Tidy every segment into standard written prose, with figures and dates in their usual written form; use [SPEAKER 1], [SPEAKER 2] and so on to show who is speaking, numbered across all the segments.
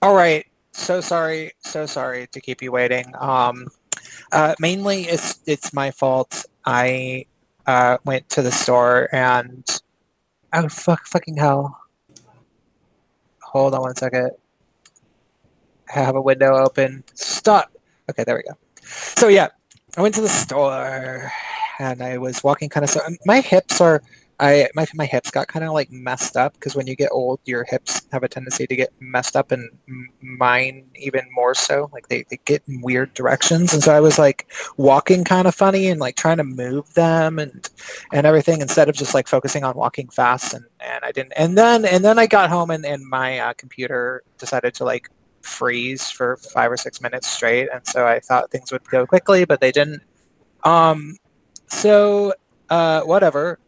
[SPEAKER 1] All right. So sorry to keep you waiting. Mainly it's my fault. I went to the store and oh fucking hell. Hold on one second. I have a window open. Stop. Okay, there we go. So yeah, I went to the store and I was walking kind of so my hips are my hips got kind of like messed up because when you get old your hips have a tendency to get messed up and mine even more so like they get in weird directions and so I was like walking kind of funny and like trying to move them and everything instead of just like focusing on walking fast and I didn't and then I got home and my computer decided to like freeze for 5 or 6 minutes straight, and so I thought things would go quickly, but they didn't. Um, so whatever.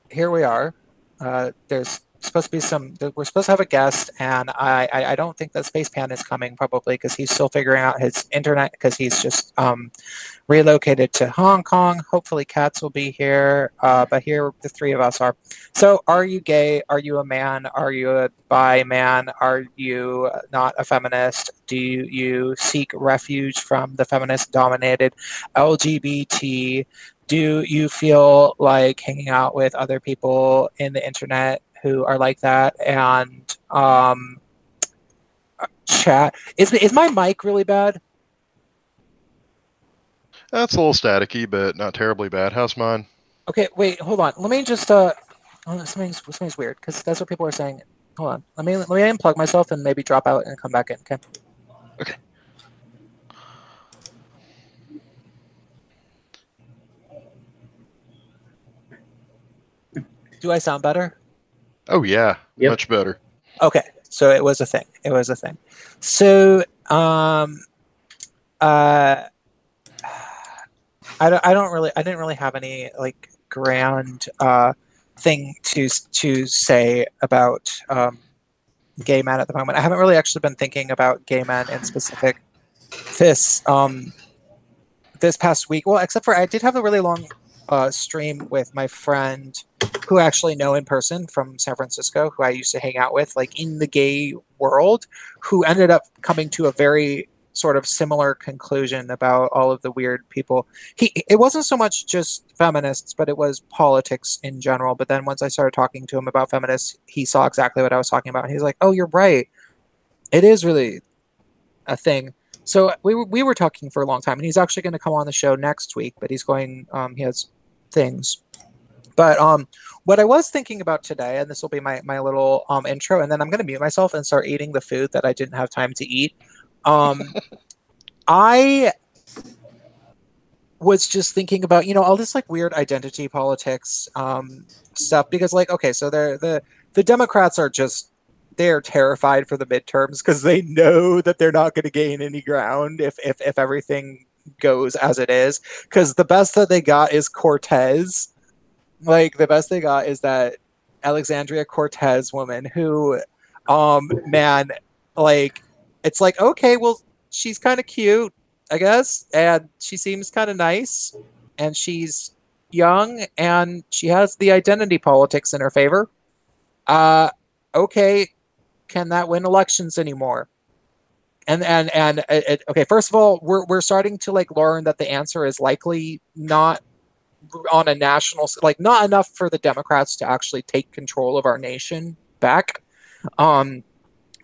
[SPEAKER 1] Here we are. There's supposed to be some. We're supposed to have a guest, and I don't think that Space Pan is coming probably because he's still figuring out his internet because he's just relocated to Hong Kong. Hopefully, Cats will be here. But here the three of us are. So, are you gay? Are you a man? Are you a bi man? Are you not a feminist? Do you seek refuge from the feminist dominated LGBT? Do you feel like hanging out with other people in the internet who are like that and chat? Is my mic really bad?
[SPEAKER 2] That's a little staticky, but not terribly bad. How's mine?
[SPEAKER 1] Okay, wait, hold on. Let me just oh, something's weird because that's what people are saying. Hold on. Let me unplug myself and maybe drop out and come back in. Okay.
[SPEAKER 2] Okay.
[SPEAKER 1] Do I sound better?
[SPEAKER 2] Oh yeah,
[SPEAKER 3] Yep.
[SPEAKER 2] much better.
[SPEAKER 1] Okay. So it was a thing. It was a thing. So uh I didn't really have any like grand thing to say about gay men at the moment. I haven't really actually been thinking about gay men in specific this this past week. Well, except for I did have a really long stream with my friend who I actually know in person from San Francisco, who I used to hang out with, like in the gay world, who ended up coming to a very sort of similar conclusion about all of the weird people. It wasn't so much just feminists, but it was politics in general. But then once I started talking to him about feminists, he saw exactly what I was talking about. And he's like, "Oh, you're right. It is really a thing." So we were talking for a long time, and he's actually going to come on the show next week. But he's going. He has things. But what I was thinking about today, and this will be my little intro, and then I'm going to mute myself and start eating the food that I didn't have time to eat. Um, I was just thinking about all this like weird identity politics stuff because like okay, so the Democrats are just they're terrified for the midterms because they know that they're not going to gain any ground if everything goes as it is because the best that they got is Cortez. Like the best they got is that Alexandria Cortez woman who man, like it's like okay, well she's kind of cute, I guess, and she seems kind of nice and she's young and she has the identity politics in her favor. Uh okay, can that win elections anymore? Okay, first of all, we're starting to like learn that the answer is likely not on a national like not enough for the Democrats to actually take control of our nation back. Um,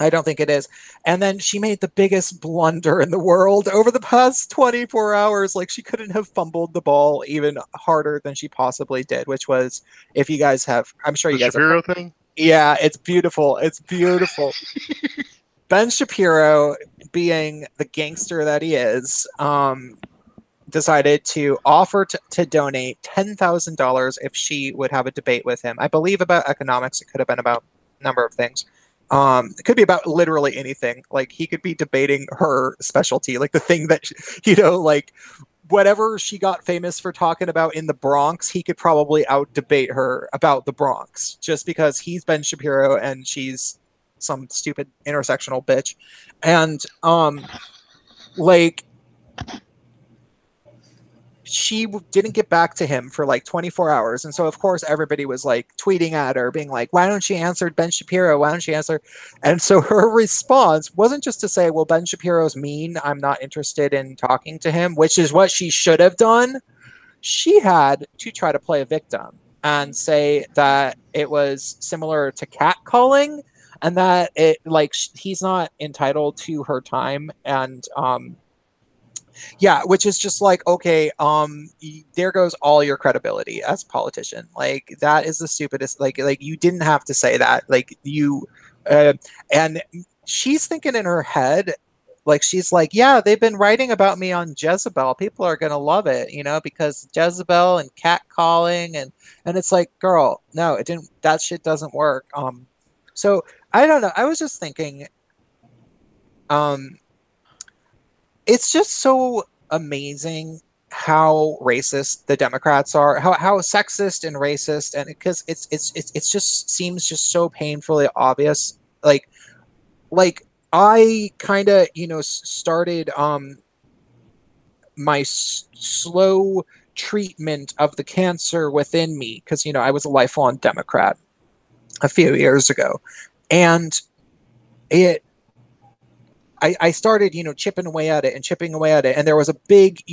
[SPEAKER 1] I don't think it is. And then she made the biggest blunder in the world over the past 24 hours. Like she couldn't have fumbled the ball even harder than she possibly did, which was if you guys have, I'm sure
[SPEAKER 2] The
[SPEAKER 1] you guys have.
[SPEAKER 2] Shapiro thing?
[SPEAKER 1] Yeah, it's beautiful. It's beautiful. Ben Shapiro, being the gangster that he is, decided to offer to donate $10,000 if she would have a debate with him. I believe about economics. It could have been about a number of things. It could be about literally anything. Like he could be debating her specialty, like the thing that like whatever she got famous for talking about in the Bronx, he could probably out debate her about the Bronx just because he's Ben Shapiro and she's some stupid intersectional bitch. And like she didn't get back to him for like 24 hours. And so, of course, everybody was like tweeting at her, being like, why don't she answer Ben Shapiro? Why don't she answer? And so her response wasn't just to say, well, Ben Shapiro's mean. I'm not interested in talking to him, which is what she should have done. She had to try to play a victim and say that it was similar to catcalling and that it like he's not entitled to her time and yeah, which is just like, okay, there goes all your credibility as a politician. Like that is the stupidest. Like you didn't have to say that. Like you, uh, and she's thinking in her head, like she's like, yeah, they've been writing about me on Jezebel. People are gonna love it, because Jezebel and catcalling and it's like, girl, no, it didn't. That shit doesn't work. So I don't know. I was just thinking, um, it's just so amazing how racist the Democrats are, how sexist and racist, and because it's just seems just so painfully obvious. Like I kind of started my slow treatment of the cancer within me because I was a lifelong Democrat a few years ago, and it I started, chipping away at it and chipping away at it. And there was a big,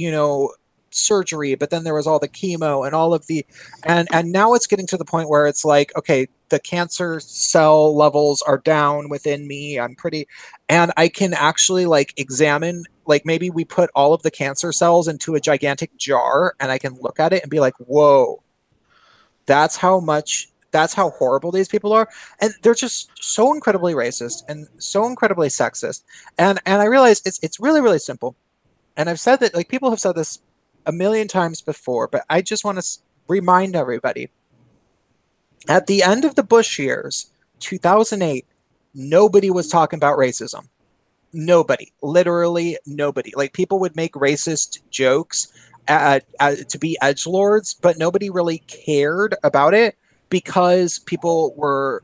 [SPEAKER 1] surgery, but then there was all the chemo and all of the, and now it's getting to the point where it's like, okay, the cancer cell levels are down within me. I'm pretty, and I can actually like examine, like maybe we put all of the cancer cells into a gigantic jar and I can look at it and be like, whoa, that's how horrible these people are, and they're just so incredibly racist and so incredibly sexist. And I realize it's really really simple, and I've said that, like, people have said this a million times before, but I just want to remind everybody: at the end of the Bush years, 2008, nobody was talking about racism. Nobody, literally nobody. Like, people would make racist jokes to be edge lords, but nobody really cared about it because people were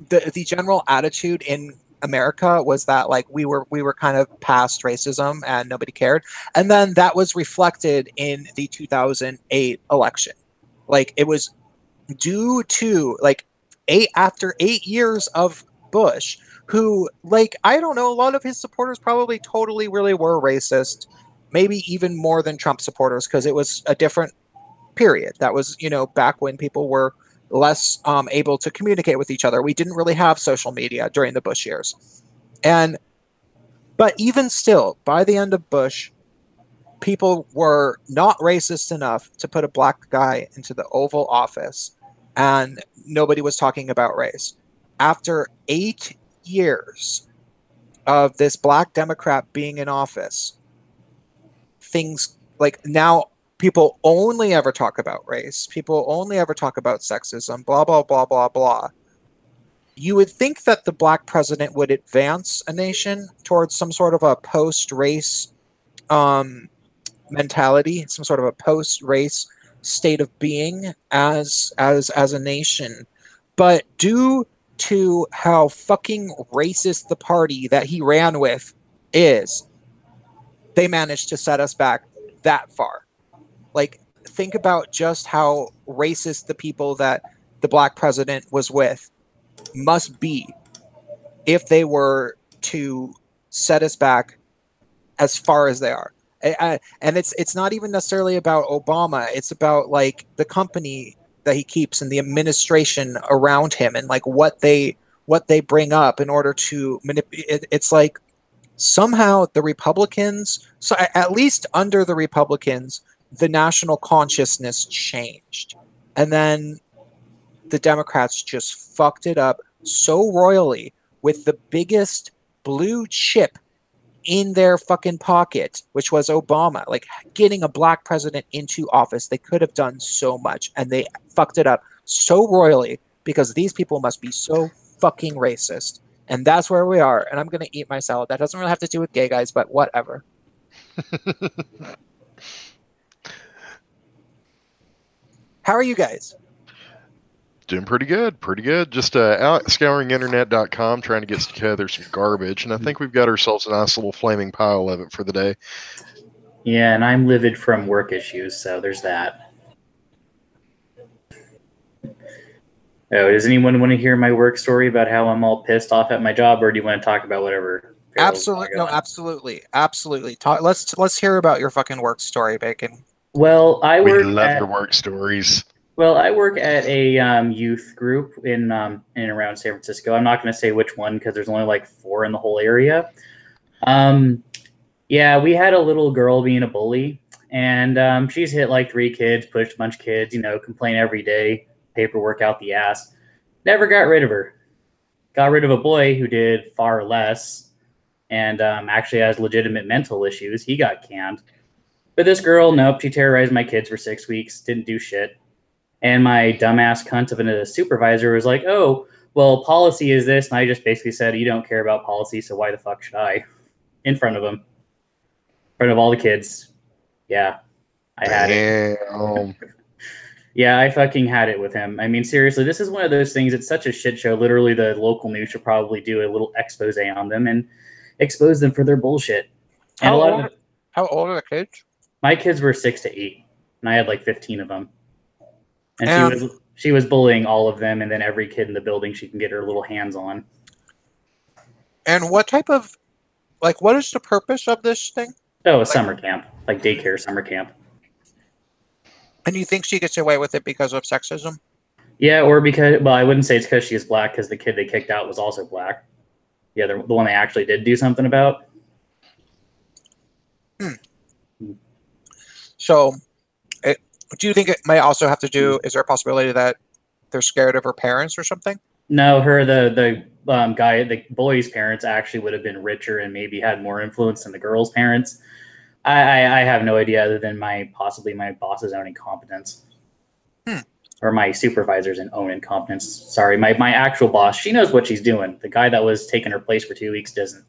[SPEAKER 1] the general attitude in America was that, like, we were kind of past racism and nobody cared. And then that was reflected in the 2008 election. Like, it was due to, like, after 8 years of Bush, who, like, I don't know, a lot of his supporters probably totally really were racist, maybe even more than Trump supporters, because it was a different period. That was, back when people were less able to communicate with each other. We didn't really have social media during the Bush years. And but even still, by the end of Bush, people were not racist enough to put a black guy into the Oval Office, and nobody was talking about race. After 8 years of this black Democrat being in office, things like now people only ever talk about race, people only ever talk about sexism, blah, blah, blah, blah, blah. You would think that the black president would advance a nation towards some sort of a post race um, mentality, some sort of a post-race state of being as a nation. But due to how fucking racist the party that he ran with is, they managed to set us back that far. Like, think about just how racist the people that the black president was with must be if they were to set us back as far as they are. And it's not even necessarily about Obama. It's about, like, the company that he keeps and the administration around him and, like, what they bring up in order to manipulate. It's like somehow the Republicans, so at least under the Republicans, the national consciousness changed, and then the Democrats just fucked it up so royally with the biggest blue chip in their fucking pocket, which was Obama. Like, getting a black president into office, they could have done so much, and they fucked it up so royally because these people must be so fucking racist. And that's where we are. And I'm gonna eat my salad. That doesn't really have to do with gay guys, but whatever. How are you guys?
[SPEAKER 2] Doing pretty good, pretty good. Just out scouring internet.com, trying to get together some garbage, and I think we've got ourselves a nice little flaming pile of it for the day.
[SPEAKER 3] Yeah, and I'm livid from work issues, so there's that. Oh, does anyone want to hear my work story about how I'm all pissed off at my job, or do you want to talk about whatever Farrell's got
[SPEAKER 1] Absolutely, no,
[SPEAKER 3] going?
[SPEAKER 1] absolutely. Let's hear about your fucking work story, Bacon.
[SPEAKER 3] Well,
[SPEAKER 2] We love your work stories.
[SPEAKER 3] I work at a youth group in and around San Francisco. I'm not going to say which one because there's only like 4 in the whole area. Yeah, we had a little girl being a bully, and she's hit like 3 kids, pushed a bunch of kids, complain every day, paperwork out the ass. Never got rid of her. Got rid of a boy who did far less and actually has legitimate mental issues. He got canned. But this girl, nope, she terrorized my kids for 6 weeks, didn't do shit. And my dumbass cunt of a supervisor was like, oh, well, policy is this. And I just basically said, you don't care about policy, so why the fuck should I? In front of him. In front of all the kids. Yeah, I had it.
[SPEAKER 2] Damn.
[SPEAKER 3] Yeah, I fucking had it with him. I mean, seriously, this is one of those things. It's such a shit show. Literally, the local news should probably do a little expose on them and expose them for their bullshit. And
[SPEAKER 1] How old are the kids?
[SPEAKER 3] my kids were 6 to 8, and I had like 15 of them. And she was bullying all of them, and then every kid in the building she can get her little hands on.
[SPEAKER 1] And what type of, what is the purpose of this thing?
[SPEAKER 3] Oh, a summer camp, like daycare summer camp.
[SPEAKER 1] And you think she gets away with it because of sexism?
[SPEAKER 3] Yeah, or because, well, I wouldn't say it's because she is black, because the kid they kicked out was also black. Yeah, the one they actually did do something about.
[SPEAKER 1] So, do you think it may also have to do, is there a possibility that they're scared of her parents or something?
[SPEAKER 3] No, the guy, the boy's parents actually would have been richer and maybe had more influence than the girl's parents. I have no idea other than possibly my boss's own incompetence. Or my supervisor's own incompetence. Sorry, my actual boss, she knows what she's doing. The guy that was taking her place for 2 weeks doesn't.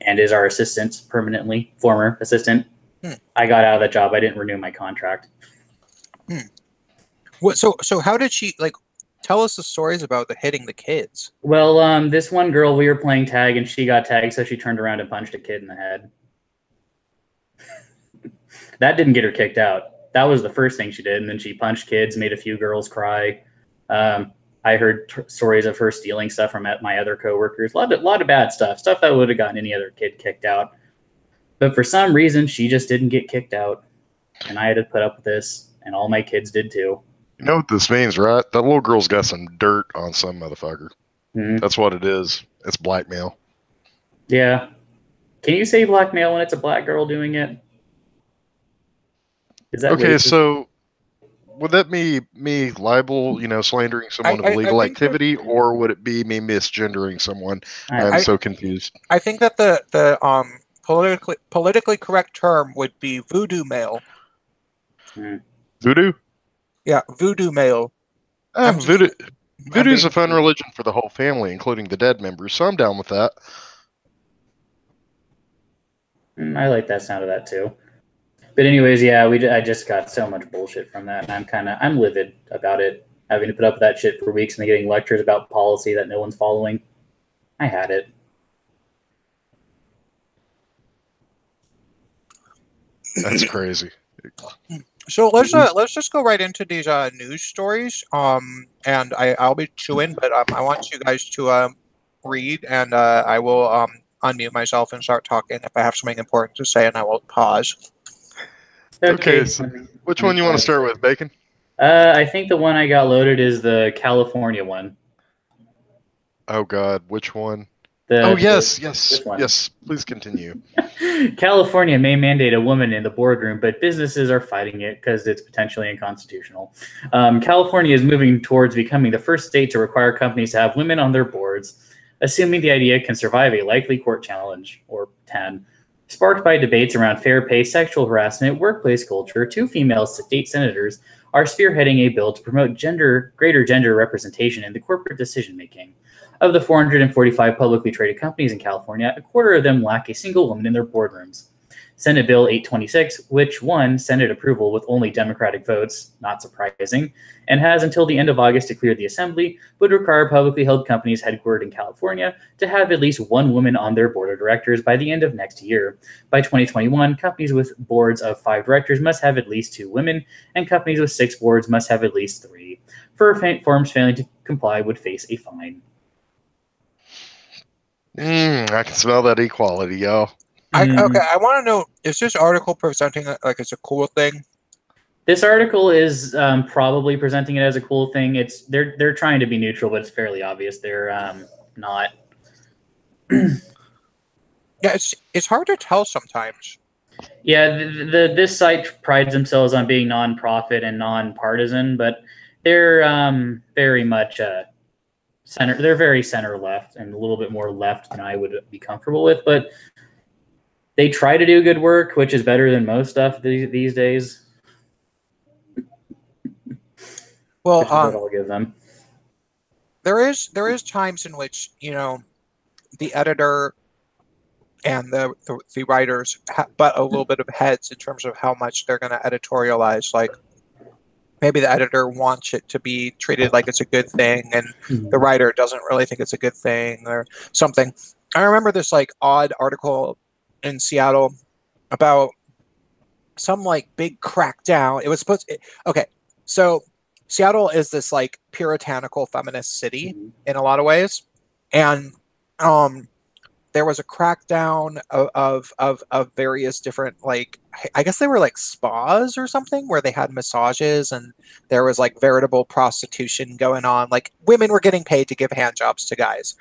[SPEAKER 3] And is our assistant permanently, former assistant. I got out of that job. I didn't renew my contract.
[SPEAKER 1] So how did she, tell us the stories about the hitting the kids?
[SPEAKER 3] Well, this one girl, we were playing tag and she got tagged, so she turned around and punched a kid in the head. That didn't get her kicked out. That was the first thing she did, and then she punched kids, made a few girls cry. I heard stories of her stealing stuff from my other coworkers. A lot of bad stuff that would have gotten any other kid kicked out. But for some reason, she just didn't get kicked out, and I had to put up with this, and all my kids did too.
[SPEAKER 2] You know what this means, right? That little girl's got some dirt on some motherfucker. Mm-hmm. That's what it is. It's blackmail.
[SPEAKER 3] Yeah. Can you say blackmail when it's a black girl doing it? Is that
[SPEAKER 2] okay? Racist? So would that be me libel, slandering someone of illegal activity, or would it be me misgendering someone? I'm so confused.
[SPEAKER 1] I think that the politically correct term would be voodoo mail.
[SPEAKER 2] Voodoo?
[SPEAKER 1] Yeah, voodoo mail.
[SPEAKER 2] Voodoo's a fun religion for the whole family, including the dead members, so I'm down with that.
[SPEAKER 3] I like that sound of that too. But anyways, yeah, I just got so much bullshit from that, and I'm livid about it, having to put up with that shit for weeks and then getting lectures about policy that no one's following. I had it.
[SPEAKER 2] That's crazy.
[SPEAKER 1] So let's just go right into these news stories. And I'll be chewing, but I want you guys to read, and I will unmute myself and start talking if I have something important to say, and I will pause.
[SPEAKER 2] Okay, so which one you want to start with, Bacon?
[SPEAKER 3] I think the one I got loaded is the California one.
[SPEAKER 2] Oh God, which one? Yes. Please continue.
[SPEAKER 3] California may mandate a woman in the boardroom, but businesses are fighting it because it's potentially unconstitutional. California is moving towards becoming the first state to require companies to have women on their boards, assuming the idea can survive a likely court challenge, or 10. Sparked by debates around fair pay, sexual harassment, workplace culture, 2 female state senators are spearheading a bill to promote greater gender representation in the corporate decision-making. Of the 445 publicly traded companies in California, a quarter of them lack a single woman in their boardrooms. Senate Bill 826, which won Senate approval with only Democratic votes, not surprising, and has until the end of August to clear the Assembly, would require publicly held companies headquartered in California to have at least one woman on their board of directors by the end of next year. By 2021, companies with boards of 5 directors must have at least 2 women, and companies with 6 boards must have at least 3. Firms failing to comply would face a fine.
[SPEAKER 2] I can smell that equality, y'all.
[SPEAKER 1] Okay, I want to know, is this article presenting it like it's a cool thing?
[SPEAKER 3] This article is probably presenting it as a cool thing. They're trying to be neutral, but it's fairly obvious they're not.
[SPEAKER 1] Yeah, it's hard to tell sometimes.
[SPEAKER 3] Yeah, this site prides themselves on being nonprofit and nonpartisan, but they're very much center. They're very center left and a little bit more left than I would be comfortable with, but they try to do good work, which is better than most stuff these days.
[SPEAKER 1] Well,
[SPEAKER 3] I'll give them.
[SPEAKER 1] There is times in which, you know, the editor and the writers butt a little bit of heads in terms of how much they're going to editorialize. Like, maybe the editor wants it to be treated like it's a good thing, and the writer doesn't really think it's a good thing or something. I remember this like odd article in Seattle about some like big crackdown. It was supposed to, okay, so Seattle is this like puritanical feminist city in a lot of ways, and there was a crackdown of various different, like, I guess they were like spas or something where they had massages, and there was like veritable prostitution going on. Like, women were getting paid to give hand jobs to guys.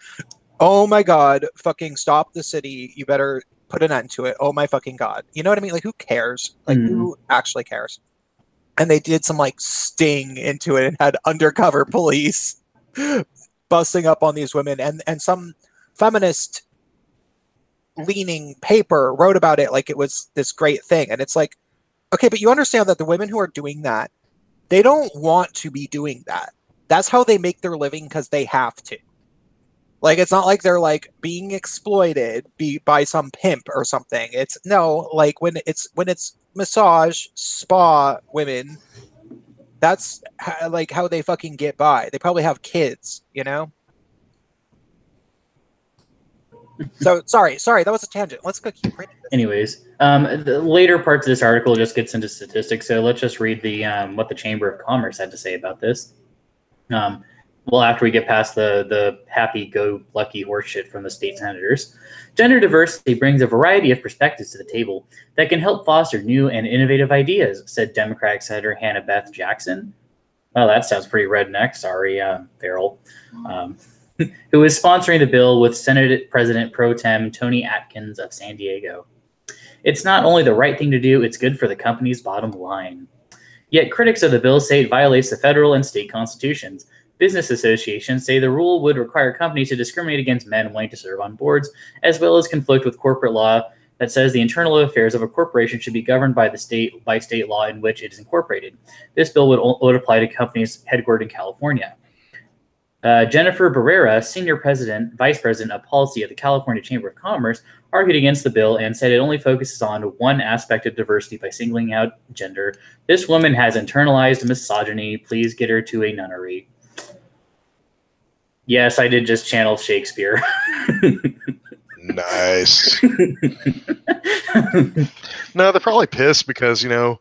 [SPEAKER 1] Oh my God, fucking stop the city. You better put an end to it. Oh my fucking God. You know what I mean? Like, who cares? Like, who actually cares? And they did some like sting into it and had undercover police busting up on these women, and some feminist leaning paper wrote about it like it was this great thing. And it's like, okay, but you understand that the women who are doing that, they don't want to be doing that. That's how they make their living because they have to. Like, it's not like they're like being exploited by some pimp or something. It's no, like when it's massage spa women, that's like how they fucking get by. They probably have kids, you know? So sorry, that was a tangent. Let's go keep reading this.
[SPEAKER 3] Anyways, the later parts of this article just gets into statistics, so let's just read the what the Chamber of Commerce had to say about this. Well, after we get past the happy-go-lucky horseshit from the state senators, gender diversity brings a variety of perspectives to the table that can help foster new and innovative ideas, said Democratic Senator Hannah Beth Jackson. Oh, that sounds pretty redneck. Sorry, Farrell. Who is sponsoring the bill with Senate President Pro Tem Tony Atkins of San Diego. It's not only the right thing to do, it's good for the company's bottom line. Yet critics of the bill say it violates the federal and state constitutions. Business associations say the rule would require companies to discriminate against men wanting to serve on boards, as well as conflict with corporate law that says the internal affairs of a corporation should be governed by state law in which it is incorporated. This bill would apply to companies headquartered in California. Jennifer Barrera, Senior Vice President of Policy at the California Chamber of Commerce, argued against the bill and said it only focuses on one aspect of diversity by singling out gender. This woman has internalized misogyny. Please get her to a nunnery. Yes, I did just channel Shakespeare.
[SPEAKER 2] Nice. No, they're probably pissed because, you know,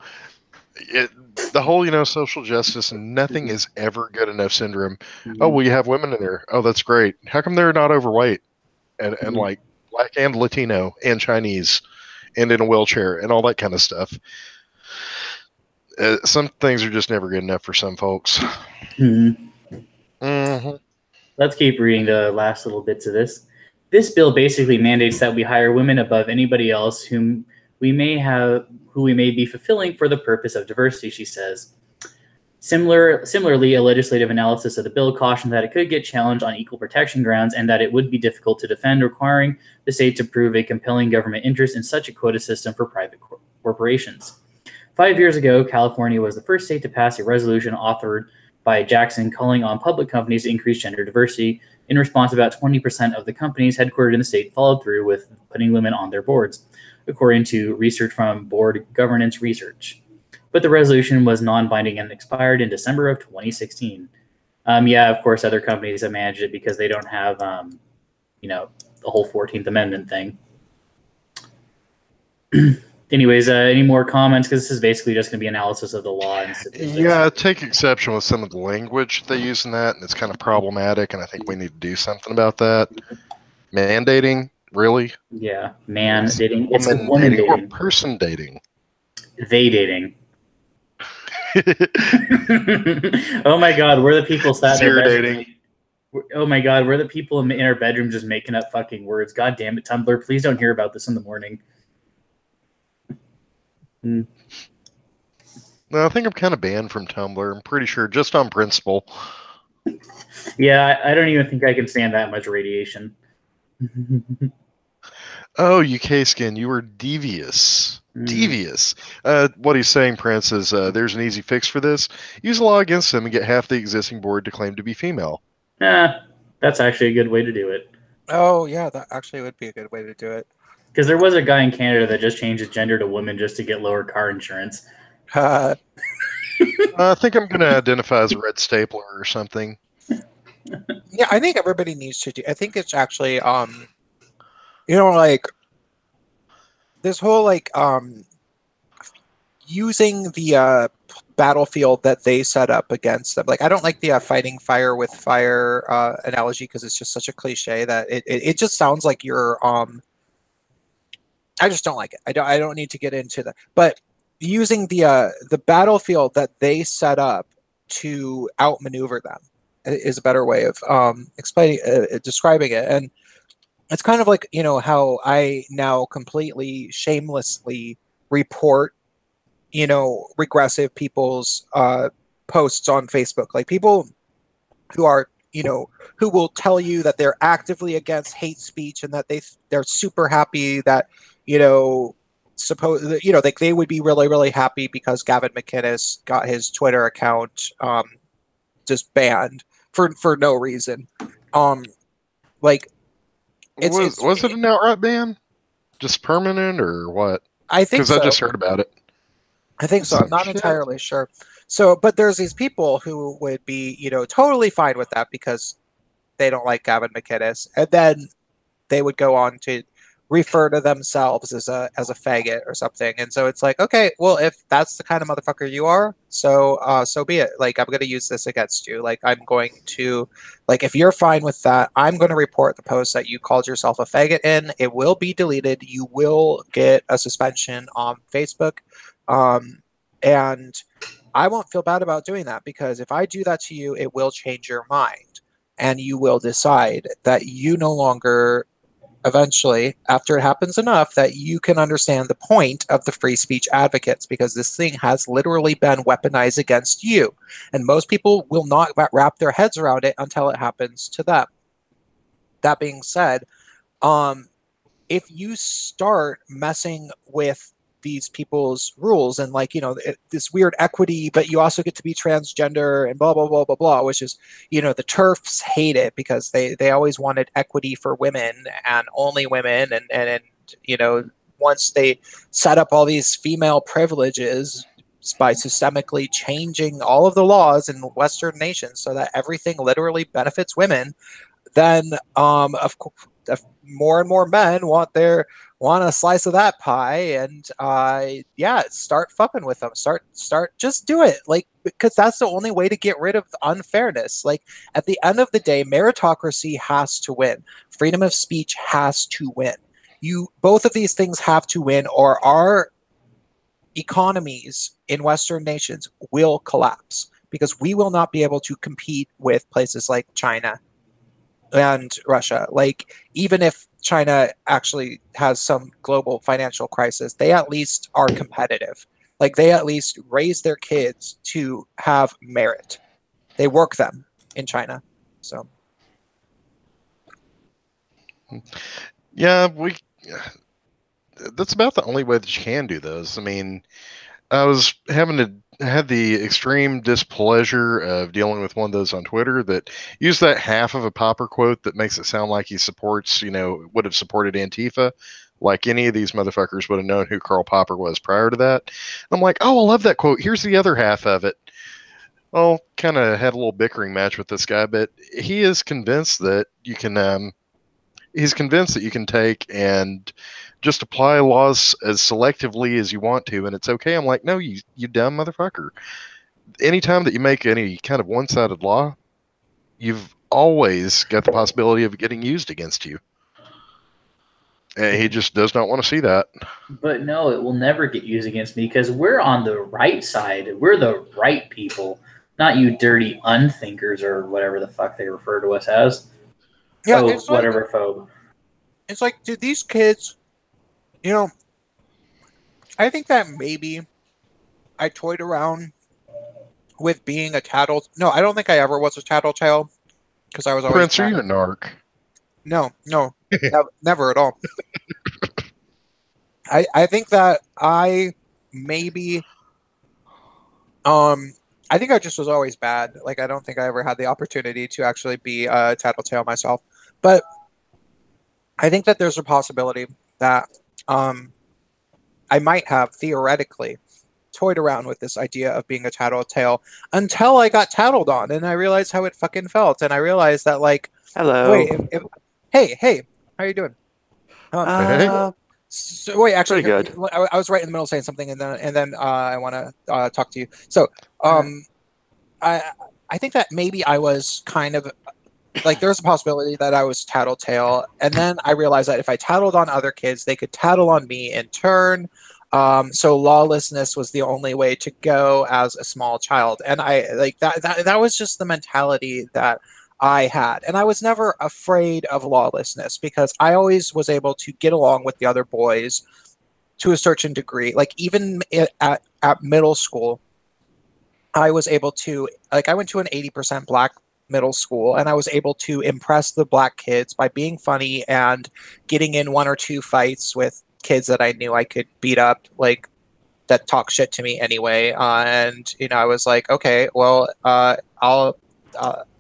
[SPEAKER 2] the whole, you know, social justice and nothing is ever good enough syndrome. Oh, well, you have women in there. Oh, that's great. How come they're not overweight and like black and Latino and Chinese and in a wheelchair and all that kind of stuff? Some things are just never good enough for some folks.
[SPEAKER 3] Let's keep reading the last little bits of this. This bill basically mandates that we hire women above anybody else whom we may be fulfilling for the purpose of diversity, she says. Similarly, a legislative analysis of the bill cautioned that it could get challenged on equal protection grounds and that it would be difficult to defend, requiring the state to prove a compelling government interest in such a quota system for private corporations. 5 years ago, California was the first state to pass a resolution authored by Jackson calling on public companies to increase gender diversity. In response, about 20% of the companies headquartered in the state followed through with putting women on their boards. according to research from Board Governance Research. But the resolution was non-binding and expired in December of 2016. Yeah, of course, other companies have managed it because they don't have, the whole 14th Amendment thing. Anyways, any more comments? Because this is basically just going to be analysis of the law and statistics.
[SPEAKER 2] Yeah, I take exception with some of the language they use in that, and it's kind of problematic, and I think we need to do something about that. Mandating, really?
[SPEAKER 3] Yeah, man dating. It's
[SPEAKER 2] Woman
[SPEAKER 3] woman
[SPEAKER 2] dating or
[SPEAKER 3] dating.
[SPEAKER 2] person dating.
[SPEAKER 3] They dating. Oh my God, we're the people sat in
[SPEAKER 2] Zero
[SPEAKER 3] their bedroom.
[SPEAKER 2] dating.
[SPEAKER 3] Oh my God, we're the people in our bedroom just making up fucking words. God damn it, Tumblr! Please don't hear about this in the morning.
[SPEAKER 2] No, I think I'm kind of banned from Tumblr. I'm pretty sure, just on principle.
[SPEAKER 3] Yeah, I don't even think I can stand that much radiation.
[SPEAKER 2] Oh, UK skin, you were devious. Devious. What he's saying, Prince, is there's an easy fix for this. Use a law against them and get half the existing board to claim to be female.
[SPEAKER 3] That's actually a good way to do it.
[SPEAKER 1] Oh, yeah, that actually would be a good way to do it.
[SPEAKER 3] Because there was a guy in Canada that just changed his gender to woman just to get lower car insurance.
[SPEAKER 2] I think I'm going to identify as a red stapler or something.
[SPEAKER 1] Yeah, I think everybody needs to do. I think it's actually, like this whole using the battlefield that they set up against them. Like, I don't like the fighting fire with fire analogy because it's just such a cliche that it just sounds like you're I just don't like it. I don't need to get into that. But using the battlefield that they set up to outmaneuver them is a better way of explaining describing it. And it's kind of like, how I now completely shamelessly report regressive people's posts on Facebook, like people who are who will tell you that they're actively against hate speech and that they're super happy that they would be really, really happy because Gavin McInnes got his Twitter account just banned for no reason. Was
[SPEAKER 2] it an outright ban? Just permanent or what?
[SPEAKER 1] I think so.
[SPEAKER 2] Because I just heard about it.
[SPEAKER 1] I think so. I'm not entirely sure. So, but there's these people who would be, totally fine with that because they don't like Gavin McInnes, and then they would go on to refer to themselves as a faggot or something. And so it's like, okay, well, if that's the kind of motherfucker you are, so be it. Like, I'm going to use this against you. Like, I'm going to, like, if you're fine with that, I'm going to report the post that you called yourself a faggot in. It will be deleted. You will get a suspension on Facebook. And I won't feel bad about doing that because if I do that to you, it will change your mind and you will decide that you no longer, eventually, after it happens enough, that you can understand the point of the free speech advocates because this thing has literally been weaponized against you. And most people will not wrap their heads around it until it happens to them. That being said, if you start messing with these people's rules and this weird equity, but you also get to be transgender and blah blah blah blah blah, which is the TERFs hate it because they always wanted equity for women and only women, and once they set up all these female privileges by systemically changing all of the laws in Western nations so that everything literally benefits women, then of course more and more men want a slice of that pie, and start fucking with them. Start just do it, because that's the only way to get rid of unfairness. Like, at the end of the day, meritocracy has to win. Freedom of speech has to win. Both of these things have to win, or our economies in Western nations will collapse because we will not be able to compete with places like China and Russia. Like, even if China actually has some global financial crisis, they at least are competitive. Like, they at least raise their kids to have merit. They work them in China. So
[SPEAKER 2] yeah, that's about the only way that you can do those. I mean, I had the extreme displeasure of dealing with one of those on Twitter that used that half of a Popper quote that makes it sound like he supports, would have supported Antifa. like any of these motherfuckers would have known who Karl Popper was prior to that. I'm like, oh, I love that quote. Here's the other half of it. Well, kind of had a little bickering match with this guy, but he is convinced that you can. He's convinced that you can take and just apply laws as selectively as you want to, and it's okay. I'm like, no, you dumb motherfucker. Anytime that you make any kind of one-sided law, you've always got the possibility of getting used against you. And he just does not want to see that.
[SPEAKER 3] But no, it will never get used against me because we're on the right side. We're the right people, not you dirty unthinkers or whatever the fuck they refer to us as.
[SPEAKER 1] Yeah,
[SPEAKER 3] Oh, whatever, phobe.
[SPEAKER 1] It's like, do these kids, you know, I think that maybe I toyed around with being a tattle. No, I don't think I ever was a tattletale because I was always
[SPEAKER 2] Prince, are you a narc?
[SPEAKER 1] No, never at all. I think that I maybe I think I just was always bad. Like I don't think I ever had the opportunity to actually be a tattletale myself. But I think that there's a possibility that I might have theoretically toyed around with this idea of being a tattletale until I got tattled on and I realized how it fucking felt and I realized that like
[SPEAKER 4] Hello.
[SPEAKER 1] wait hey how you doing so wait actually
[SPEAKER 4] Pretty good.
[SPEAKER 1] I was right in the middle of saying something and then I want to talk to you so I I think that maybe I was kind of like there's a possibility that I was tattletale, and then I realized that if I tattled on other kids, they could tattle on me in turn. So lawlessness was the only way to go as a small child, and I like that was just the mentality that I had, and I was never afraid of lawlessness because I always was able to get along with the other boys to a certain degree. Like even at middle school, I was able to like I went to an 80% black middle school and I was able to impress the black kids by being funny and getting in one or two fights with kids that I knew I could beat up like that talk shit to me anyway and you know I was like okay well I'll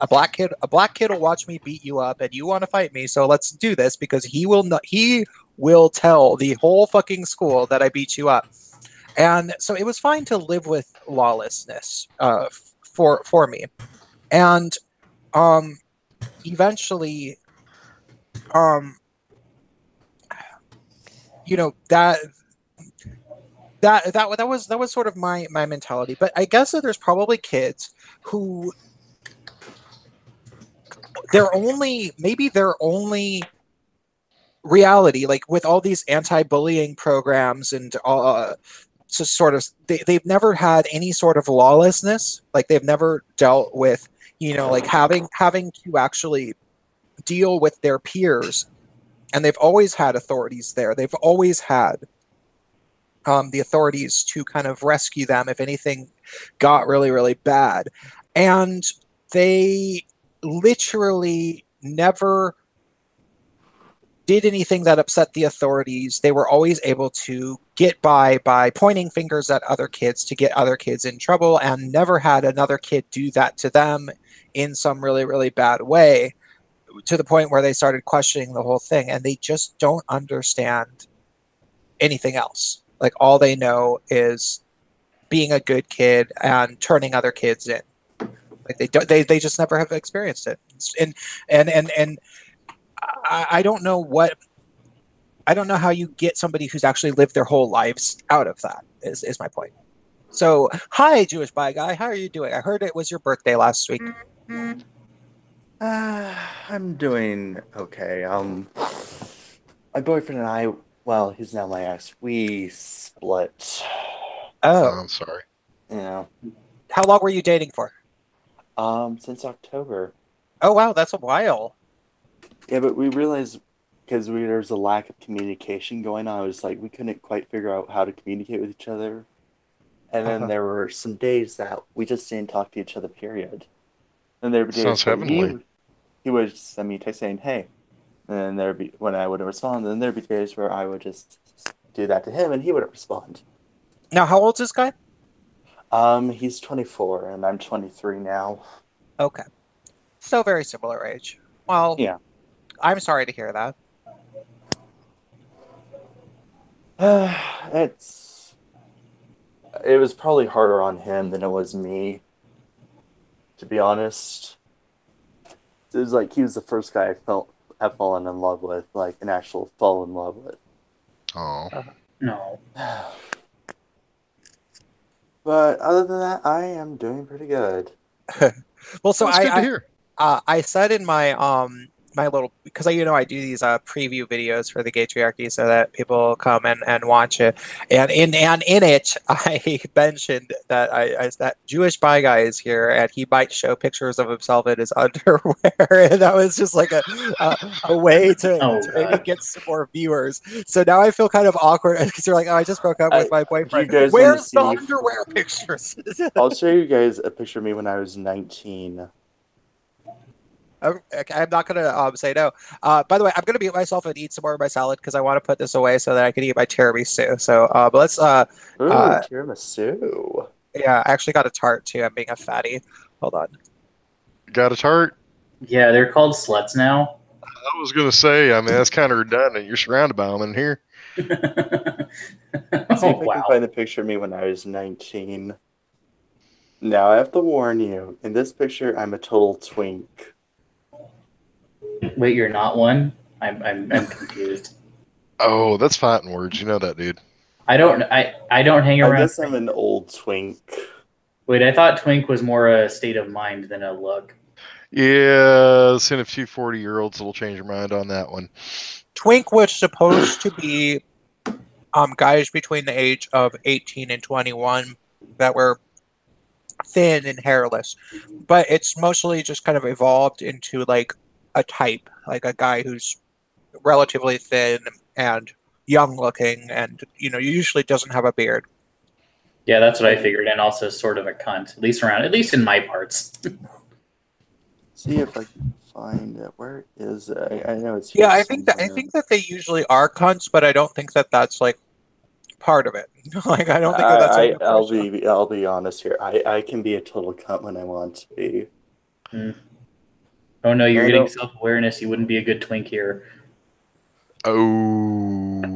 [SPEAKER 1] a black kid will watch me beat you up and you want to fight me so let's do this because he will tell the whole fucking school that I beat you up and so it was fine to live with lawlessness for me and eventually um you know that was sort of my mentality but I guess that there's probably kids who their only reality like with all these anti-bullying programs and just sort of they've never had any sort of lawlessness like they've never dealt with you know like having to actually deal with their peers and they've always had authorities there they've always had the authorities to kind of rescue them if anything got really really bad and they literally never did anything that upset the authorities. They were always able to get by pointing fingers at other kids to get other kids in trouble and never had another kid do that to them in some really, really bad way to the point where they started questioning the whole thing and they just don't understand anything else. Like all they know is being a good kid and turning other kids in. Like they just never have experienced it. And I don't know how you get somebody who's actually lived their whole lives out of that is my point. So, hi, Jewish Bi Guy. How are you doing? I heard it was your birthday last week.
[SPEAKER 4] I'm doing okay. My boyfriend and I, well, he's now my ex. We split.
[SPEAKER 2] Oh,
[SPEAKER 1] Oh,
[SPEAKER 2] I'm sorry.
[SPEAKER 4] You know,
[SPEAKER 1] how long were you dating for?
[SPEAKER 4] since October.
[SPEAKER 1] Oh, wow, that's a while.
[SPEAKER 4] Yeah, but we realized because there's a lack of communication going on. It was like we couldn't quite figure out how to communicate with each other. And then
[SPEAKER 1] Uh-huh.
[SPEAKER 4] there were some days that we just didn't talk to each other. Period. And there were
[SPEAKER 2] Sounds
[SPEAKER 4] days where
[SPEAKER 2] heavenly.
[SPEAKER 4] he would send me a text saying, "Hey," and then there'd be when I wouldn't respond. And then there'd be days where I would just do that to him, and he wouldn't respond.
[SPEAKER 1] Now, how old's this guy?
[SPEAKER 4] He's 24, and I'm 23 now.
[SPEAKER 1] Okay. So very similar age. Well,
[SPEAKER 4] Yeah.
[SPEAKER 1] I'm sorry to hear that.
[SPEAKER 4] It was probably harder on him than it was me, to be honest. It was like he was the first guy I've fallen in love with, like an actual fall in love with.
[SPEAKER 2] Oh,
[SPEAKER 3] No.
[SPEAKER 4] But other than that, I am doing pretty good.
[SPEAKER 1] Well, so
[SPEAKER 2] that's good to hear.
[SPEAKER 1] I said in my my little, because I do these preview videos for the Gaytriarchy so that people come and watch it, and in it I mentioned that that Jewish bi guy is here and he might show pictures of himself in his underwear, and that was just like a way
[SPEAKER 3] Oh,
[SPEAKER 1] to maybe
[SPEAKER 3] God.
[SPEAKER 1] get some more viewers. So now I feel kind of awkward because you're like, oh, I just broke up with my
[SPEAKER 4] Do you
[SPEAKER 1] boyfriend.
[SPEAKER 4] guys want to
[SPEAKER 1] Where's the
[SPEAKER 4] see?
[SPEAKER 1] underwear pictures?
[SPEAKER 4] I'll show you guys a picture of me when I was 19.
[SPEAKER 1] I'm not gonna say no. By the way, I'm gonna mute myself and eat some more of my salad because I want to put this away so that I can eat my tiramisu. So, but let's.
[SPEAKER 4] Ooh, tiramisu.
[SPEAKER 1] Yeah, I actually got a tart too. I'm being a fatty. Hold on.
[SPEAKER 2] Got a tart?
[SPEAKER 3] Yeah, they're called sluts now.
[SPEAKER 2] I was gonna say, I mean, that's kind of redundant. You're surrounded by them in here.
[SPEAKER 4] See if
[SPEAKER 3] Oh,
[SPEAKER 4] I can
[SPEAKER 3] wow.
[SPEAKER 4] find a picture of me when I was 19. Now I have to warn you. In this picture, I'm a total twink.
[SPEAKER 3] Wait, you're not one? I'm confused.
[SPEAKER 2] Oh, that's fighting words. You know that, dude.
[SPEAKER 3] I don't hang
[SPEAKER 4] I
[SPEAKER 3] around.
[SPEAKER 4] guess I'm an old twink.
[SPEAKER 3] Wait, I thought twink was more a state of mind than a look.
[SPEAKER 2] Yeah, seen a few 40-year-olds that'll change your mind on that one.
[SPEAKER 1] Twink was supposed to be guys between the age of 18 and 21 that were thin and hairless, but it's mostly just kind of evolved into like a type, like a guy who's relatively thin and young looking, and usually doesn't have a beard.
[SPEAKER 3] Yeah, that's what I figured, and also sort of a cunt, at least in my parts.
[SPEAKER 4] See if I can find it. Where is it? I know it's here
[SPEAKER 1] Yeah, I
[SPEAKER 4] somewhere.
[SPEAKER 1] think that they usually are cunts, but I don't think that that's like part of it. Like I don't think that that's like
[SPEAKER 4] I'll be honest here. I can be a total cunt when I want to be.
[SPEAKER 3] Oh no, you're
[SPEAKER 4] I
[SPEAKER 3] getting
[SPEAKER 4] don't-
[SPEAKER 3] self-awareness. You wouldn't be a good twink here.
[SPEAKER 2] Oh.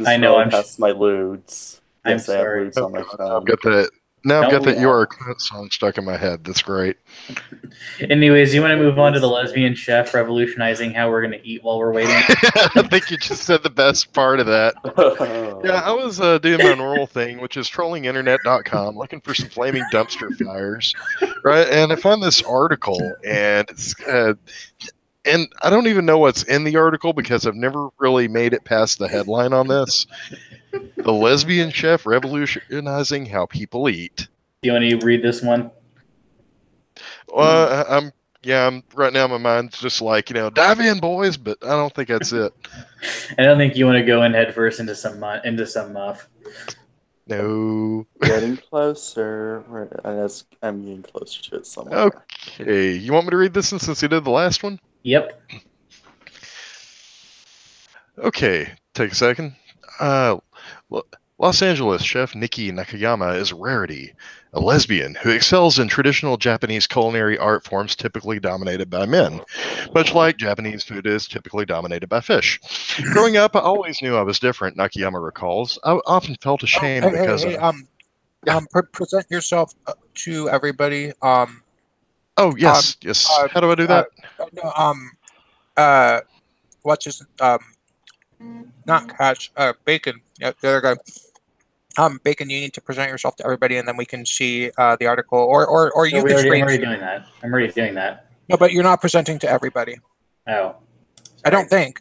[SPEAKER 3] I know, I'm
[SPEAKER 4] past my lewds.
[SPEAKER 3] I'm
[SPEAKER 4] Yes, I have
[SPEAKER 3] sorry.
[SPEAKER 4] lewds on my
[SPEAKER 2] I've
[SPEAKER 4] phone.
[SPEAKER 2] got that. Now I've
[SPEAKER 3] Don't
[SPEAKER 2] got
[SPEAKER 3] we
[SPEAKER 2] that "You Are
[SPEAKER 3] all?
[SPEAKER 2] a Cunt" song stuck in my head. That's great.
[SPEAKER 3] Anyways, you want to move on to the lesbian chef revolutionizing how we're going to eat while we're waiting?
[SPEAKER 2] I think you just said the best part of that. Yeah, I was doing my normal thing, which is trolling internet.com, looking for some flaming dumpster fires, right? And I found this article, and and I don't even know what's in the article because I've never really made it past the headline on this. The lesbian chef revolutionizing how people eat.
[SPEAKER 3] Do you want to read this one?
[SPEAKER 2] Well, I'm right now. My mind's just like dive in, boys, but I don't think that's it.
[SPEAKER 3] I don't think you want to go in head first into some muff.
[SPEAKER 2] No.
[SPEAKER 4] Getting closer. I'm getting closer to it somewhere.
[SPEAKER 2] Okay, you want me to read this one since you did the last one?
[SPEAKER 3] Yep.
[SPEAKER 2] Okay, take a second. Los Angeles chef Nikki Nakayama is a rarity, a lesbian who excels in traditional Japanese culinary art forms typically dominated by men, much like Japanese food is typically dominated by fish. Growing up, I always knew I was different, Nakayama recalls. I often felt ashamed because
[SPEAKER 1] present yourself to everybody.
[SPEAKER 2] Oh, yes. How do I do that?
[SPEAKER 1] No, what's his not catch Bacon. Yeah, the other guy. Bacon, you need to present yourself to everybody, and then we can see the article, or you can
[SPEAKER 3] I'm
[SPEAKER 1] screen.
[SPEAKER 3] already doing that. I'm already doing that.
[SPEAKER 1] No, but you're not presenting to everybody.
[SPEAKER 3] Oh, sorry.
[SPEAKER 1] I don't think.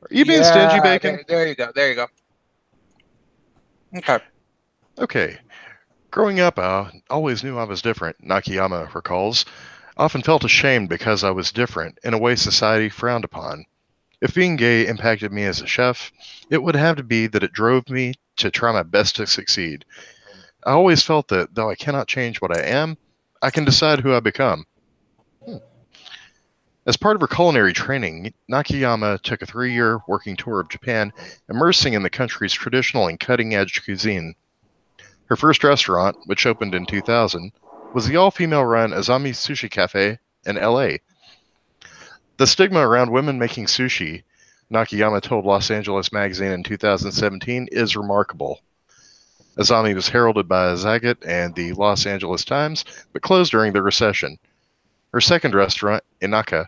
[SPEAKER 2] Are you being stingy, Bacon?
[SPEAKER 1] There you go. There you go. Okay.
[SPEAKER 2] Okay. Growing up, I always knew I was different, Nakayama recalls. Often felt ashamed because I was different, in a way society frowned upon. If being gay impacted me as a chef, it would have to be that it drove me to try my best to succeed. I always felt that, though I cannot change what I am, I can decide who I become. As part of her culinary training, Nakayama took a 3-year working tour of Japan, immersing in the country's traditional and cutting-edge cuisine. Her first restaurant, which opened in 2000, was the all-female run Azami Sushi Cafe in LA. The stigma around women making sushi, Nakayama told Los Angeles Magazine in 2017, is remarkable. Azami was heralded by Zagat and the Los Angeles Times, but closed during the recession. Her second restaurant, Inaka,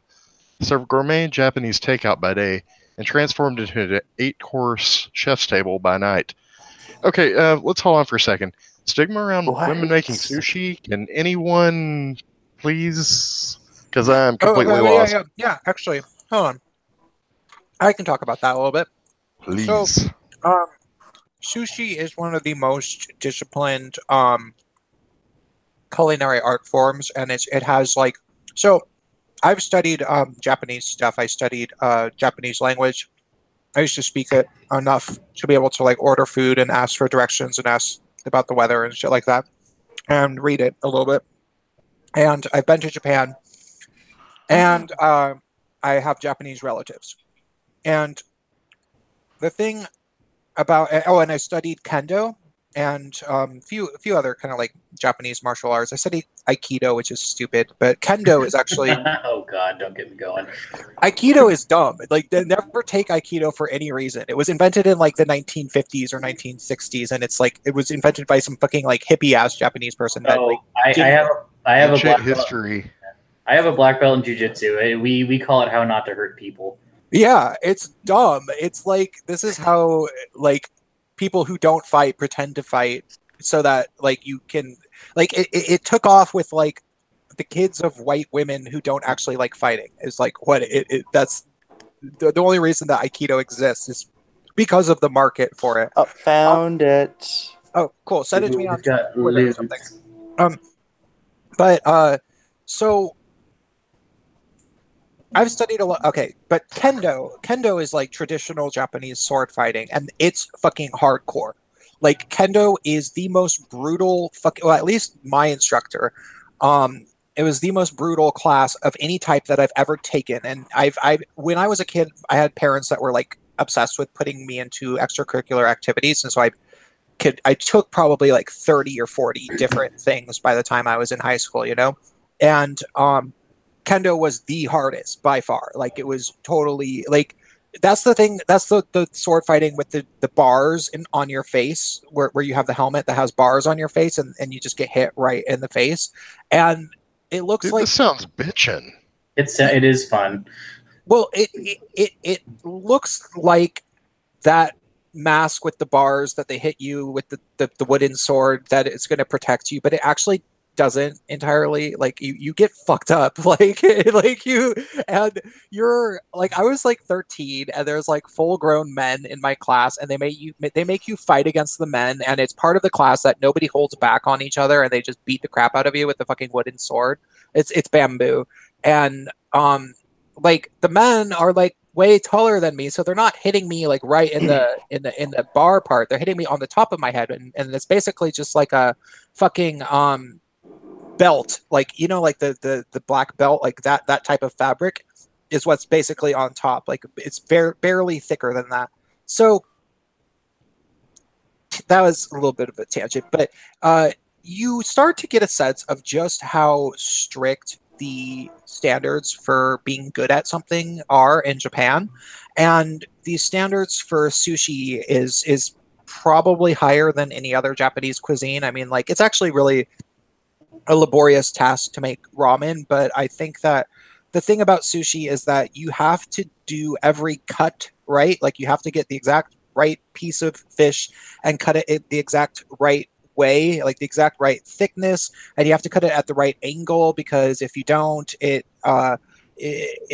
[SPEAKER 2] served gourmet Japanese takeout by day and transformed into an 8-course chef's table by night. Okay, let's hold on for a second. Stigma around
[SPEAKER 4] What?
[SPEAKER 2] women making sushi? Can anyone please? Because I'm
[SPEAKER 1] Oh,
[SPEAKER 2] completely
[SPEAKER 1] yeah,
[SPEAKER 2] lost.
[SPEAKER 1] yeah. Actually, hold on. I can talk about that a little bit. So,
[SPEAKER 2] Please.
[SPEAKER 1] sushi is one of the most disciplined culinary art forms, and it has like so. I've studied Japanese stuff. I studied Japanese language. I used to speak it enough to be able to like order food and ask for directions and ask about the weather and shit like that, and read it a little bit. And I've been to Japan, and I have Japanese relatives. And the thing about and I studied kendo and few other kind of like Japanese martial arts. I studied aikido, which is stupid, but kendo is actually
[SPEAKER 3] Oh God, don't get me going.
[SPEAKER 1] aikido is dumb. Like they never take aikido for any reason. It was invented in like the 1950s or 1960s, and it's like it was invented by some fucking like hippie ass Japanese person that like
[SPEAKER 3] So I
[SPEAKER 1] didn't.
[SPEAKER 3] have a
[SPEAKER 2] Ancient
[SPEAKER 3] black belt.
[SPEAKER 2] history.
[SPEAKER 3] I have a black belt in jujitsu. We call it how not to hurt people.
[SPEAKER 1] Yeah, it's dumb. It's like this is how like people who don't fight pretend to fight so that like you can like it took off with like the kids of white women who don't actually like fighting is like what that's the only reason that Aikido exists is because of the market for it.
[SPEAKER 4] Oh,
[SPEAKER 1] Um,
[SPEAKER 4] found it.
[SPEAKER 1] oh, cool. Send it to me on
[SPEAKER 3] We've got
[SPEAKER 1] Twitter or
[SPEAKER 3] loot.
[SPEAKER 1] something. Um, but so I've studied a lot. Okay, but kendo is like traditional Japanese sword fighting, and it's fucking hardcore. Like kendo is the most brutal. Well, at least my instructor. Um, it was the most brutal class of any type that I've ever taken. And I when I was a kid, I had parents that were like obsessed with putting me into extracurricular activities, and so I took probably like 30 or 40 different things by the time I was in high school. And kendo was the hardest by far. Like it was totally like that's the thing. That's the sword fighting with the bars on your face, where you have the helmet that has bars on your face, and you just get hit right in the face, and it looks
[SPEAKER 2] Dude,
[SPEAKER 1] like
[SPEAKER 2] this sounds bitchin'.
[SPEAKER 3] It is fun.
[SPEAKER 1] well, it looks like that mask with the bars that they hit you with the wooden sword that it's going to protect you, but it actually doesn't entirely. Like you get fucked up like you and you're like I was like 13 and there's like full grown men in my class and they make you fight against the men, and it's part of the class that nobody holds back on each other and they just beat the crap out of you with the fucking wooden sword. It's bamboo. And like the men are like way taller than me, so they're not hitting me like right in the bar part. They're hitting me on the top of my head, and it's basically just like a fucking belt, like like the black belt, like that type of fabric is what's basically on top. Like it's barely thicker than that. So that was a little bit of a tangent, but you start to get a sense of just how strict the standards for being good at something are in Japan, and the standards for sushi is probably higher than any other Japanese cuisine. I mean, like it's actually really a laborious task to make ramen, but I think that the thing about sushi is that you have to do every cut right. Like you have to get the exact right piece of fish and cut it the exact right way, like the exact right thickness, and you have to cut it at the right angle because if you don't, it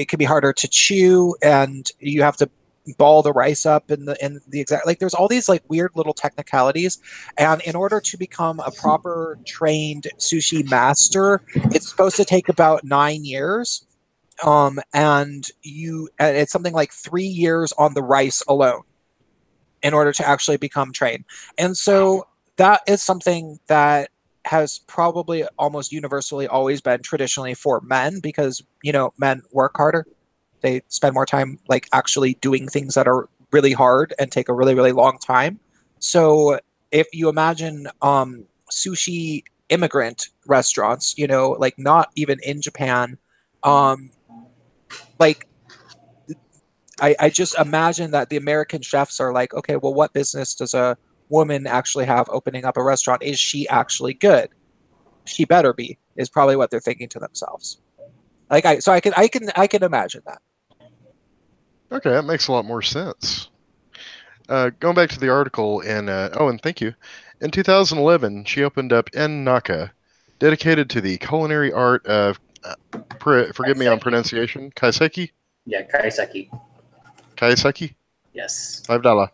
[SPEAKER 1] can be harder to chew, and you have to ball the rice up in the exact like there's all these like weird little technicalities, and in order to become a proper trained sushi master it's supposed to take about 9 years, and it's something like 3 years on the rice alone in order to actually become trained. And so that is something that has probably almost universally always been traditionally for men because, men work harder. They spend more time like actually doing things that are really hard and take a really, really long time. So if you imagine sushi immigrant restaurants, like not even in Japan, um, like I just imagine that the American chefs are like, okay, well, what business does a woman actually have opening up a restaurant? Is she actually good? She better be, is probably what they're thinking to themselves. Like I can imagine that.
[SPEAKER 2] Okay, that makes a lot more sense. Going back to the article and thank you. In 2011, she opened up En Naka, dedicated to the culinary art of, forgive me on
[SPEAKER 3] Kaiseki.
[SPEAKER 2] pronunciation, kaiseki?
[SPEAKER 3] Yeah, Kaiseki.
[SPEAKER 2] Kaiseki?
[SPEAKER 3] Yes.
[SPEAKER 2] $5.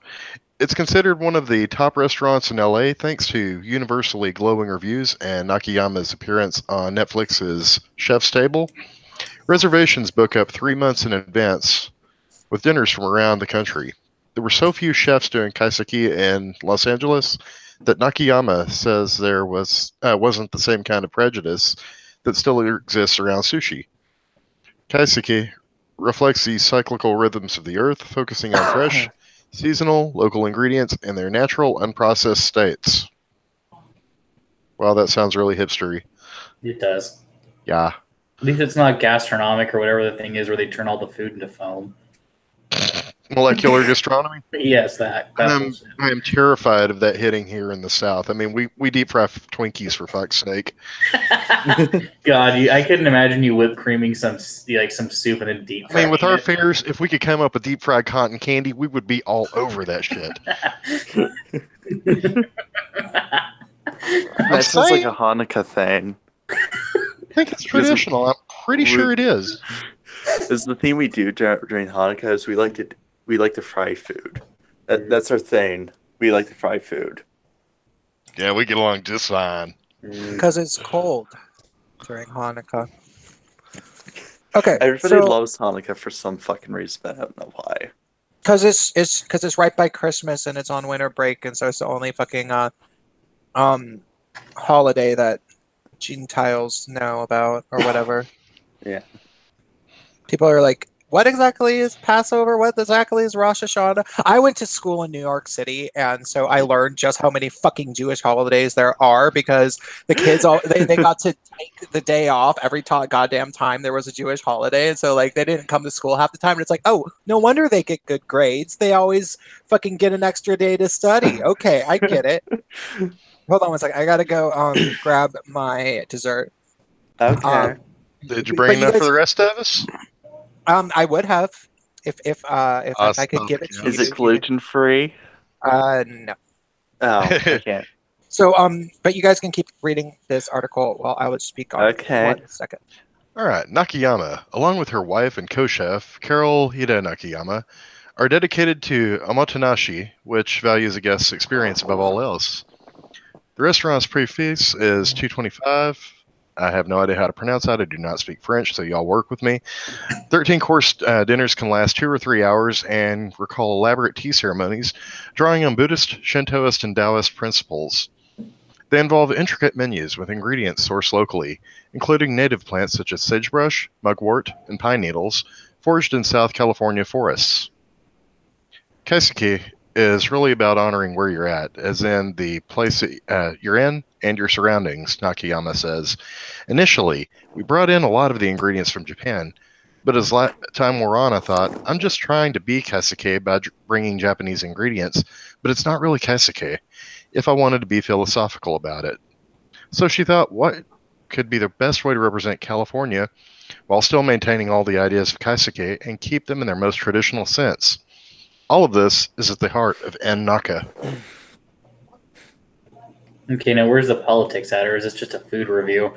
[SPEAKER 2] It's considered one of the top restaurants in LA thanks to universally glowing reviews and Nakayama's appearance on Netflix's Chef's Table. Reservations book up 3 months in advance with dinners from around the country. There were so few chefs doing kaiseki in Los Angeles that Nakayama says there wasn't the same kind of prejudice that still exists around sushi. Kaiseki reflects the cyclical rhythms of the earth, focusing on fresh, seasonal, local ingredients in their natural, unprocessed states. Wow, that sounds really hipstery.
[SPEAKER 3] It does.
[SPEAKER 2] Yeah.
[SPEAKER 3] At least it's not gastronomic or whatever the thing is where they turn all the food into foam.
[SPEAKER 2] Molecular gastronomy?
[SPEAKER 3] Yes, that bullshit.
[SPEAKER 2] I am terrified of that hitting here in the South. I mean, we deep fry Twinkies for fuck's sake.
[SPEAKER 3] God, I couldn't imagine you whipped creaming some soup and then deep
[SPEAKER 2] I mean, with
[SPEAKER 3] frying
[SPEAKER 2] our
[SPEAKER 3] it.
[SPEAKER 2] fares, if we could come up with deep fried cotton candy, we would be all over that shit.
[SPEAKER 4] That sounds like a Hanukkah thing.
[SPEAKER 2] I think it's traditional. I'm pretty sure it is.
[SPEAKER 4] Is the thing we do during Hanukkah is we like to fry food. That's our thing. We like to fry food.
[SPEAKER 2] Yeah, we get along just fine.
[SPEAKER 1] Because it's cold during Hanukkah. Okay,
[SPEAKER 4] Everybody loves Hanukkah for some fucking reason, but I don't know why.
[SPEAKER 1] Because it's right by Christmas and it's on winter break, and so it's the only fucking holiday that Gentiles know about or whatever.
[SPEAKER 4] Yeah.
[SPEAKER 1] People are like, what exactly is Passover? What exactly is Rosh Hashanah? I went to school in New York City, and so I learned just how many fucking Jewish holidays there are because the kids they got to take the day off every goddamn time there was a Jewish holiday, and so like they didn't come to school half the time. And it's like, oh, no wonder they get good grades. They always fucking get an extra day to study. Okay, I get it. Hold on one second. I gotta go grab my dessert.
[SPEAKER 4] Okay.
[SPEAKER 2] Did you bring enough for the rest of us?
[SPEAKER 1] I would have if I could give it to you.
[SPEAKER 4] Is it gluten free?
[SPEAKER 1] No.
[SPEAKER 4] Oh, I can't.
[SPEAKER 1] So but you guys can keep reading this article while I would speak on it. 1 second.
[SPEAKER 2] All right, Nakayama, along with her wife and co-chef Carol Hida Nakayama, are dedicated to omotenashi, which values a guest's experience above all else. The restaurant's preface is $2.25. I have no idea how to pronounce that. I do not speak French, so y'all work with me. 13-course dinners can last 2 or 3 hours and recall elaborate tea ceremonies, drawing on Buddhist, Shintoist, and Taoist principles. They involve intricate menus with ingredients sourced locally, including native plants such as sagebrush, mugwort, and pine needles, foraged in South California forests. Kaiseki is really about honoring where you're at, as in the place you're in and your surroundings, Nakayama says. Initially, we brought in a lot of the ingredients from Japan, but as time wore on, I thought, I'm just trying to be kaiseki by bringing Japanese ingredients, but it's not really kaiseki, if I wanted to be philosophical about it. So she thought, what could be the best way to represent California while still maintaining all the ideas of kaiseki and keep them in their most traditional sense? All of this is at the heart of En Naka.
[SPEAKER 3] Okay, now where's the politics at, or is this just a food review?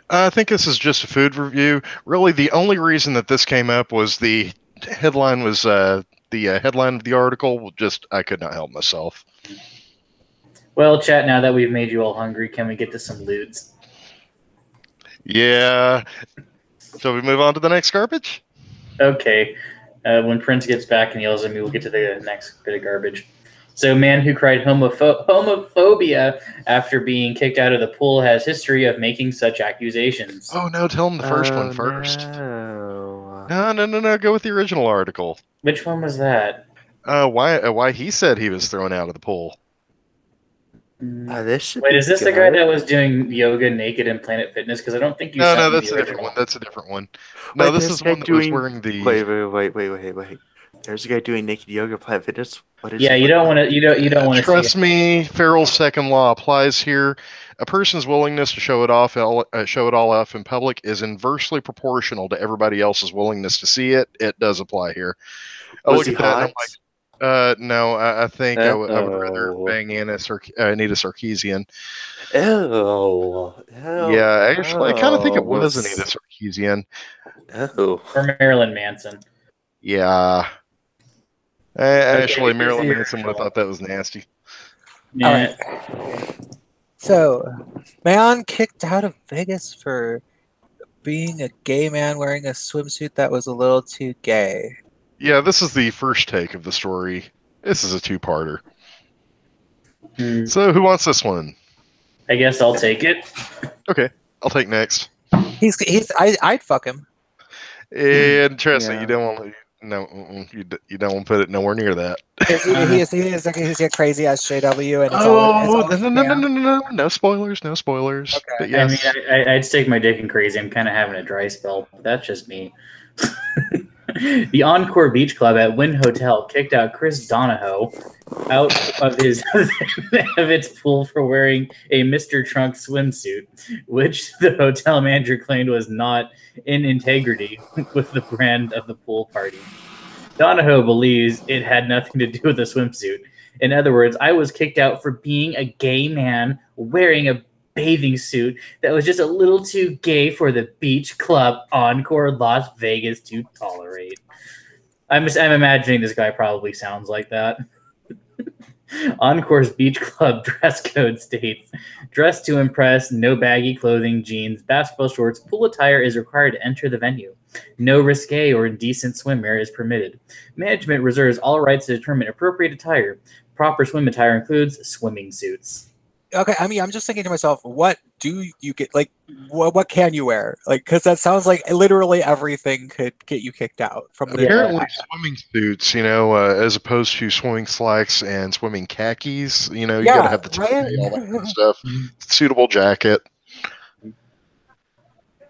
[SPEAKER 2] I think this is just a food review. Really, the only reason that this came up was the headline was the headline of the article. Just I could not help myself.
[SPEAKER 3] Well, chat, now that we've made you all hungry, can we get to some lewds?
[SPEAKER 2] Yeah. Shall we move on to the next garbage?
[SPEAKER 3] Okay. When Prince gets back and yells at me, we'll get to the next bit of garbage. So, man who cried homophobia after being kicked out of the pool has history of making such accusations.
[SPEAKER 2] Oh no, tell him the first one first.
[SPEAKER 4] No.
[SPEAKER 2] No. Go with the original article.
[SPEAKER 3] Which one was that?
[SPEAKER 2] Why he said he was thrown out of the pool.
[SPEAKER 4] This should
[SPEAKER 3] Wait,
[SPEAKER 4] be
[SPEAKER 3] is this
[SPEAKER 4] good.
[SPEAKER 3] the guy that was doing yoga naked in Planet Fitness? Because I don't think you said
[SPEAKER 2] No,
[SPEAKER 3] the
[SPEAKER 2] that's a
[SPEAKER 3] original.
[SPEAKER 2] different one. That's a different one. No, this is one that was wearing the.
[SPEAKER 4] Wait. There's a guy doing naked yoga plant fitness. What is
[SPEAKER 3] Yeah,
[SPEAKER 4] he
[SPEAKER 3] you don't
[SPEAKER 4] like?
[SPEAKER 3] want to. You don't want to see.
[SPEAKER 2] Trust me, Farrell's second law applies here. A person's willingness to show it all off in public is inversely proportional to everybody else's willingness to see it. It does apply here. I
[SPEAKER 4] Was
[SPEAKER 2] look
[SPEAKER 4] he
[SPEAKER 2] at that and I'm
[SPEAKER 4] hot?
[SPEAKER 2] like, no, I think I would rather
[SPEAKER 4] Oh.
[SPEAKER 2] bang Anita Sarkeesian.
[SPEAKER 4] Ew.
[SPEAKER 2] Yeah, actually, I kind of think it was Anita
[SPEAKER 4] Gross.
[SPEAKER 2] Sarkeesian.
[SPEAKER 4] Ew.
[SPEAKER 3] Or Marilyn Manson.
[SPEAKER 2] Yeah.
[SPEAKER 3] Okay,
[SPEAKER 2] Actually,
[SPEAKER 3] here's
[SPEAKER 2] Marilyn
[SPEAKER 3] the
[SPEAKER 2] Manson would have
[SPEAKER 3] original.
[SPEAKER 2] thought that was nasty.
[SPEAKER 3] Yeah.
[SPEAKER 1] All right. So, man kicked out of Vegas for being a gay man wearing a swimsuit that was a little too gay.
[SPEAKER 2] Yeah, this is the first take of the story. This is a two-parter.
[SPEAKER 3] Hmm.
[SPEAKER 2] So, who wants this one?
[SPEAKER 3] I guess I'll take it.
[SPEAKER 2] Okay, I'll take next.
[SPEAKER 1] I'd fuck him.
[SPEAKER 2] And trust me,
[SPEAKER 4] Yeah.
[SPEAKER 2] you don't want you don't want to put it nowhere near that.
[SPEAKER 1] He's a crazy ass JW, and it's
[SPEAKER 2] Oh,
[SPEAKER 1] all
[SPEAKER 2] no, no spoilers, no spoilers.
[SPEAKER 1] Okay.
[SPEAKER 2] But yes,
[SPEAKER 3] I mean, I'd stick my dick in crazy. I'm kind of having a dry spell, but that's just me. The Encore Beach Club at Wynn Hotel kicked out Chris Donahoe out of his of its pool for wearing a Mr. Trunk swimsuit, which the hotel manager claimed was not in integrity with the brand of the pool party. Donahoe believes it had nothing to do with the swimsuit. In other words, I was kicked out for being a gay man wearing a bathing suit that was just a little too gay for the beach club Encore Las Vegas to tolerate. I'm imagining this guy probably sounds like that. Encore's beach club dress code states, dress to impress, no baggy clothing, jeans, basketball shorts, pool attire is required to enter the venue. No risque or indecent swimwear is permitted. Management reserves all rights to determine appropriate attire. Proper swim attire includes swimming suits.
[SPEAKER 1] Okay, I mean, I'm just thinking to myself, what do you get? Like, what can you wear? Like, because that sounds like literally everything could get you kicked out from the.
[SPEAKER 2] apparently swimming suits, as opposed to swimming slacks and swimming khakis, you got to have the toupee, all that kind of stuff. Suitable jacket.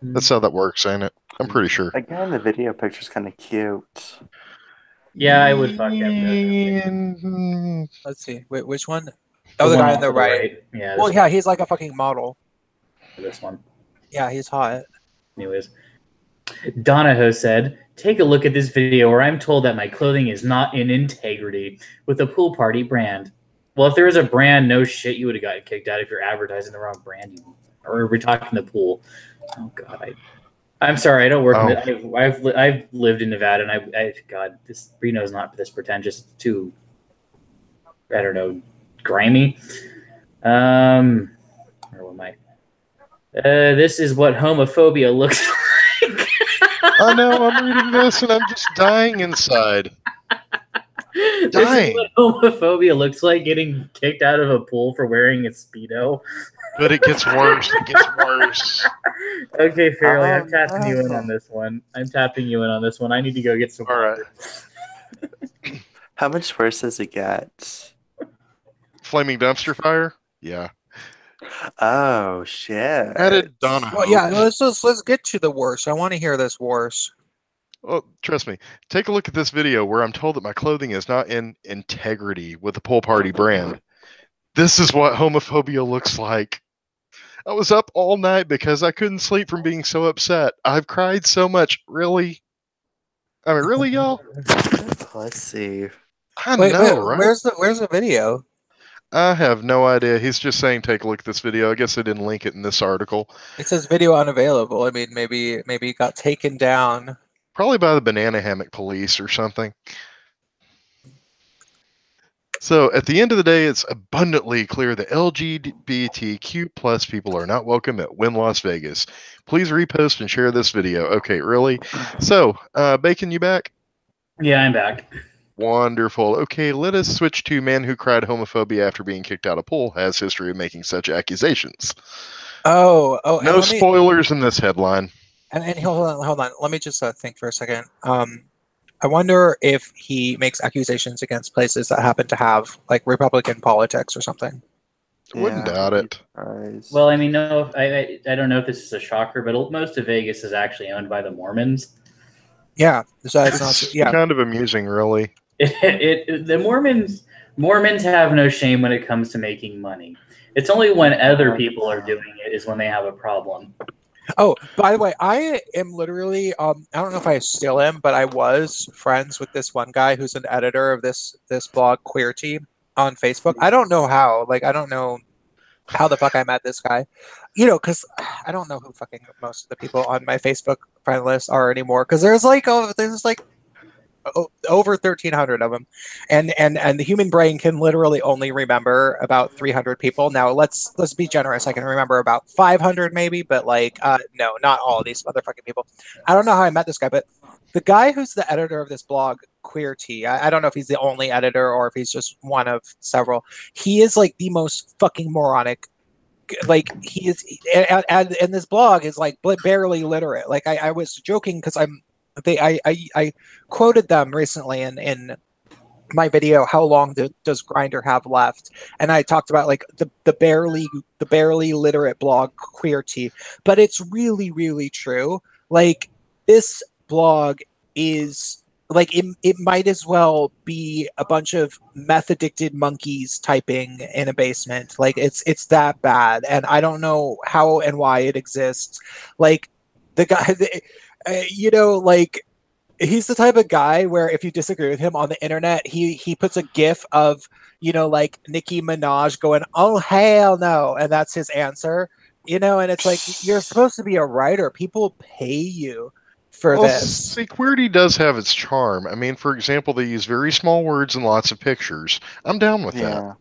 [SPEAKER 2] That's how that works, ain't it? I'm pretty sure.
[SPEAKER 4] Again, the video picture's kind of cute.
[SPEAKER 3] Yeah, I would fuck him.
[SPEAKER 1] Let's see. Wait, which one? Oh, the guy on the right.
[SPEAKER 3] Yeah.
[SPEAKER 1] Well, yeah, he's like a fucking model.
[SPEAKER 3] This one.
[SPEAKER 1] Yeah, he's hot.
[SPEAKER 3] Anyways, Donahoe said, "Take a look at this video where I'm told that my clothing is not in integrity with the pool party brand." Well, if there was a brand, no shit, you would have gotten kicked out if you're advertising the wrong brand. Or we're talking the pool. Oh God, I'm sorry, I don't work. I've lived in Nevada, and God, this Reno's not this pretentious. It's too, I don't know, grimy. Where am I? This is what homophobia looks like.
[SPEAKER 2] I know, I'm reading this and I'm just dying inside.
[SPEAKER 3] This is what homophobia looks like, getting kicked out of a pool for wearing a Speedo.
[SPEAKER 2] But it gets worse. It gets worse.
[SPEAKER 3] Okay, Fairly, I'm tapping you in on this one. I need to go get some water.
[SPEAKER 2] Right.
[SPEAKER 4] How much worse does it get?
[SPEAKER 2] Flaming dumpster fire? Yeah.
[SPEAKER 4] Oh shit!
[SPEAKER 2] Added Donahoe.
[SPEAKER 1] Well, yeah. Let's get to the worst. I want to hear this worse.
[SPEAKER 2] Oh, trust me. Take a look at this video where I'm told that my clothing is not in integrity with the pool party brand. This is what homophobia looks like. I was up all night because I couldn't sleep from being so upset. I've cried so much. Really? I mean, really, y'all?
[SPEAKER 4] Let's see.
[SPEAKER 1] Wait,
[SPEAKER 2] right?
[SPEAKER 1] Where's the video?
[SPEAKER 2] I have no idea. He's just saying take a look at this video. I guess I didn't link it in this article.
[SPEAKER 1] It says video unavailable. I mean, maybe it got taken down.
[SPEAKER 2] Probably by the banana hammock police or something. So at the end of the day, it's abundantly clear that LGBTQ plus people are not welcome at Wynn Las Vegas. Please repost and share this video. Okay, really? So, Bacon, you back?
[SPEAKER 3] Yeah, I'm back.
[SPEAKER 2] Wonderful. Okay, let us switch to man who cried homophobia after being kicked out of pool has history of making such accusations.
[SPEAKER 1] Oh.
[SPEAKER 2] No spoilers in this headline.
[SPEAKER 1] And hold on. Let me just think for a second. I wonder if he makes accusations against places that happen to have like Republican politics or something.
[SPEAKER 2] Wouldn't doubt it.
[SPEAKER 3] Well, I mean, no, I don't know if this is a shocker, but most of Vegas is actually owned by the Mormons.
[SPEAKER 1] Yeah, so it's not.
[SPEAKER 2] It's
[SPEAKER 1] Yeah,
[SPEAKER 2] kind of amusing, really.
[SPEAKER 3] The Mormons have no shame when it comes to making money. It's only when other people are doing it is when they have a problem.
[SPEAKER 1] Oh, by the way, I am literally I don't know if I still am, but I was friends with this one guy who's an editor of this blog Queerty on Facebook. I don't know how. Like I don't know how the fuck I met this guy. You know, cuz I don't know who fucking most of the people on my Facebook friend list are anymore cuz there's like over 1,300 of them, and the human brain can literally only remember about 300 people. Now let's be generous. I can remember about 500 maybe, but like no, not all of these motherfucking people. I don't know how I met this guy, but the guy who's the editor of this blog Queer Tea, I don't know if he's the only editor or if he's just one of several. He is like the most fucking moronic. Like he is, and this blog is like barely literate. Like I was joking because I quoted them recently in my video, how long does Grinder have left, and I talked about like the barely literate blog Queerty, but it's really true. Like this blog is like it might as well be a bunch of meth addicted monkeys typing in a basement. Like it's that bad, and I don't know how and why it exists. Like the guy you know, like he's the type of guy where if you disagree with him on the internet, he puts a gif of, you know, like Nicki Minaj going, "Oh hell no," and that's his answer. You know, and it's like you're supposed to be a writer. People pay you for
[SPEAKER 2] Well,
[SPEAKER 1] this.
[SPEAKER 2] see, QWERTY does have its charm. I mean, for example, they use very small words and lots of pictures. I'm down with that.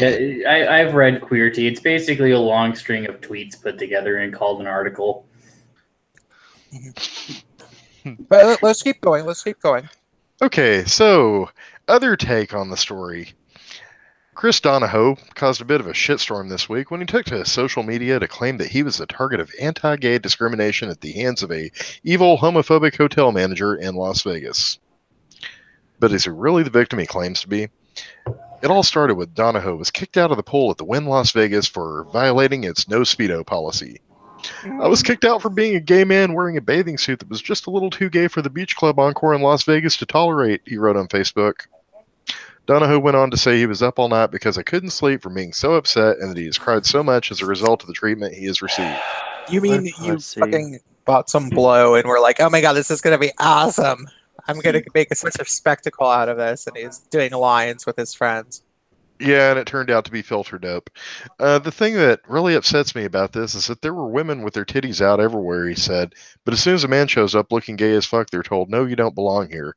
[SPEAKER 4] Yeah.
[SPEAKER 3] Yeah, I've read Queerty. It's basically a long string of tweets put together and called an article.
[SPEAKER 1] But let's keep going. Let's keep going.
[SPEAKER 2] Okay, so other take on the story. Chris Donahoe caused a bit of a shitstorm this week when he took to social media to claim that he was the target of anti-gay discrimination at the hands of a evil homophobic hotel manager in Las Vegas. But is he really the victim he claims to be? It all started with Donahoe was kicked out of the pool at the Wynn Las Vegas for violating its no speedo policy. I was kicked out for being a gay man wearing a bathing suit that was just a little too gay for the beach club encore in Las Vegas to tolerate, he wrote on Facebook. Donahoe went on to say he was up all night because I couldn't sleep from being so upset and that he has cried so much as a result of the treatment he has received.
[SPEAKER 1] You mean you
[SPEAKER 4] pussy.
[SPEAKER 1] fucking bought some blow and were like, "Oh my god, this is gonna be awesome. I'm gonna make such a spectacle out of this," and he's doing lines with his friends.
[SPEAKER 2] Yeah, and it turned out to be filtered up. The thing that really upsets me about this is that there were women with their titties out everywhere, he said, but as soon as a man shows up looking gay as fuck, they're told, no, you don't belong here.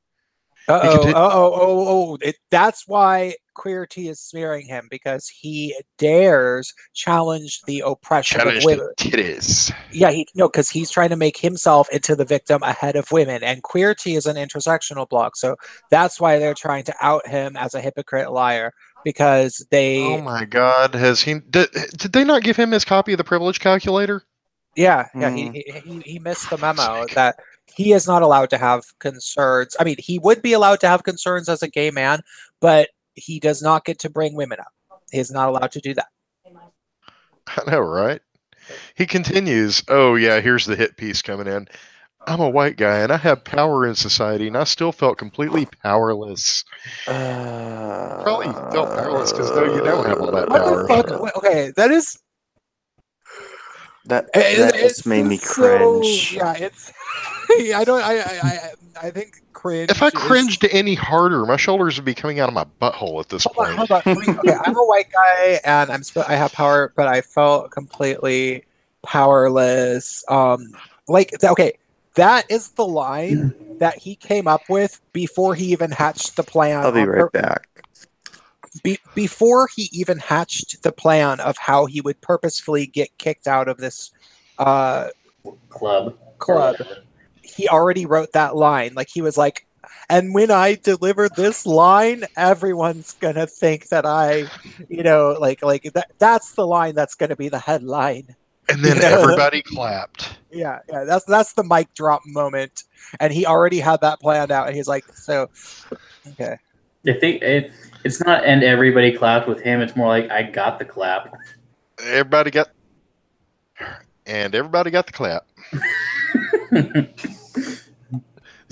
[SPEAKER 1] That's why Queerty is smearing him because he dares challenge the oppression of
[SPEAKER 2] Challenge the
[SPEAKER 1] women.
[SPEAKER 2] titties.
[SPEAKER 1] Yeah, because he's trying to make himself into the victim ahead of women, and Queerty is an intersectional blog, so that's why they're trying to out him as a hypocrite liar because
[SPEAKER 2] Oh
[SPEAKER 1] they,
[SPEAKER 2] my god, did they not give him his copy of the privilege calculator?
[SPEAKER 1] yeah,
[SPEAKER 4] Mm.
[SPEAKER 1] he missed the memo that he is not allowed to have concerns. I mean, he would be allowed to have concerns as a gay man, but he does not get to bring women up. He is not allowed to do that.
[SPEAKER 2] I know, right? He continues, oh yeah, here's the hit piece coming in. I'm a white guy and I have power in society and I still felt completely powerless. Probably felt powerless because no, you don't have all that
[SPEAKER 1] What the
[SPEAKER 2] power.
[SPEAKER 1] fuck? Wait, okay, that is
[SPEAKER 4] That
[SPEAKER 1] it's
[SPEAKER 4] just made me
[SPEAKER 1] so,
[SPEAKER 4] cringe.
[SPEAKER 1] yeah, it's I don't I think cringe
[SPEAKER 2] If I
[SPEAKER 1] is
[SPEAKER 2] cringed any harder, my shoulders would be coming out of my butthole at this point.
[SPEAKER 1] hold on. Okay, I'm a white guy and I have power, but I felt completely powerless. Okay, that is the line that he came up with before he even hatched the plan
[SPEAKER 4] I'll be right back.
[SPEAKER 1] before he even hatched the plan of how he would purposefully get kicked out of this uh
[SPEAKER 3] Club.
[SPEAKER 1] club. He already wrote that line. Like he was like, and when I deliver this line, everyone's gonna think that I, that's the line that's gonna be the headline.
[SPEAKER 2] And then everybody clapped.
[SPEAKER 1] Yeah, that's the mic drop moment. And he already had that planned out. And he's like, so okay.
[SPEAKER 3] I think it's not and everybody clapped with him. It's more like I got the clap.
[SPEAKER 2] Everybody got the clap.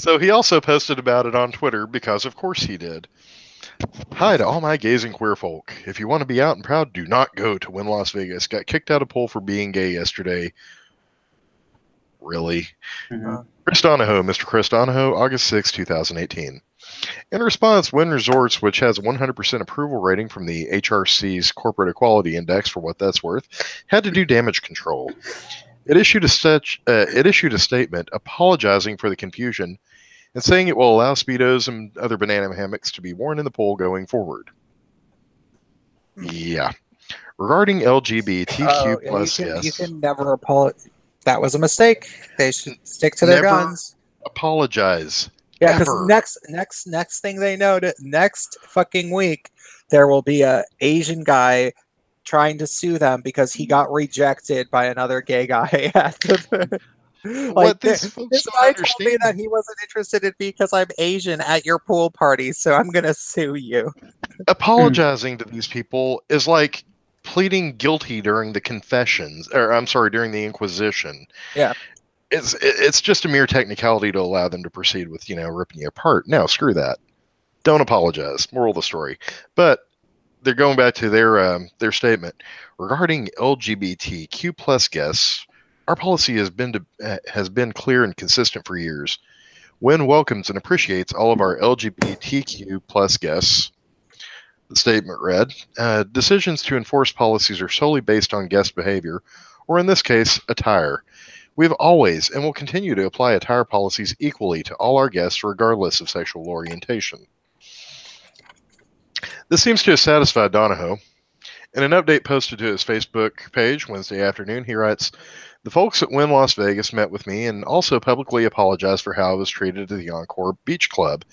[SPEAKER 2] So he also posted about it on Twitter because, of course, he did. Hi to all my gays and queer folk. If you want to be out and proud, do not go to Win Las Vegas. Got kicked out of pool for being gay yesterday. Really?
[SPEAKER 3] Mhm.
[SPEAKER 2] Chris Donahoe, Mr. Chris Donahoe, August 6, 2018. In response, Wynn Resorts, which has a 100% approval rating from the HRC's Corporate Equality Index, for what that's worth, had to do damage control. It issued a statement apologizing for the confusion and saying it will allow Speedos and other banana hammocks to be worn in the pool going forward. Yeah. Regarding LGBTQ
[SPEAKER 1] Yeah,
[SPEAKER 2] plus,
[SPEAKER 1] you
[SPEAKER 2] yes.
[SPEAKER 1] can never apologize. That was a mistake. They should stick to their
[SPEAKER 2] Never
[SPEAKER 1] guns.
[SPEAKER 2] apologize.
[SPEAKER 1] Yeah, because
[SPEAKER 2] Ever.
[SPEAKER 1] next thing they know, next fucking week, there will be a Asian guy trying to sue them because he got rejected by another gay guy.
[SPEAKER 2] What these folks
[SPEAKER 1] this
[SPEAKER 2] don't
[SPEAKER 1] guy told me
[SPEAKER 2] understand.
[SPEAKER 1] that he wasn't interested in me because I'm Asian at your pool party, so I'm gonna sue you.
[SPEAKER 2] Apologizing to these people is like pleading guilty during the confessions, or I'm sorry, during the Inquisition.
[SPEAKER 1] Yeah.
[SPEAKER 2] It's just a mere technicality to allow them to proceed with, ripping you apart. No, screw that. Don't apologize. Moral of the story. But they're going back to their statement regarding LGBTQ plus guests. Our policy has been clear and consistent for years. Wynn welcomes and appreciates all of our LGBTQ plus guests. The statement read, decisions to enforce policies are solely based on guest behavior, or in this case, attire. We've always and will continue to apply attire policies equally to all our guests, regardless of sexual orientation. This seems to have satisfied Donahoe. In an update posted to his Facebook page Wednesday afternoon, he writes, the folks at Wynn Las Vegas met with me and also publicly apologized for how I was treated at the Encore Beach Club.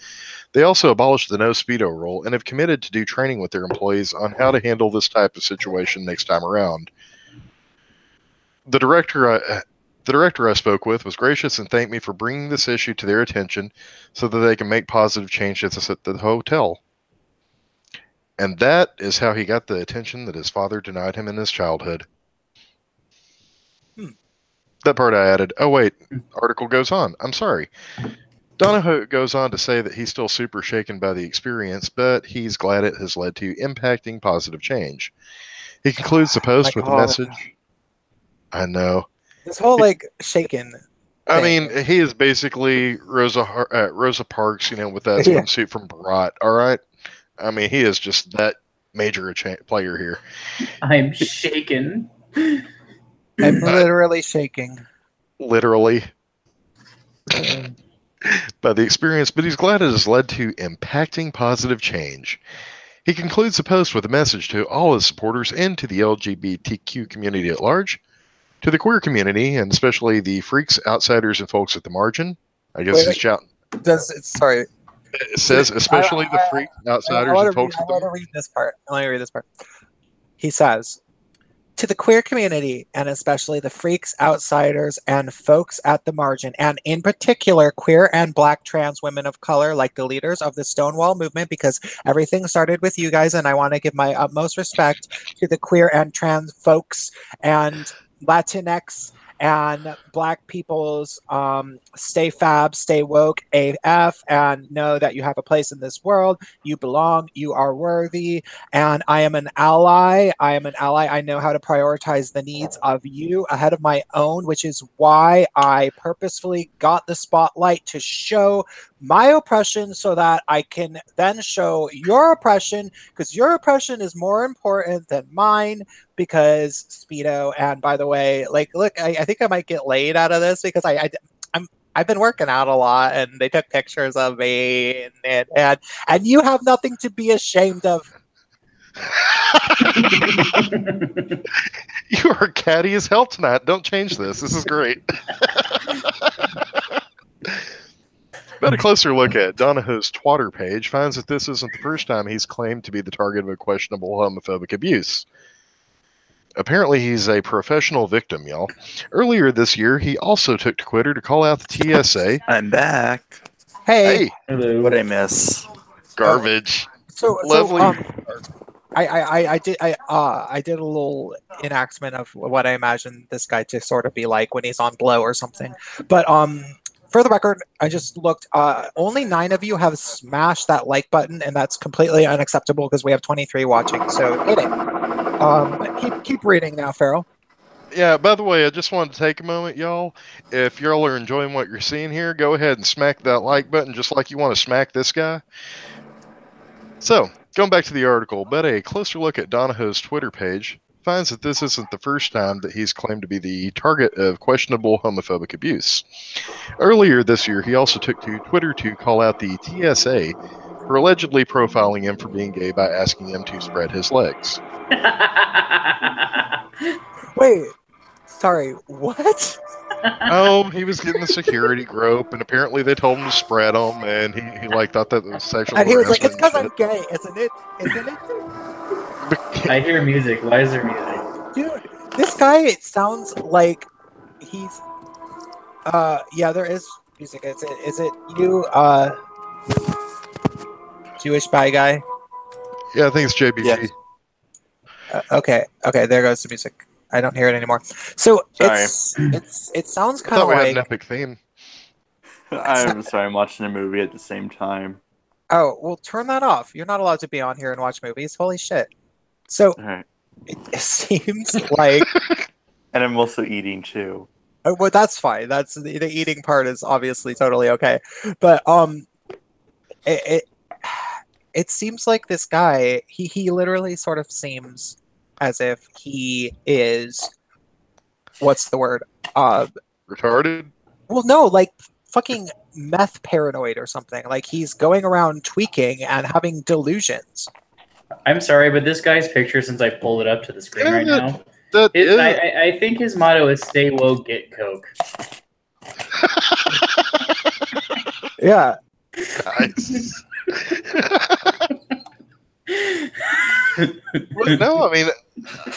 [SPEAKER 2] They also abolished the no Speedo rule and have committed to do training with their employees on how to handle this type of situation next time around. The director I spoke with was gracious and thanked me for bringing this issue to their attention so that they can make positive changes at the hotel. And that is how he got the attention that his father denied him in his childhood. That part I added. Oh, wait. Article goes on. I'm sorry. Donahoe goes on to say that he's still super shaken by the experience, but he's glad it has led to impacting positive change. He concludes the post with a message. I know.
[SPEAKER 1] This whole shaken.
[SPEAKER 2] I
[SPEAKER 1] thing.
[SPEAKER 2] mean, he is basically Rosa Parks, with that swimsuit from Barat. All right. I mean, he is just that major a player here.
[SPEAKER 3] I'm shaken.
[SPEAKER 1] I'm literally shaking.
[SPEAKER 2] Literally. By the experience, but he's glad it has led to impacting positive change. He concludes the post with a message to all his supporters and to the LGBTQ community at large, to the queer community, and especially the freaks, outsiders, and folks at the margin. I guess he's shouting.
[SPEAKER 1] Sorry.
[SPEAKER 2] It says especially the freaks, outsiders, and folks at the margin.
[SPEAKER 1] I want to read this part. Let me read this part. He says, to the queer community, and especially the freaks, outsiders, and folks at the margin, and in particular, queer and black trans women of color, like the leaders of the Stonewall movement, because everything started with you guys, and I want to give my utmost respect to the queer and trans folks and Latinx and black people's stay fab, stay woke AF, and know that you have a place in this world. You belong, you are worthy, and I am an ally. I know how to prioritize the needs of you ahead of my own, which is why I purposefully got the spotlight to show my oppression so that I can then show your oppression, because your oppression is more important than mine. Because Speedo, and by the way, look, I think I might get laid out of this because I've been working out a lot, and they took pictures of me, and you have nothing to be ashamed of.
[SPEAKER 2] You are catty as hell tonight. Don't change this. This is great. But a closer look at Donahoe's Twitter page finds that this isn't the first time he's claimed to be the target of a questionable homophobic abuse. Apparently, he's a professional victim, y'all. Earlier this year, he also took to Twitter to call out the TSA.
[SPEAKER 5] I'm back.
[SPEAKER 1] Hey,
[SPEAKER 3] Hello.
[SPEAKER 5] What'd I miss?
[SPEAKER 2] Garbage.
[SPEAKER 1] Lovely.
[SPEAKER 2] Lovely.
[SPEAKER 1] I did a little enactment of what I imagine this guy to sort of be like when he's on blow or something. But for the record, I just looked. Only 9 of you have smashed that like button, and that's completely unacceptable because we have 23 watching. So hit it. But keep reading now, Farrell.
[SPEAKER 2] Yeah, by the way, I just wanted to take a moment, y'all. If y'all are enjoying what you're seeing here, go ahead and smack that like button just like you want to smack this guy. So, going back to the article, but a closer look at Donahoe's Twitter page finds that this isn't the first time that he's claimed to be the target of questionable homophobic abuse. Earlier this year, he also took to Twitter to call out the TSA for allegedly profiling him for being gay by asking him to spread his legs.
[SPEAKER 1] Wait, sorry, what?
[SPEAKER 2] Oh, he was getting the security grope, and apparently they told him to spread them, and he like thought that was sexual
[SPEAKER 1] And he was like, "It's
[SPEAKER 2] harassment
[SPEAKER 1] because I'm gay, isn't it? Isn't it?"
[SPEAKER 3] I hear music. Why is there music?
[SPEAKER 1] Dude, this guy, it sounds like he's yeah, there is music. Is it you, Jewish bi guy?
[SPEAKER 2] Yeah, I think it's JBG.
[SPEAKER 4] Yes.
[SPEAKER 1] Okay, there goes the music. I don't hear it anymore. So
[SPEAKER 4] Sorry.
[SPEAKER 1] it sounds
[SPEAKER 2] I
[SPEAKER 1] kind of
[SPEAKER 2] thought we had
[SPEAKER 1] like
[SPEAKER 2] an epic theme.
[SPEAKER 4] I'm sorry, I'm watching a movie at the same time.
[SPEAKER 1] oh well, turn that off. You're not allowed to be on here and watch movies. Holy shit! So
[SPEAKER 4] Alright.
[SPEAKER 1] it seems like
[SPEAKER 4] And I'm also eating too.
[SPEAKER 1] well, that's fine. That's the eating part is obviously totally okay, but it it seems like this guy he literally sort of seems as if he is what's the word
[SPEAKER 2] Retarded?
[SPEAKER 1] well no like fucking meth paranoid or something like he's going around tweaking and having delusions.
[SPEAKER 3] I'm sorry, but this guy's picture, since I pulled it up to the screen
[SPEAKER 2] Yeah,
[SPEAKER 3] right now,
[SPEAKER 2] That is.
[SPEAKER 3] I think his motto is "Stay woke, get coke."
[SPEAKER 1] Yeah.
[SPEAKER 2] Nice. Well, no, I mean,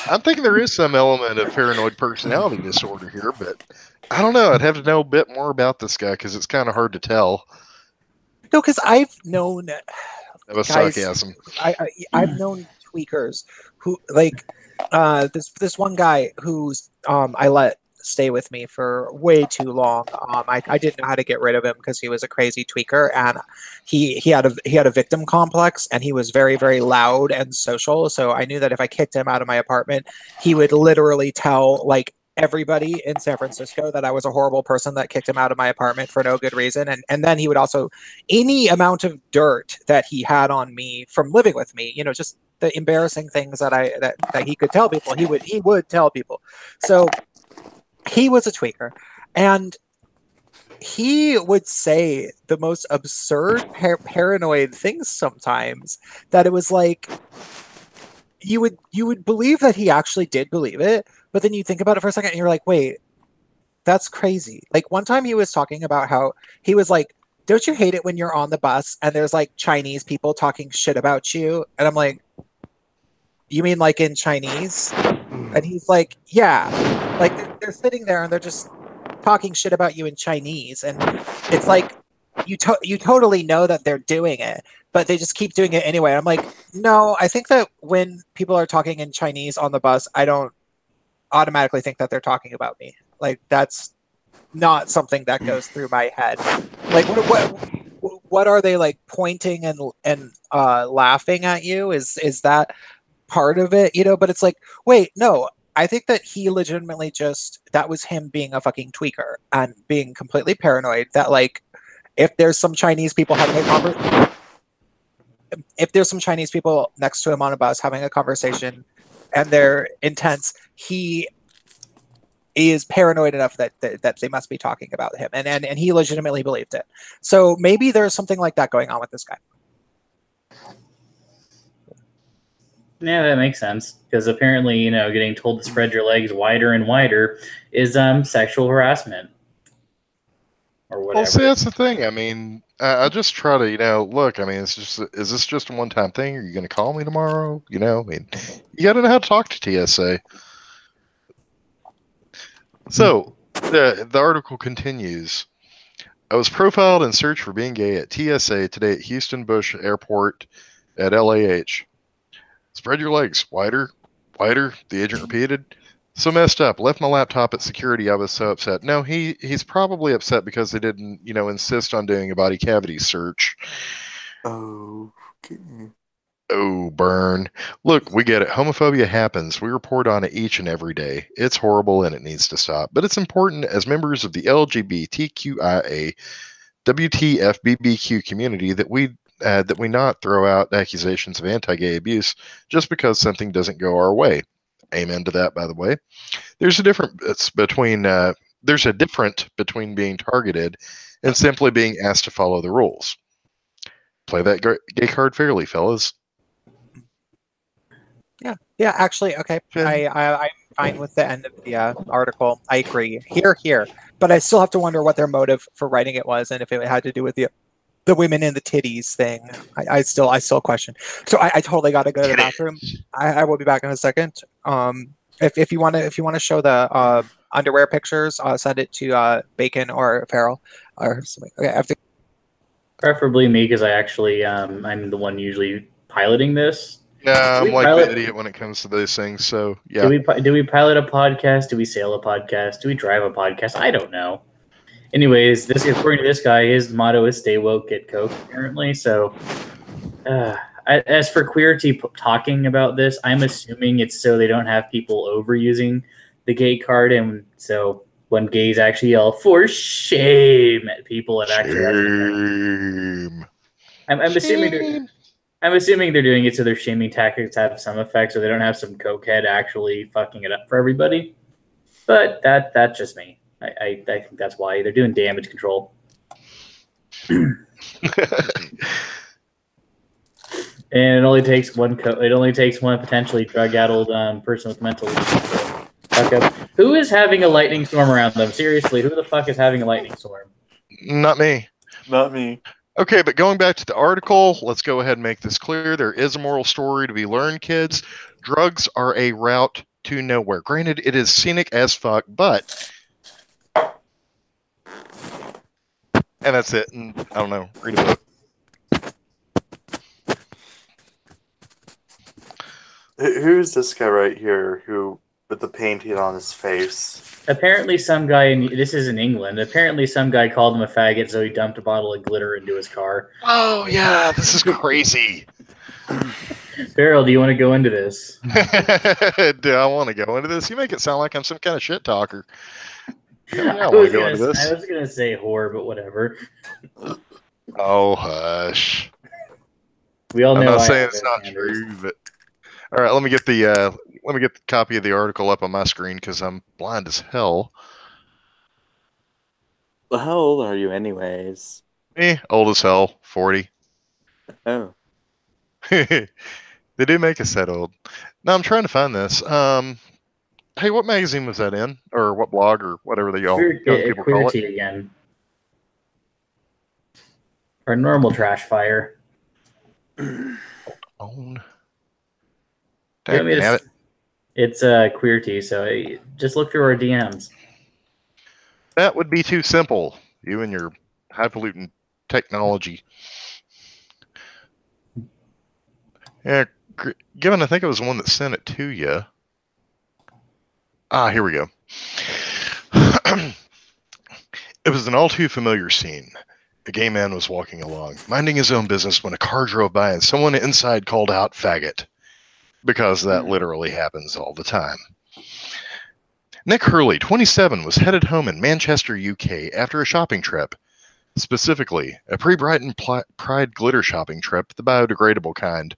[SPEAKER 2] I'm thinking there is some element of paranoid personality disorder here, but I don't know. I'd have to know a bit more about this guy because it's kind of hard to tell.
[SPEAKER 1] No, because I've known
[SPEAKER 2] That was
[SPEAKER 1] guys
[SPEAKER 2] sarcasm.
[SPEAKER 1] I've known tweakers who like this one guy who's I let stay with me for way too long. I didn't know how to get rid of him because he was a crazy tweaker and he had a victim complex and he was very very loud and social. So I knew that if I kicked him out of my apartment, he would literally tell like everybody in San Francisco that I was a horrible person that kicked him out of my apartment for no good reason. And then he would also any amount of dirt that he had on me from living with me, you know, just the embarrassing things that that he could tell people, he would tell people. So he was a tweaker and he would say the most absurd paranoid things sometimes that it was like you would believe that he actually did believe it, but then you think about it for a second and you're like, wait, that's crazy. Like one time he was talking about how he was like, don't you hate it when you're on the bus and there's like Chinese people talking shit about you? And I'm like, you mean like in Chinese? And he's like, yeah. Like they're sitting there and they're just talking shit about you in Chinese. And it's like, you totally know that they're doing it, but they just keep doing it anyway. I'm like, no, I think that when people are talking in Chinese on the bus, I don't automatically think that they're talking about me. Like that's not something that goes through my head. Like what are they like pointing and laughing at you? Is that part of it? You know, but it's like, wait, no. I think that he legitimately just that was him being a fucking tweaker and being completely paranoid that like if there's some Chinese people having a conversation, if there's some Chinese people next to him on a bus having a conversation and they're intense, he is paranoid enough that they must be talking about him, and he legitimately believed it. So maybe there's something like that going on with this guy.
[SPEAKER 3] Yeah, that makes sense because apparently, you know, getting told to spread your legs wider and wider is sexual harassment or whatever.
[SPEAKER 2] Well, see, that's the thing. I mean, I just try to, look. I mean, is this just a one-time thing? Are you going to call me tomorrow? I mean, you got to know how to talk to TSA. So the article continues. I was profiled and searched for being gay at TSA today at Houston Bush Airport at LAH. Spread your legs wider, wider. The agent repeated. So messed up. Left my laptop at security. I was so upset. No, he's probably upset because they didn't, insist on doing a body cavity search.
[SPEAKER 4] Oh, okay.
[SPEAKER 2] Oh, burn. Look, we get it. Homophobia happens. We report on it each and every day. It's horrible and it needs to stop. But it's important as members of the LGBTQIA WTFBBQ community that we not throw out accusations of anti-gay abuse just because something doesn't go our way. Amen to that, by the way. There's a difference between being targeted and simply being asked to follow the rules. Play that gay card fairly, fellas.
[SPEAKER 1] Yeah. Actually, okay. I'm fine with the end of the article. I agree. Here. But I still have to wonder what their motive for writing it was, and if it had to do with the women in the titties thing. I still question. So I totally got to go to the bathroom. I will be back in a second. If you want to show the underwear pictures, send it to Bacon or Farrell or something. Okay, I have to.
[SPEAKER 3] Preferably me, because I actually I'm the one usually piloting this.
[SPEAKER 2] Yeah, I'm like the idiot when it comes to these things. So yeah.
[SPEAKER 3] Do we pilot a podcast? Do we sail a podcast? Do we drive a podcast? I don't know. Anyways, according to this guy, his motto is "Stay woke, get coke." Apparently, so. As for Queerty talking about this, I'm assuming it's so they don't have people overusing the gay card, and so when gays actually yell for shame at people, it actually has an effect. I'm assuming they're doing it so their shaming tactics have some effect, so they don't have some cokehead actually fucking it up for everybody. But that's just me. I think that's why they're doing damage control. And it only takes one. It only takes one potentially drug-addled person with mental issues. Who is having a lightning storm around them? Seriously, who the fuck is having a lightning storm?
[SPEAKER 2] Not me.
[SPEAKER 4] Not me.
[SPEAKER 2] Okay, but going back to the article, let's go ahead and make this clear. There is a moral story to be learned, kids. Drugs are a route to nowhere. Granted, it is scenic as fuck, but... And that's it. And I don't know. Read a book.
[SPEAKER 4] Who's this guy right here who with the painting on his face?
[SPEAKER 3] Apparently some guy, this is in England, apparently some guy called him a faggot, so he dumped a bottle of glitter into his car.
[SPEAKER 2] Oh, yeah, this is crazy.
[SPEAKER 3] Farrell, do you want to go into this?
[SPEAKER 2] Do I want to go into this? You make it sound like I'm some kind of shit talker.
[SPEAKER 3] I was going to say whore, but whatever.
[SPEAKER 2] Oh, hush.
[SPEAKER 3] We all know.
[SPEAKER 2] I'm not saying it's not true, but... All right, let me get the copy of the article up on my screen because I'm blind as hell.
[SPEAKER 4] Well, how old are you, anyways?
[SPEAKER 2] Me, old as hell, 40.
[SPEAKER 4] Oh,
[SPEAKER 2] They do make us that old. Now I'm trying to find this. Hey, what magazine was that in, or what blog, or whatever they all young people call it?
[SPEAKER 3] Again, or normal trash fire.
[SPEAKER 2] Own.
[SPEAKER 3] It's Queerty, so just look through our DMs.
[SPEAKER 2] That would be too simple. You and your highfalutin technology. Yeah, given I think it was the one that sent it to you. Ah, here we go. It was an all too familiar scene. A gay man was walking along, minding his own business when a car drove by and someone inside called out faggot. Because that literally happens all the time. Nick Hurley, 27, was headed home in Manchester, UK after a shopping trip. Specifically, a pre-Brighton Pride glitter shopping trip, the biodegradable kind.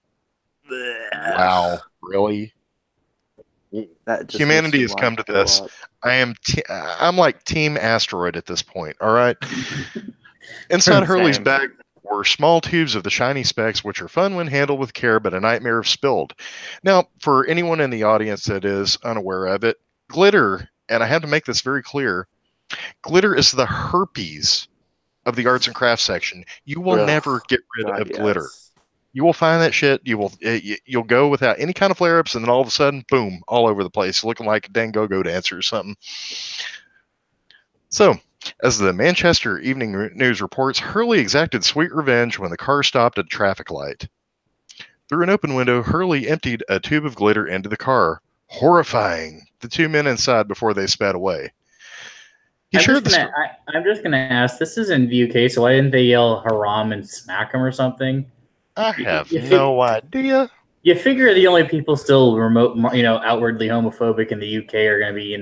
[SPEAKER 2] Wow, really? Humanity has come to this. I'm like Team Asteroid at this point, all right? Inside Hurley's bag were small tubes of the shiny specks, which are fun when handled with care, but a nightmare if spilled. Now, for anyone in the audience that is unaware of it, glitter, and I have to make this very clear, glitter is the herpes of the arts and crafts section. You will never get rid of glitter. You will find that shit. You'll go without any kind of flare-ups, and then all of a sudden, boom, all over the place, looking like a dang go-go dancer or something. So, as the Manchester Evening News reports, Hurley exacted sweet revenge when the car stopped at a traffic light. Through an open window, Hurley emptied a tube of glitter into the car, horrifying the two men inside before they sped away. He
[SPEAKER 3] I'm
[SPEAKER 2] shared
[SPEAKER 3] just
[SPEAKER 2] the
[SPEAKER 3] gonna I'm just gonna ask. This is in the UK, so why didn't they yell haram and smack him or something?
[SPEAKER 2] I have
[SPEAKER 3] You,
[SPEAKER 2] no idea.
[SPEAKER 3] you figure the only people still outwardly homophobic in the UK are going to be,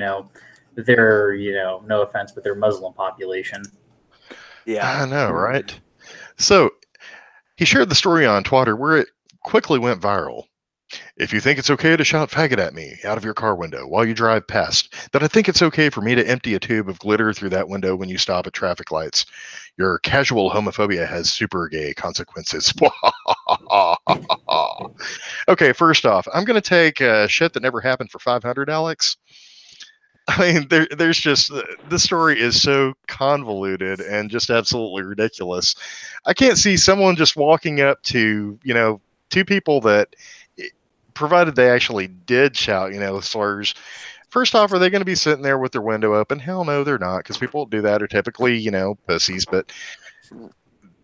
[SPEAKER 3] their, no offense, but their Muslim population.
[SPEAKER 4] Yeah.
[SPEAKER 2] I know, right? So he shared the story on Twitter where it quickly went viral. If you think it's okay to shout faggot at me out of your car window while you drive past, then I think it's okay for me to empty a tube of glitter through that window when you stop at traffic lights. Your casual homophobia has super gay consequences. Okay, first off, I'm going to take shit that never happened for 500, Alex. I mean, there's just this story is so convoluted and just absolutely ridiculous. I can't see someone just walking up to two people that, provided they actually did shout slurs. First off, are they going to be sitting there with their window open? Hell no, they're not, because people that do that are typically pussies. But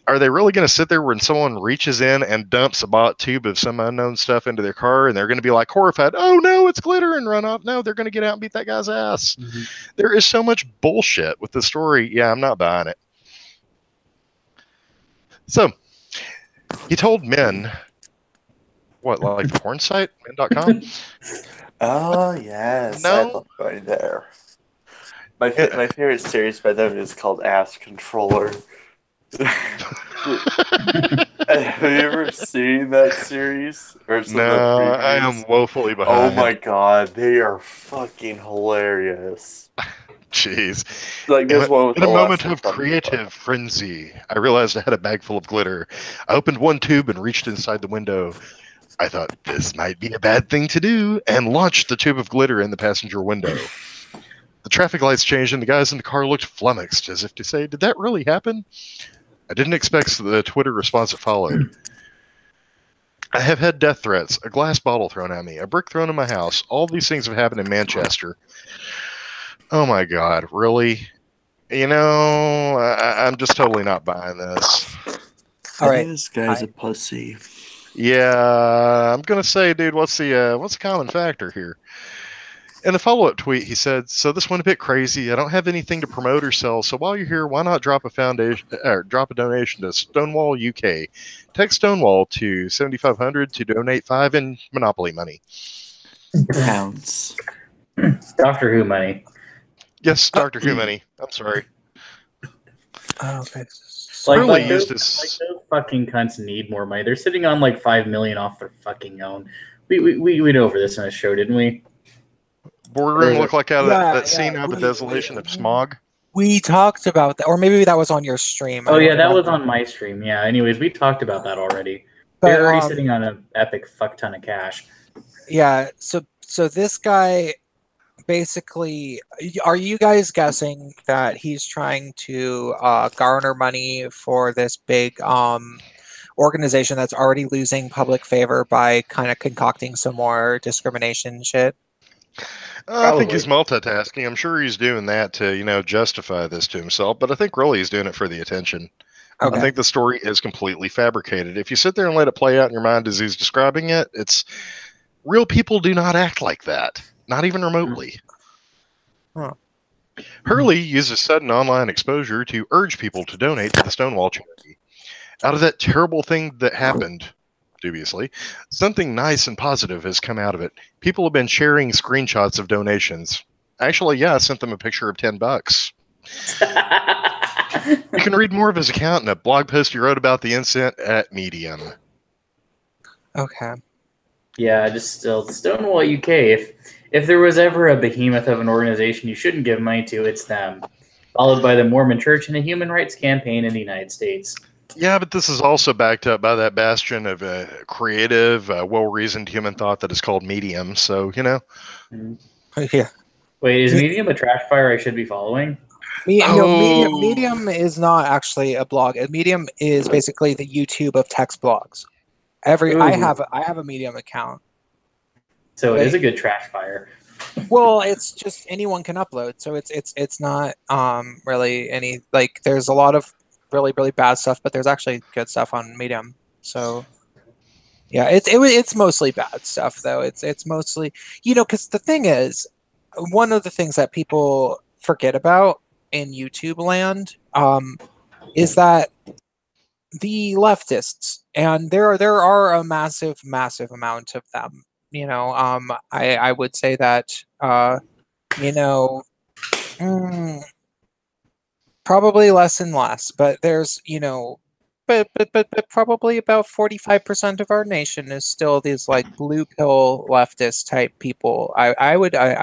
[SPEAKER 2] are they really going to sit there when someone reaches in and dumps a bought tube of some unknown stuff into their car and they're going to be like horrified, oh no, it's glitter, and run off? No, they're going to get out and beat that guy's ass. Mm-hmm. There is so much bullshit with the story. Yeah, I'm not buying it. So he told men, what, like the porn site, men.com?
[SPEAKER 4] Oh, yes.
[SPEAKER 2] No.
[SPEAKER 4] I love going there. My favorite series by them is called Ass Controller. Have you ever seen that series? Or some
[SPEAKER 2] no,
[SPEAKER 4] of the
[SPEAKER 2] I am woefully behind.
[SPEAKER 4] Oh my god, they are fucking hilarious.
[SPEAKER 2] Jeez.
[SPEAKER 4] Like there's one with
[SPEAKER 2] in a moment of creative frenzy, I realized I had a bag full of glitter. I opened one tube and reached inside the window. I thought this might be a bad thing to do and launched the tube of glitter in the passenger window. The traffic lights changed and the guys in the car looked flummoxed, as if to say, did that really happen? I didn't expect the Twitter response that followed. I have had death threats, a glass bottle thrown at me, a brick thrown in my house. All these things have happened in Manchester. Oh my god, really? I'm just totally not buying this.
[SPEAKER 1] All right.
[SPEAKER 4] This guy's a pussy.
[SPEAKER 2] Yeah, I'm gonna say, dude, what's the common factor here? In a follow-up tweet, he said, "So this went a bit crazy. I don't have anything to promote or sell. So while you're here, why not drop a donation to Stonewall UK? Text Stonewall to 7500 to donate 5 in Monopoly money.
[SPEAKER 4] Pounds.
[SPEAKER 3] Doctor Who money.
[SPEAKER 2] Yes, Doctor Who money. I'm sorry.
[SPEAKER 1] Oh, okay.
[SPEAKER 3] Those fucking cunts need more money. They're sitting on like $5 million off their fucking own. We went over this in a show, didn't we?
[SPEAKER 2] Boardroom looked like out of that scene out of The Desolation of Smog.
[SPEAKER 1] We talked about that, or maybe that was on your stream.
[SPEAKER 3] Oh yeah, that was on my stream. Yeah. Anyways, we talked about that already. They're already sitting on an epic fuck ton of cash.
[SPEAKER 1] Yeah. So this guy, basically, are you guys guessing that he's trying to garner money for this big organization that's already losing public favor by kind of concocting some more discrimination shit?
[SPEAKER 2] I think he's multitasking. I'm sure he's doing that to, justify this to himself, but I think really he's doing it for the attention. Okay. I think the story is completely fabricated. If you sit there and let it play out in your mind as he's describing it, it's real people do not act like that, not even remotely.
[SPEAKER 1] Huh.
[SPEAKER 2] Hurley uses sudden online exposure to urge people to donate to the Stonewall charity. Out of that terrible thing that happened, dubiously, something nice and positive has come out of it. People have been sharing screenshots of donations. Actually, yeah, I sent them a picture of $10. You can read more of his account in a blog post he wrote about the incident at Medium.
[SPEAKER 1] Okay.
[SPEAKER 3] Yeah, just still Stonewall UK. If there was ever a behemoth of an organization you shouldn't give money to, it's them. Followed by the Mormon Church and the Human Rights Campaign in the United States.
[SPEAKER 2] Yeah, but this is also backed up by that bastion of creative, well-reasoned human thought that is called Medium. So,
[SPEAKER 1] Yeah.
[SPEAKER 3] Wait, is Medium a trash fire I should be following?
[SPEAKER 1] Medium is not actually a blog. Medium is basically the YouTube of text blogs. I have a Medium account.
[SPEAKER 3] So it is a good trash fire.
[SPEAKER 1] Well, it's just anyone can upload. So it's not really any, like, there's a lot of really, really bad stuff, but there's actually good stuff on Medium. So yeah, it's mostly bad stuff though. It's mostly, because the thing is, one of the things that people forget about in YouTube land is that the leftists, and there are a massive amount of them. I would say that you know mm, probably less and less, but there's but probably about 45% of our nation is still these like blue pill leftist type people. I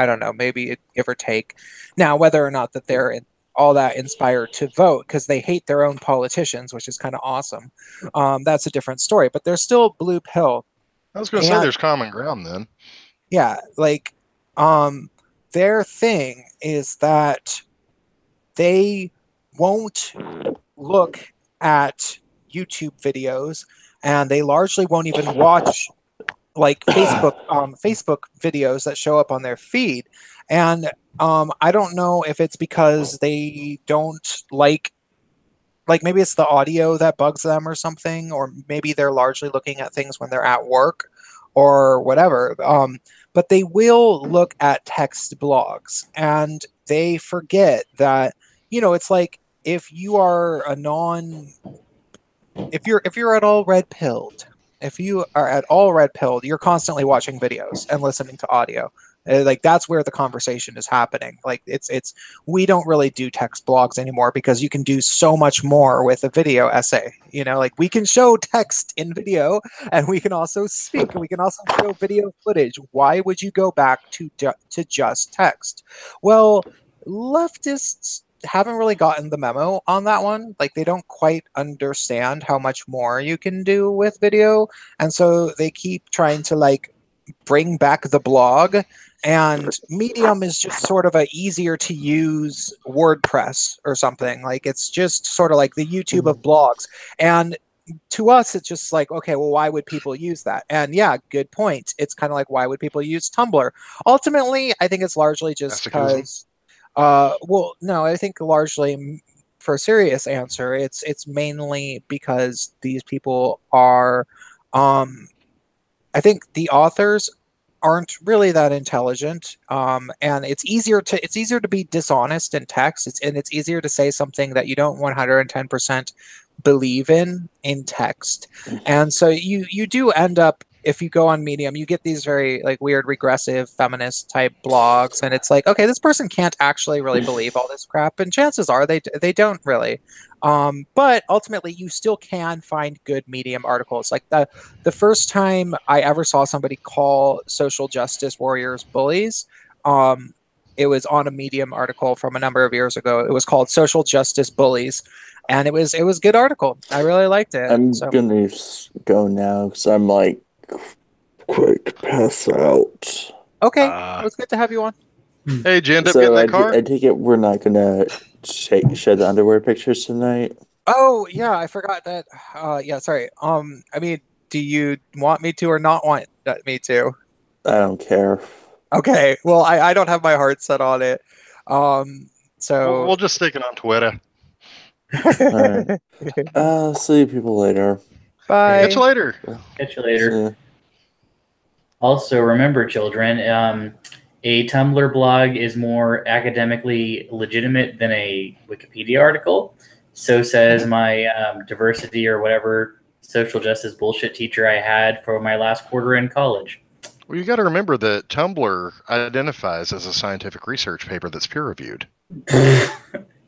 [SPEAKER 1] don't know, maybe give or take. Now, whether or not that they're all that inspired to vote because they hate their own politicians, which is kind of awesome. That's a different story, but they're still blue pill.
[SPEAKER 2] I was going to say
[SPEAKER 1] And
[SPEAKER 2] there's common ground then.
[SPEAKER 1] yeah, like their thing is that they won't look at YouTube videos, and they largely won't even watch like Facebook videos that show up on their feed. And I don't know if it's because they don't like maybe it's the audio that bugs them or something, or maybe they're largely looking at things when they're at work or whatever. But they will look at text blogs, and they forget that it's like if you are a non if you're at all red pilled, if you are at all red pilled, you're constantly watching videos and listening to audio. Like that's where the conversation is happening. Like it's we don't really do text blogs anymore because you can do so much more with a video essay. Like we can show text in video, and we can also speak, and we can also show video footage. Why would you go back to just text? Well, leftists haven't really gotten the memo on that one. Like they don't quite understand how much more you can do with video, and so they keep trying to like bring back the blog, and Medium is just sort of a easier to use WordPress or something. Like it's just sort of like the YouTube of blogs. And to us it's just like, okay, well, why would people use that? And yeah, good point. It's kind of like, why would people use Tumblr? Ultimately, I think it's largely just because well, no, I think largely, for a serious answer, it's mainly because these people are I think the authors aren't really that intelligent, and it's easier to be dishonest in text. It's easier to say something that you don't 110% believe in text, and so you do end up, if you go on Medium, you get these very like weird regressive feminist type blogs, and it's like, okay, this person can't actually really believe all this crap, and chances are they don't really. But ultimately, you still can find good Medium articles. Like the first time I ever saw somebody call social justice warriors bullies, it was on a Medium article from a number of years ago. It was called "Social Justice Bullies," and it was a good article. I really liked it.
[SPEAKER 4] I'm gonna go now because I'm like quick to pass out.
[SPEAKER 1] Okay, it was good to have you on.
[SPEAKER 2] Hey, did you end up getting that car?
[SPEAKER 4] I take it we're not gonna share the underwear pictures tonight.
[SPEAKER 1] Oh yeah, I forgot that. Yeah, sorry. I mean, do you want me to or not want me to?
[SPEAKER 4] I don't care.
[SPEAKER 1] Okay, well, I don't have my heart set on it. So
[SPEAKER 2] We'll just stick it on Twitter.
[SPEAKER 4] All right. See you people later.
[SPEAKER 1] Bye.
[SPEAKER 2] Catch you later.
[SPEAKER 3] Catch you later. Also, remember, children, a Tumblr blog is more academically legitimate than a Wikipedia article. So says my diversity or whatever social justice bullshit teacher I had for my last quarter in college.
[SPEAKER 2] Well, you got to remember that Tumblr identifies as a scientific research paper that's peer-reviewed.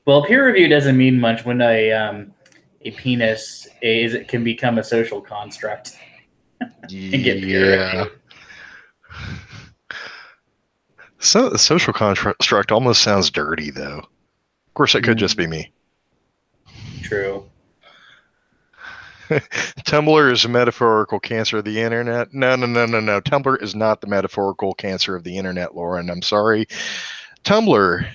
[SPEAKER 3] Well, peer review doesn't mean much when a penis can become a social construct. And get peer-reviewed.
[SPEAKER 2] So the social construct almost sounds dirty, though. Of course, it could just be me.
[SPEAKER 3] True.
[SPEAKER 2] Tumblr is a metaphorical cancer of the internet. No. Tumblr is not the metaphorical cancer of the internet, Lauren. I'm sorry. Tumblr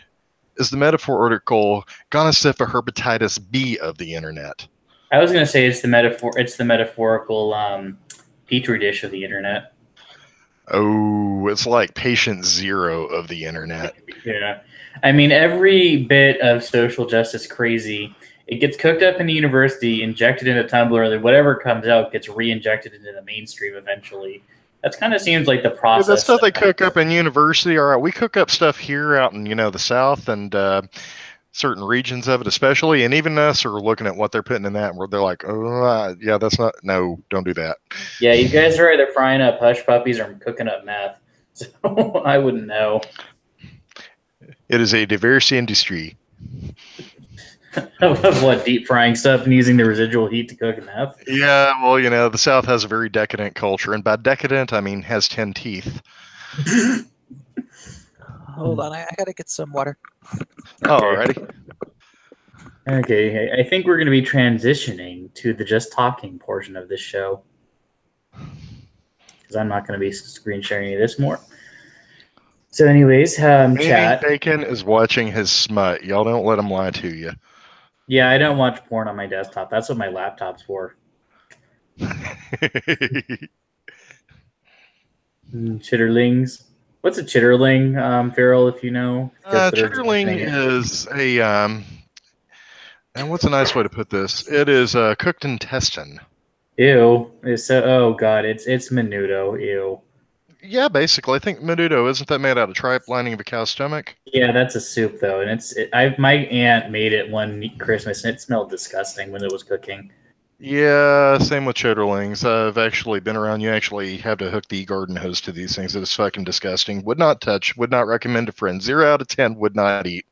[SPEAKER 2] is the metaphorical gonorrhea hepatitis B of the internet.
[SPEAKER 3] I was going to say it's the metaphorical petri dish of the internet.
[SPEAKER 2] Oh, it's like patient zero of the internet.
[SPEAKER 3] Yeah. I mean, every bit of social justice crazy, it gets cooked up in the university, injected into Tumblr, and then whatever comes out gets re-injected into the mainstream eventually. That kind of seems like the
[SPEAKER 2] Yeah,
[SPEAKER 3] process.
[SPEAKER 2] that stuff they cook up in university. All right, we cook up stuff here out in the South and certain regions of it, especially, and even us are looking at what they're putting in that, where they're like, "Oh, yeah, that's not. No, don't do that."
[SPEAKER 3] Yeah, you guys are either frying up hush puppies or cooking up meth, so I wouldn't know.
[SPEAKER 2] It is a diverse industry.
[SPEAKER 3] Of what, deep frying stuff and using the residual heat to cook meth?
[SPEAKER 2] Yeah, well, the South has a very decadent culture, and by decadent, I mean has 10 teeth.
[SPEAKER 1] Hold on, I gotta get some water.
[SPEAKER 2] Alrighty.
[SPEAKER 3] Okay, I think we're going to be transitioning to the just talking portion of this show. Because I'm not going to be screen sharing any of this more. So anyways, chat.
[SPEAKER 2] Bacon is watching his smut. Y'all don't let him lie to you.
[SPEAKER 3] Yeah, I don't watch porn on my desktop. That's what my laptop's for. Chitterlings. What's a chitterling, Farrell, if you know?
[SPEAKER 2] Chitterling is a and what's a nice way to put this? It is cooked intestine.
[SPEAKER 3] Ew. Oh god, it's menudo. Ew.
[SPEAKER 2] Yeah, basically. I think menudo, isn't that made out of tripe lining of a cow's stomach?
[SPEAKER 3] Yeah, that's a soup though, and my aunt made it one Christmas, and it smelled disgusting when it was cooking.
[SPEAKER 2] Yeah, same with chitterlings. I've actually been around. You actually have to hook the garden hose to these things. It is fucking disgusting. Would not touch. Would not recommend to friends. 0 out of 10 would not eat.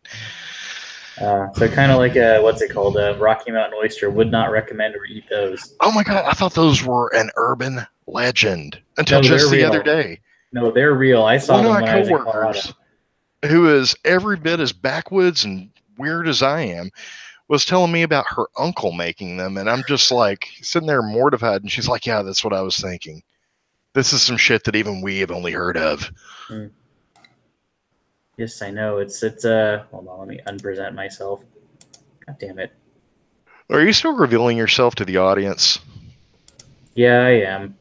[SPEAKER 3] So kind of like what's it called? A Rocky Mountain oyster. Would not recommend or eat those.
[SPEAKER 2] Oh my god, I thought those were an urban legend until just the other day.
[SPEAKER 3] No, they're real. I saw them when I was in Colorado.
[SPEAKER 2] Who is every bit as backwoods and weird as I am, was telling me about her uncle making them, and I'm just like sitting there mortified, and she's like, "Yeah, that's what I was thinking. This is some shit that even we have only heard of."
[SPEAKER 3] Yes, I know. It's hold on, let me unpresent myself. God damn it.
[SPEAKER 2] Are you still revealing yourself to the audience?
[SPEAKER 3] Yeah, I am.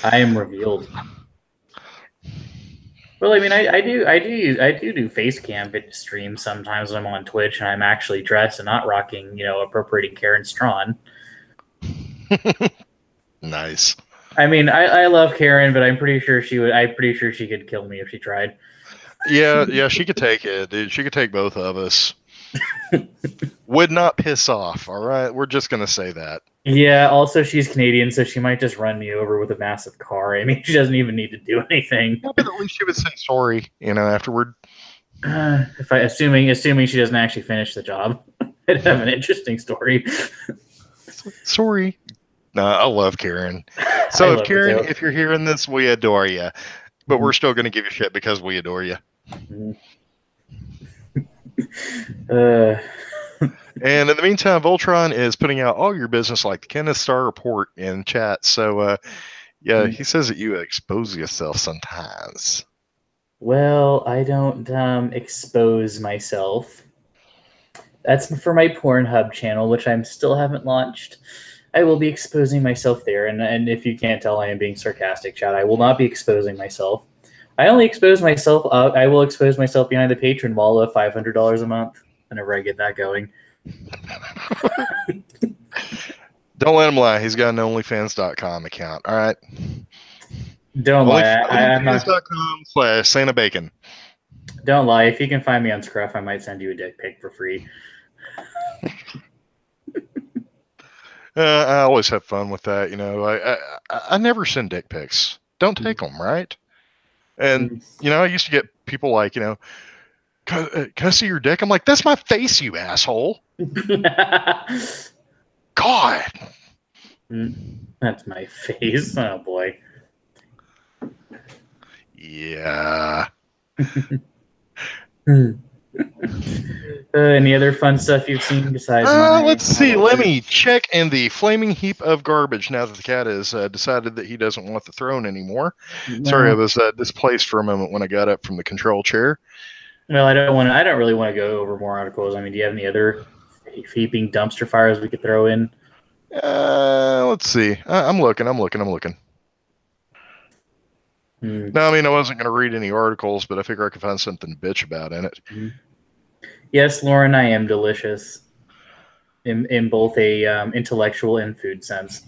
[SPEAKER 3] I am revealed. Well, I mean, I do face cam streams sometimes when I'm on Twitch and I'm actually dressed and not rocking, appropriating Karen Strawn.
[SPEAKER 2] Nice.
[SPEAKER 3] I mean, I love Karen, but I'm pretty sure she could kill me if she tried.
[SPEAKER 2] Yeah, she could take it, dude. She could take both of us. Would not piss off, all right? We're just going to say that.
[SPEAKER 3] Yeah, also she's Canadian, so she might just run me over with a massive car. I mean, she doesn't even need to do anything.
[SPEAKER 2] Yeah, but at least she would say sorry, afterward.
[SPEAKER 3] Assuming she doesn't actually finish the job. It'd have an interesting story.
[SPEAKER 2] Sorry. No, I love Karen. So Karen, if you're hearing this, we adore you. But we're still going to give you shit because we adore you. And in the meantime, Voltron is putting out all your business like the Kenneth Star Report in chat. So, he says that you expose yourself sometimes.
[SPEAKER 3] Well, I don't expose myself. That's for my Pornhub channel, which I still haven't launched. I will be exposing myself there, and if you can't tell, I am being sarcastic, chat. I will not be exposing myself. I only expose myself. I will expose myself behind the patron wall of $500 a month whenever I get that going.
[SPEAKER 2] Don't let him lie. He's got an OnlyFans.com account. All right.
[SPEAKER 3] Don't lie. I'm not.
[SPEAKER 2] OnlyFans.com/Santa Bacon.
[SPEAKER 3] Don't lie. If you can find me on Scruff, I might send you a dick pic for free.
[SPEAKER 2] I always have fun with that. I never send dick pics. Don't take them, right? And I used to get people like, can I see your dick? I'm like, that's my face, you asshole. God.
[SPEAKER 3] That's my face. Oh boy.
[SPEAKER 2] Yeah.
[SPEAKER 3] Any other fun stuff you've seen besides
[SPEAKER 2] let's see. Let me check in the flaming heap of garbage now that the cat has decided that he doesn't want the throne anymore. No. Sorry, I was displaced for a moment when I got up from the control chair.
[SPEAKER 3] Well, I don't really want to go over more articles. I mean, do you have any other heaping dumpster fires we could throw in?
[SPEAKER 2] Let's see. I'm looking. No, I mean, I wasn't going to read any articles, but I figure I could find something to bitch about in it.
[SPEAKER 3] Yes, Lauren, I am delicious in both a intellectual and food sense.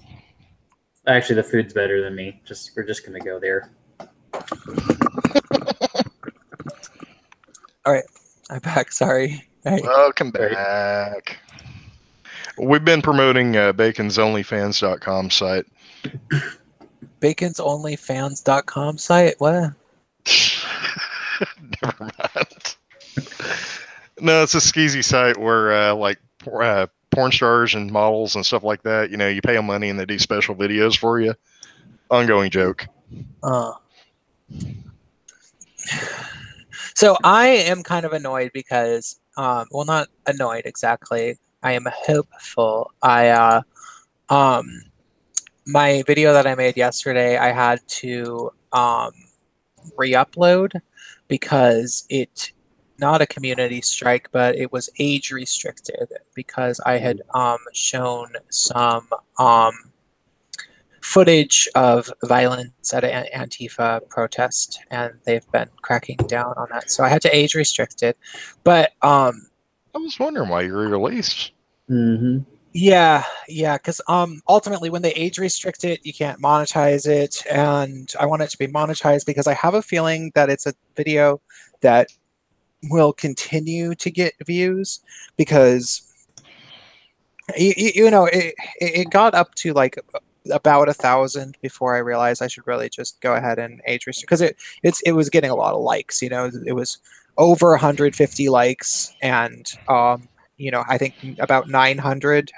[SPEAKER 3] Actually, the food's better than me. We're just gonna go there.
[SPEAKER 1] All right, I'm back. Sorry. Hey.
[SPEAKER 2] Welcome
[SPEAKER 3] Right.
[SPEAKER 2] back. We've been promoting Bacon's OnlyFans.com site.
[SPEAKER 1] Baconsonlyfans.com site? What?
[SPEAKER 2] Never mind. No, it's a skeezy site where porn stars and models and stuff like that, you pay them money and they do special videos for you. Ongoing joke.
[SPEAKER 1] So I am kind of annoyed because, well, not annoyed exactly. I am hopeful. My video that I made yesterday, I had to re-upload because not a community strike, but it was age restricted because I had shown some footage of violence at an Antifa protest, and they've been cracking down on that. So I had to age restrict it. But
[SPEAKER 2] I was wondering why you re-released.
[SPEAKER 3] Mm-hmm.
[SPEAKER 1] yeah, because ultimately when they age restrict it, you can't monetize it, and I want it to be monetized because I have a feeling that it's a video that will continue to get views because it got up to like about 1,000 before I realized I should really just go ahead and age restrict because it was getting a lot of likes. It was over 150 likes and I think about 900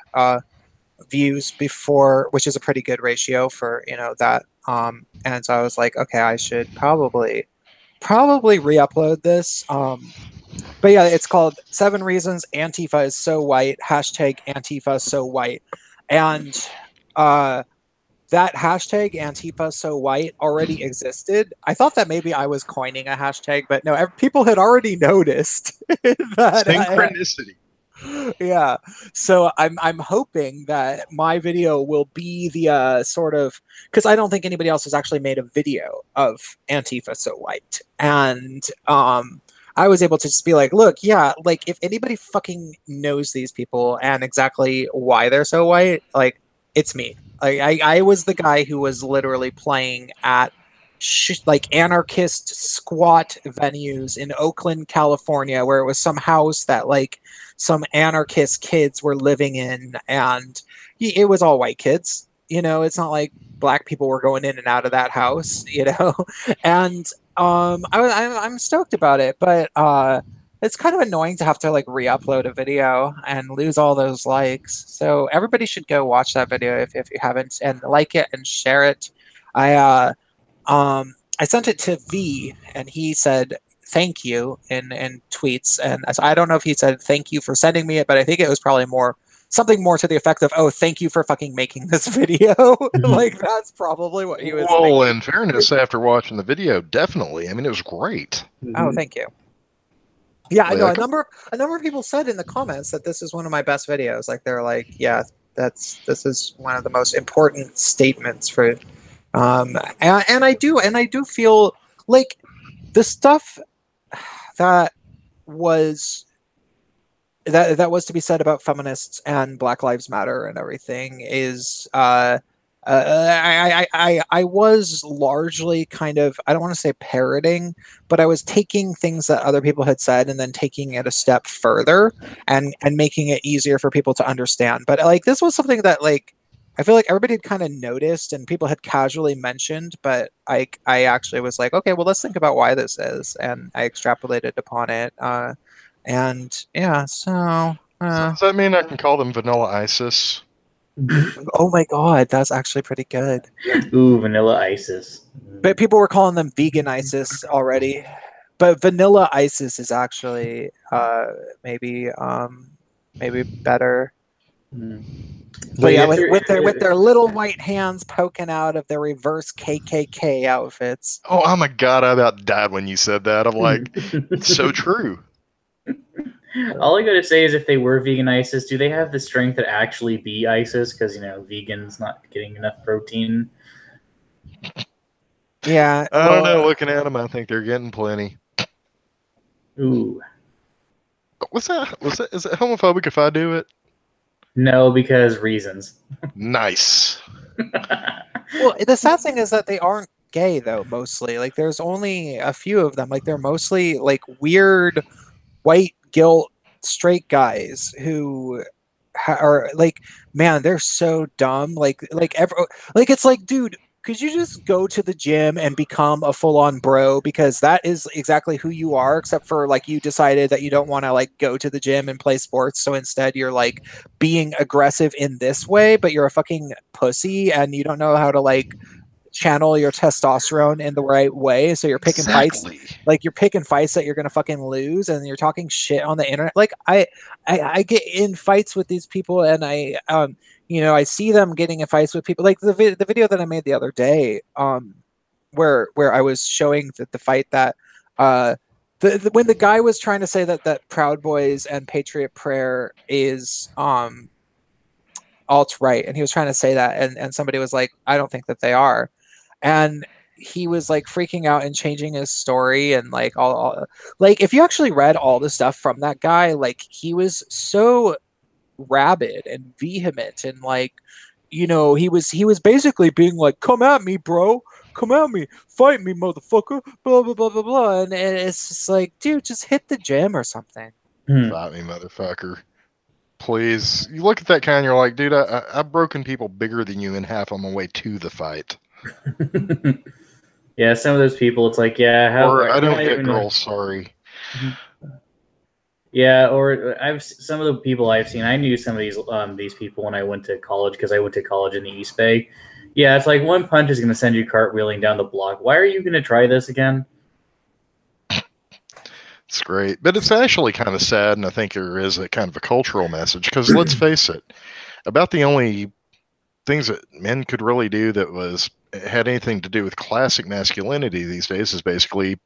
[SPEAKER 1] views before, which is a pretty good ratio for that. And so I was like, okay, I should probably re-upload this. But yeah, it's called 7 Reasons Antifa is So White, #Antifa So White. And that hashtag Antifa So White already existed. I thought that maybe I was coining a hashtag, but no, people had already noticed that.
[SPEAKER 2] Synchronicity.
[SPEAKER 1] Yeah. So I'm hoping that my video will be the sort of, because I don't think anybody else has actually made a video of Antifa So White. And I was able to just be like, look, yeah, like if anybody fucking knows these people and exactly why they're so white, like it's me. I was the guy who was literally playing at like anarchist squat venues in Oakland, California, where it was some house that like some anarchist kids were living in, and it was all white kids. It's not like black people were going in and out of that house. And I'm stoked about it, but it's kind of annoying to have to like re-upload a video and lose all those likes. So everybody should go watch that video if you haven't, and like it and share it. I sent it to V, and he said thank you in tweets, and so I don't know if he said thank you for sending me it, but I think it was probably something more to the effect of, oh, thank you for fucking making this video. Like that's probably what he was
[SPEAKER 2] Well,
[SPEAKER 1] thinking.
[SPEAKER 2] in fairness, after watching the video, definitely. I mean, it was great.
[SPEAKER 1] Oh, thank you. Yeah, I know
[SPEAKER 2] Like,
[SPEAKER 1] a number of people said in the comments that this is one of my best videos. Like they're like, yeah, this is one of the most important statements for and I do feel like the stuff that was that was to be said about feminists and Black Lives Matter and everything is I was largely kind of, I don't want to say parroting, but I was taking things that other people had said and then taking it a step further and making it easier for people to understand. But like this was something that like I feel like everybody had kind of noticed and people had casually mentioned, but I actually was like, okay, well let's think about why this is, and I extrapolated upon it. And yeah, so
[SPEAKER 2] so does that mean I can call them Vanilla ISIS?
[SPEAKER 1] oh my god, that's actually pretty good.
[SPEAKER 3] Ooh, Vanilla Isis.
[SPEAKER 1] But people were calling them vegan ISIS already. But vanilla ISIS is actually maybe better.
[SPEAKER 3] Mm.
[SPEAKER 1] But yeah,
[SPEAKER 3] If
[SPEAKER 1] with their little white hands poking out of their reverse KKK outfits.
[SPEAKER 2] Oh, oh my God, I about died when you said that. I'm like, it's so true.
[SPEAKER 3] All I gotta say is, if they were vegan ISIS, do they have the strength to actually be ISIS? Because vegans not getting enough protein.
[SPEAKER 1] Yeah,
[SPEAKER 2] I don't know. Looking at them, I think they're getting plenty.
[SPEAKER 3] Ooh,
[SPEAKER 2] What's that? Is it homophobic if I do it?
[SPEAKER 3] no, because reasons.
[SPEAKER 2] Nice.
[SPEAKER 1] Well, the sad thing is that they aren't gay though. Mostly, like there's only a few of them. Like they're mostly like weird white guilt straight guys who are like, man, they're so dumb. Like it's like, dude, could you just go to the gym and become a full-on bro, because that is exactly who you are, except for like you decided that you don't want to like go to the gym and play sports, so instead you're like being aggressive in this way, but you're a fucking pussy and you don't know how to like channel your testosterone in the right way. So you're picking fights,
[SPEAKER 2] Exactly.
[SPEAKER 1] like you're picking fights that you're gonna fucking lose, and you're talking shit on the internet. Like I get in fights with these people, and I see them getting in fights with people. Like the video that I made the other day, where I was showing that the fight that when the guy was trying to say that Proud Boys and Patriot Prayer is alt right, and he was trying to say that, and somebody was like, I don't think that they are, and he was like freaking out and changing his story, and like all like if you actually read all the stuff from that guy, like he was so rabid and vehement, and like he was basically being like, come at me, bro, come at me, fight me, motherfucker, blah blah blah blah blah, and it's just like, dude, just hit the gym or something.
[SPEAKER 2] Fight me, motherfucker. Please. You look at that guy and you're like, dude, I've broken people bigger than you in half on my way to the fight.
[SPEAKER 3] Yeah, some of those people, it's like, yeah, how
[SPEAKER 2] Or I don't
[SPEAKER 3] why
[SPEAKER 2] hit
[SPEAKER 3] even-
[SPEAKER 2] girls, sorry.
[SPEAKER 3] Yeah, or some of the people I've seen. I knew some of these people when I went to college, because I went to college in the East Bay. Yeah, it's like one punch is going to send you cartwheeling down the block. Why are you going to try this again?
[SPEAKER 2] It's great. But it's actually kind of sad, and I think there is a kind of a cultural message, because let's face it, about the only things that men could really do that had anything to do with classic masculinity these days is basically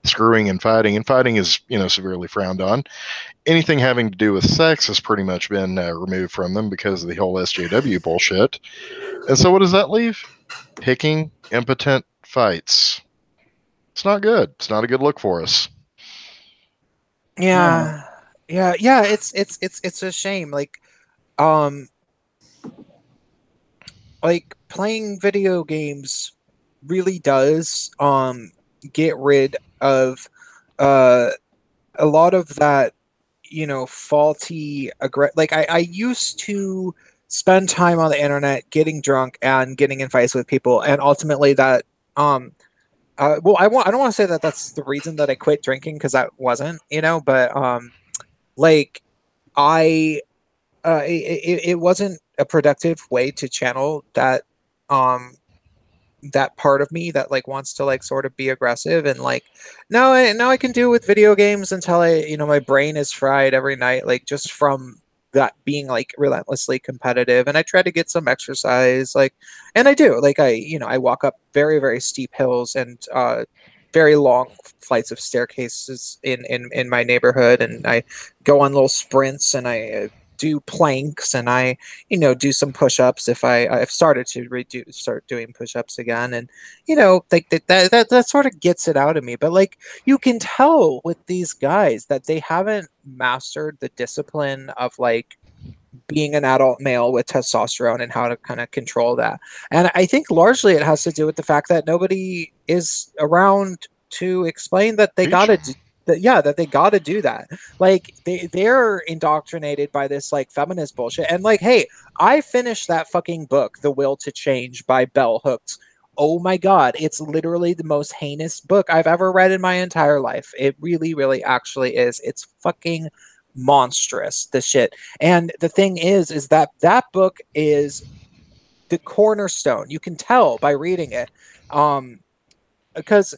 [SPEAKER 2] screwing and fighting is severely frowned on. Anything having to do with sex has pretty much been removed from them because of the whole SJW bullshit. And so what does that leave? Picking impotent fights. It's not good. It's not a good look for us.
[SPEAKER 1] Yeah, yeah. It's a shame. Um, like playing video games really does get rid of uh a lot of that, faulty like I used to spend time on the internet getting drunk and getting in fights with people, and ultimately that well, I don't want to say that that's the reason that I quit drinking, because that wasn't, but like I it wasn't a productive way to channel um that part of me that like wants to like sort of be aggressive, and like now I can do with video games until my brain is fried every night, like just from that being like relentlessly competitive. And I try to get some exercise, like, and I do, like, I walk up very very steep hills and very long flights of staircases in my neighborhood, and I go on little sprints, and I do planks, and I do some push-ups. If I've started to start doing push-ups again, and like that sort of gets it out of me. But like you can tell with these guys that they haven't mastered the discipline of like being an adult male with testosterone and how to kind of control that. And I think largely it has to do with the fact that nobody is around to explain that they
[SPEAKER 2] Teach
[SPEAKER 1] gotta
[SPEAKER 2] 'em.
[SPEAKER 1] that they gotta do that. Like they're indoctrinated by this like feminist bullshit. And like, hey, I finished that fucking book, The Will to Change by Bell Hooks. Oh my god, it's literally the most heinous book I've ever read in my entire life. It really, really actually is. It's fucking monstrous, the shit. And the thing is that that book is the cornerstone. You can tell by reading it. Because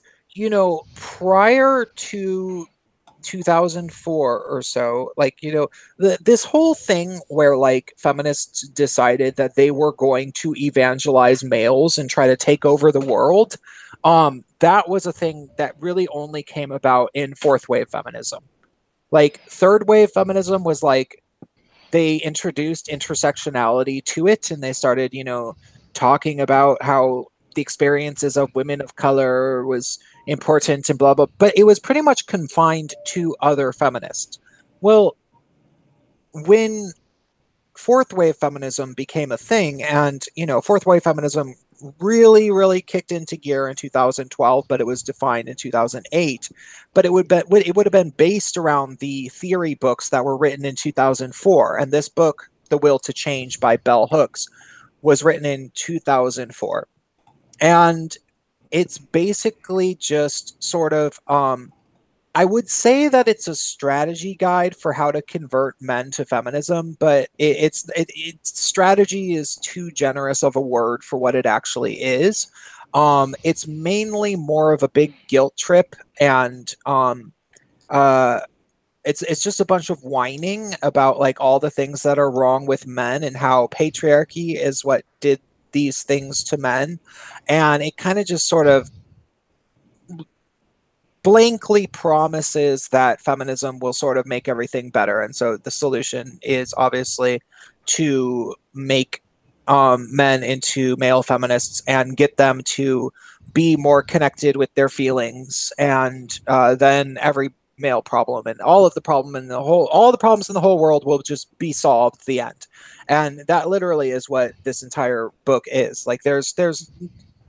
[SPEAKER 1] prior to 2004 or so, like this whole thing where like feminists decided that they were going to evangelize males and try to take over the world, that was a thing that really only came about in fourth wave feminism. Like third wave feminism was like they introduced intersectionality to it, and they started talking about how the experiences of women of color was important and blah blah, but it was pretty much confined to other feminists. Well, when fourth wave feminism became a thing, and fourth wave feminism really, really kicked into gear in 2012, but it was defined in 2008. But it would have been based around the theory books that were written in 2004. And this book, The Will to Change by Bell Hooks, was written in 2004. And it's basically just sort of I would say that it's a strategy guide for how to convert men to feminism, but strategy is too generous of a word for what it actually is. It's mainly more of a big guilt trip, and it's just a bunch of whining about like all the things that are wrong with men and how patriarchy is what did these things to men, and it kind of just sort of blankly promises that feminism will sort of make everything better. And so the solution is obviously to make men into male feminists and get them to be more connected with their feelings. And then every male problem and all the problems in the whole world will just be solved at the end. And that literally is what this entire book is. Like there's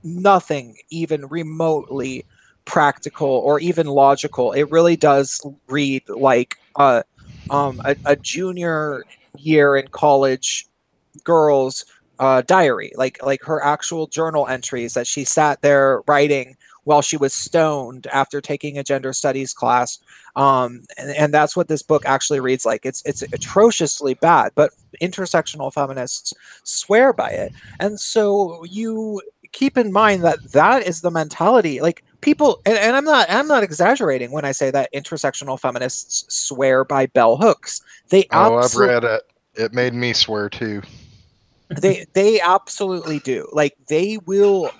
[SPEAKER 1] nothing even remotely practical or even logical. It really does read like a junior year in college girl's diary, like her actual journal entries that she sat there writing while she was stoned after taking a gender studies class. And that's what this book actually reads like. It's atrociously bad, but intersectional feminists swear by it. And so you keep in mind that that is the mentality. Like people, and I'm not exaggerating when I say that intersectional feminists swear by bell hooks. They
[SPEAKER 2] Oh, I've
[SPEAKER 1] absolutely
[SPEAKER 2] read it. It made me swear too.
[SPEAKER 1] they absolutely do. Like they will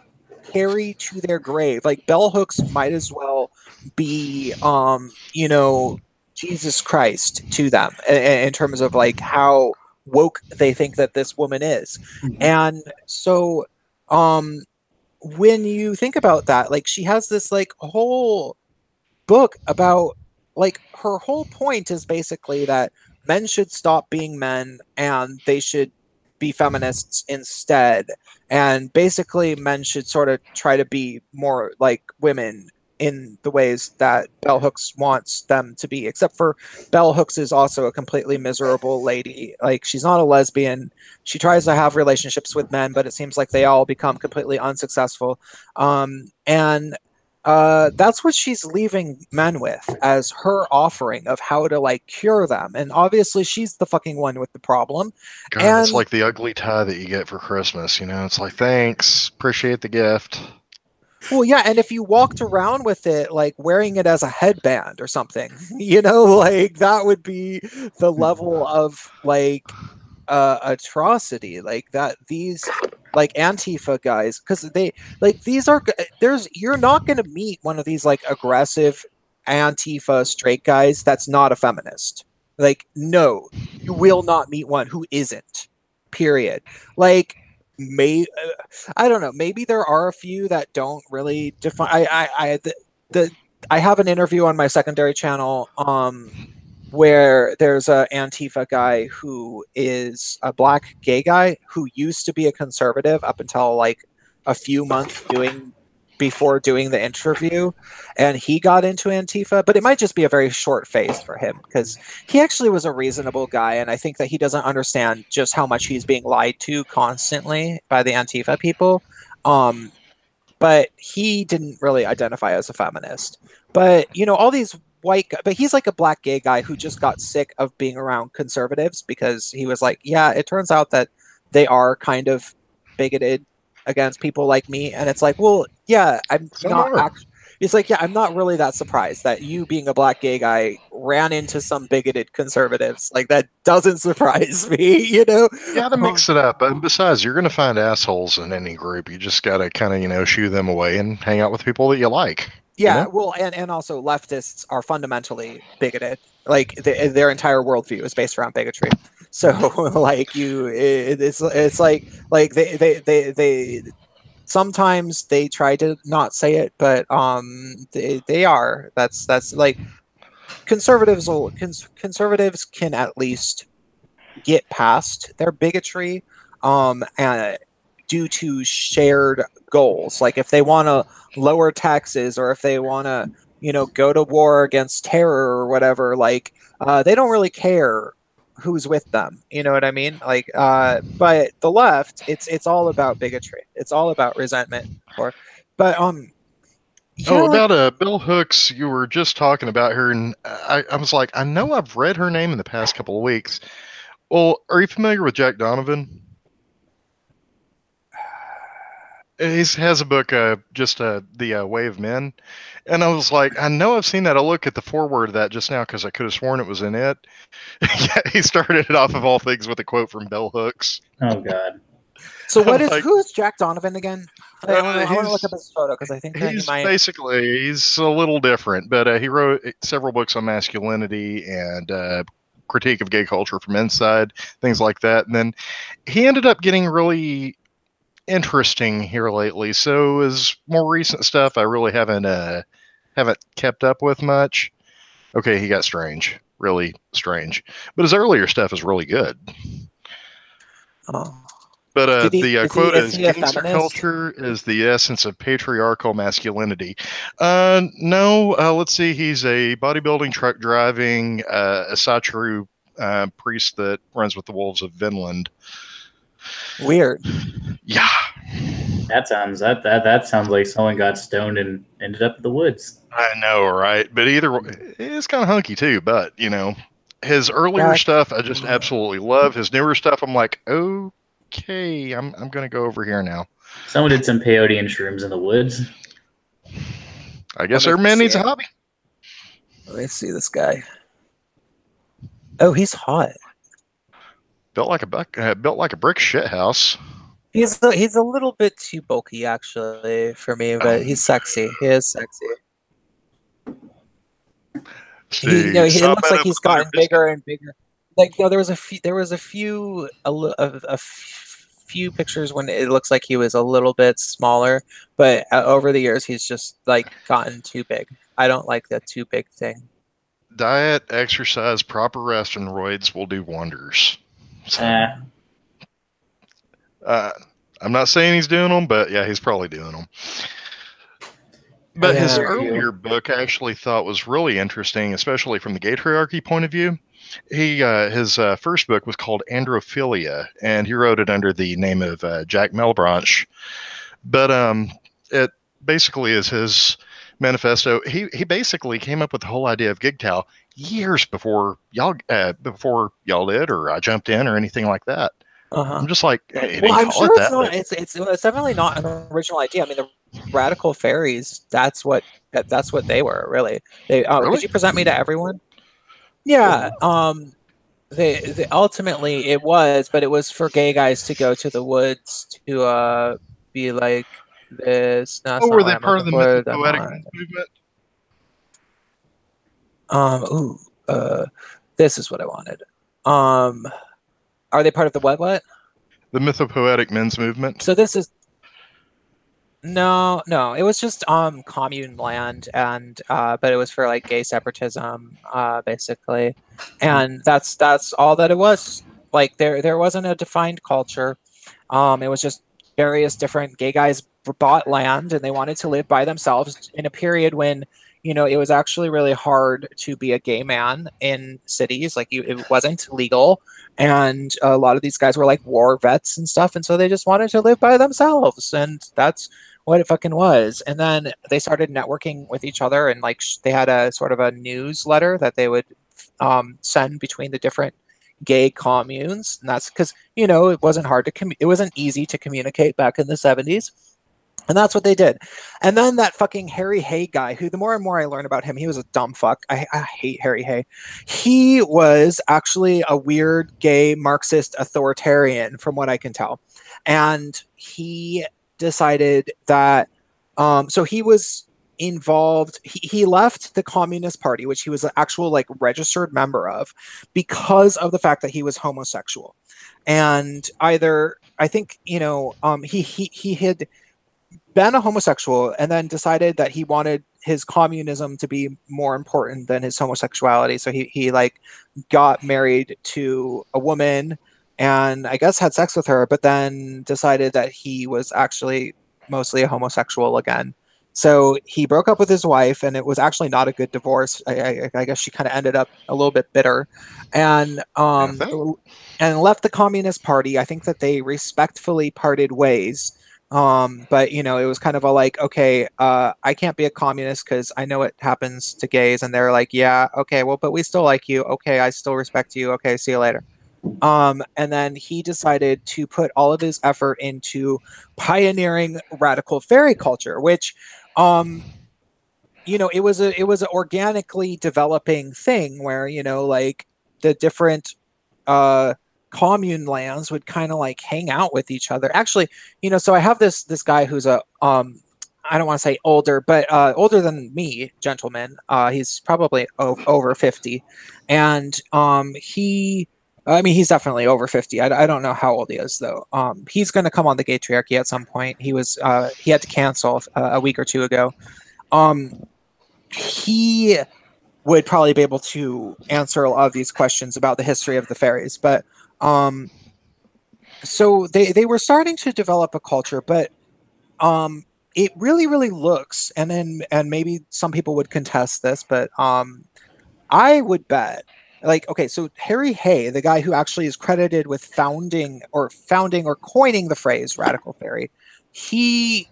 [SPEAKER 1] carry to their grave. Like bell hooks might as well be Jesus Christ to them in terms of like how woke they think that this woman is. And so um when you think about that, like she has this like whole book about, like, her whole point is basically that men should stop being men and they should be feminists instead. And basically men should sort of try to be more like women in the ways that bell hooks wants them to be, except for bell hooks is also a completely miserable lady. Like she's not a lesbian. She tries to have relationships with men, but it seems like they all become completely unsuccessful. And that's what she's leaving men with as her offering of how to like cure them. And obviously she's the fucking one with the problem.
[SPEAKER 2] God, it's
[SPEAKER 1] And
[SPEAKER 2] like the ugly tie that you get for Christmas. It's like, thanks, appreciate the gift.
[SPEAKER 1] well, yeah, and if you walked around with it like wearing it as a headband or something, like that would be the level of like atrocity like that these like Antifa guys, because they like these are there's you're not going to meet one of these like aggressive Antifa straight guys that's not a feminist. Like no, you will not meet one who isn't, period. Like may I don't know, maybe there are a few that don't really define. The I have an interview on my secondary channel where there's a Antifa guy who is a black gay guy who used to be a conservative up until like a few months before doing the interview, and he got into Antifa, but it might just be a very short phase for him because he actually was a reasonable guy, and I think that he doesn't understand just how much he's being lied to constantly by the Antifa people. Um, but he didn't really identify as a feminist. But all these but he's like a black gay guy who just got sick of being around conservatives because he was like, yeah, it turns out that they are kind of bigoted against people like me. And it's like, well, yeah, I'm
[SPEAKER 2] Some
[SPEAKER 1] not
[SPEAKER 2] are.
[SPEAKER 1] actually. It's like, yeah, I'm not really that surprised that you, being a black gay guy, ran into some bigoted conservatives. Like that doesn't surprise me.
[SPEAKER 2] You gotta mix it up. And besides, you're gonna find assholes in any group. You just gotta kind of, shoo them away and hang out with people that you like.
[SPEAKER 1] Yeah, well, and also leftists are fundamentally bigoted. Like their entire worldview is based around bigotry. So like it's like they sometimes they try to not say it, but they are. That's like conservatives can at least get past their bigotry, and due to shared goals. Like if they want to lower taxes or if they want to, go to war against terror or whatever, like they don't really care who's with them. You know what I mean? Like, but the left, it's all about bigotry. It's all about resentment. But yeah,
[SPEAKER 2] Oh,
[SPEAKER 1] like
[SPEAKER 2] about Bill Hooks, you were just talking about her, and I was like, I know I've read her name in the past couple of weeks. Well, are you familiar with Jack Donovan? He has a book, just the Way of Men, and I was like, I know I've seen that. I look at the foreword of that just now because I could have sworn it was in it. Yeah, he started it off of all things with a quote from Bell Hooks.
[SPEAKER 3] Oh God.
[SPEAKER 1] so.
[SPEAKER 2] I'm like,
[SPEAKER 1] Who is Jack Donovan again? I want to look
[SPEAKER 2] he's
[SPEAKER 1] up his photo because I think that he
[SPEAKER 2] he's
[SPEAKER 1] might.
[SPEAKER 2] basically he's a little different, but he wrote several books on masculinity and critique of gay culture from inside, things like that. And then he ended up getting really interesting here lately. So his more recent stuff, I really haven't kept up with much. Okay, he got strange, really strange, but his earlier stuff is really good.
[SPEAKER 1] Oh.
[SPEAKER 2] But
[SPEAKER 1] Did he?
[SPEAKER 2] the
[SPEAKER 1] Is he?
[SPEAKER 2] quote
[SPEAKER 1] Is
[SPEAKER 2] is
[SPEAKER 1] he a
[SPEAKER 2] gangster
[SPEAKER 1] feminist?
[SPEAKER 2] culture is the essence of patriarchal masculinity. No, let's see. He's a bodybuilding, truck driving, a Satru priest that runs with the wolves of Vinland.
[SPEAKER 1] Weird.
[SPEAKER 2] Yeah,
[SPEAKER 3] That sounds like someone got stoned and ended up in the woods.
[SPEAKER 2] I know, right? But either way, it's kind of hunky too. But his earlier
[SPEAKER 1] Yeah.
[SPEAKER 2] stuff I just absolutely love. His newer stuff, I'm like, okay, I'm gonna go over here now.
[SPEAKER 3] Someone did some peyote and shrooms in the woods.
[SPEAKER 2] I guess
[SPEAKER 1] Let
[SPEAKER 2] every
[SPEAKER 1] me
[SPEAKER 2] man needs a
[SPEAKER 1] see.
[SPEAKER 2] hobby.
[SPEAKER 1] Let me see this guy. Oh, he's hot.
[SPEAKER 2] Built like a brick shit house.
[SPEAKER 1] He's a little bit too bulky actually for me, but he's sexy. He is sexy.
[SPEAKER 2] See,
[SPEAKER 1] It looks
[SPEAKER 2] sawbed
[SPEAKER 1] like
[SPEAKER 2] up
[SPEAKER 1] he's
[SPEAKER 2] with butter
[SPEAKER 1] gotten
[SPEAKER 2] biscuit.
[SPEAKER 1] bigger and bigger. Like no, there was a few pictures when it looks like he was a little bit smaller, but over the years he's just like gotten too big. I don't like that too big thing.
[SPEAKER 2] Diet, exercise, proper rest, and roids will do wonders. So, uh, I'm not saying he's doing them, but yeah, he's probably doing them. But
[SPEAKER 3] I
[SPEAKER 2] his
[SPEAKER 1] Yeah.
[SPEAKER 3] hear
[SPEAKER 2] earlier
[SPEAKER 3] you.
[SPEAKER 2] book I actually thought was really interesting, especially from the Gaytriarchy point of view. His first book was called Androphilia, and he wrote it under the name of Jack Melbranche. But it basically is his manifesto. He basically came up with the whole idea of GigTow years before y'all did, or I jumped in, or anything like that.
[SPEAKER 1] Uh-huh.
[SPEAKER 2] I'm just like, hey, he
[SPEAKER 1] Well,
[SPEAKER 2] didn't
[SPEAKER 1] I'm
[SPEAKER 2] call
[SPEAKER 1] sure
[SPEAKER 2] it
[SPEAKER 1] it's
[SPEAKER 2] that,
[SPEAKER 1] not.
[SPEAKER 2] but
[SPEAKER 1] It's definitely not an original idea. I mean, the radical fairies. That's what they were really. They. Could
[SPEAKER 2] really,
[SPEAKER 1] you present me to everyone? Yeah. They ultimately it was, but it was for gay guys to go to the woods to be like this. No,
[SPEAKER 2] oh,
[SPEAKER 1] that's not
[SPEAKER 2] were
[SPEAKER 1] what
[SPEAKER 2] they
[SPEAKER 1] I'm
[SPEAKER 2] part of
[SPEAKER 1] looking
[SPEAKER 2] the
[SPEAKER 1] for.
[SPEAKER 2] mythopoetic movement?
[SPEAKER 1] Ooh. This is what I wanted. Um. Are they part of the what?
[SPEAKER 2] The mythopoetic men's movement.
[SPEAKER 1] So this is no. It was just commune land, and but it was for like gay separatism, basically, and that's all that it was. Like there wasn't a defined culture. It was just various different gay guys bought land and they wanted to live by themselves in a period when it was actually really hard to be a gay man in cities. Like it wasn't legal, and a lot of these guys were like war vets and stuff, and so they just wanted to live by themselves, and that's what it fucking was. And then they started networking with each other, and like they had a sort of a newsletter that they would send between the different gay communes, and that's because it wasn't it wasn't easy to communicate back in the 70s, and that's what they did. And then that fucking Harry Hay guy, who the more and more I learn about him, he was a dumb fuck. I hate Harry Hay. He was actually a weird gay Marxist authoritarian, from what I can tell, and he decided that so he was involved. He left the Communist Party, which he was an actual like registered member of, because of the fact that he was homosexual. And either I think he had been a homosexual and then decided that he wanted his communism to be more important than his homosexuality. So he like got married to a woman and I guess had sex with her, but then decided that he was actually mostly a homosexual again. So he broke up with his wife, and it was actually not a good divorce. I guess she kind of ended up a little bit bitter, and
[SPEAKER 2] I think.
[SPEAKER 1] left the Communist Party. I think that they respectfully parted ways. But you know, it was kind of a like, okay, I can't be a communist because I know it happens to gays, and they're like, yeah, okay, well, but we still like you. Okay, I still respect you. Okay, see you later. And then he decided to put all of his effort into pioneering radical fairy culture, which, um, you know, it was an organically developing thing where, you know, like the different uh commune lands would kind of like hang out with each other. Actually, you know, so I have this guy who's a I don't want to say older, but older than me, gentleman. He's probably over 50, and he. I mean, he's definitely over 50. I don't know how old he is though. He's going to come on the Gaytriarchy at some point. He had to cancel a week or two ago. Um, he would probably be able to answer a lot of these questions about the history of the fairies. But um, so they were starting to develop a culture, but it really looks, and maybe some people would contest this, but I would bet. Like, okay, so Harry Hay, the guy who actually is credited with founding or coining the phrase radical fairy, he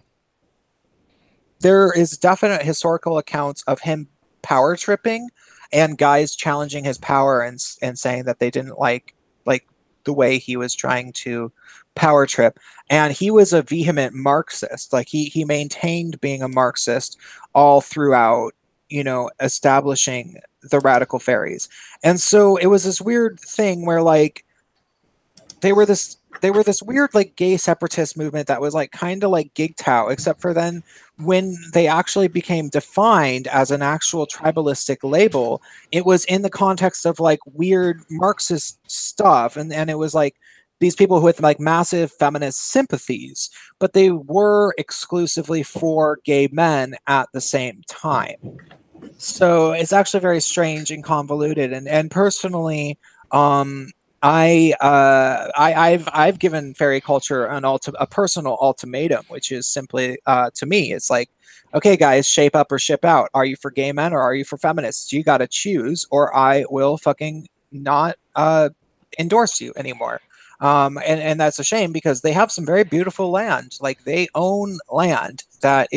[SPEAKER 1] there is definite historical accounts of him power tripping and guys challenging his power and saying that they didn't like the way he was trying to power trip, and he was a vehement Marxist. Like he maintained being a Marxist all throughout, you know, establishing the radical fairies. And so it was this weird thing where like they were this weird like gay separatist movement that was like kind of like gigtow, except for then when they actually became defined as an actual tribalistic label, it was in the context of like weird Marxist stuff, and it was like these people with like massive feminist sympathies, but they were exclusively for gay men at the same time. So it's actually very strange and convoluted. And personally, um, I've given fairy culture a personal ultimatum, which is simply to me, it's like, okay, guys, shape up or ship out. Are you for gay men or are you for feminists? You got to choose, or I will fucking not endorse you anymore. And that's a shame because they have some very beautiful land. Like they own land that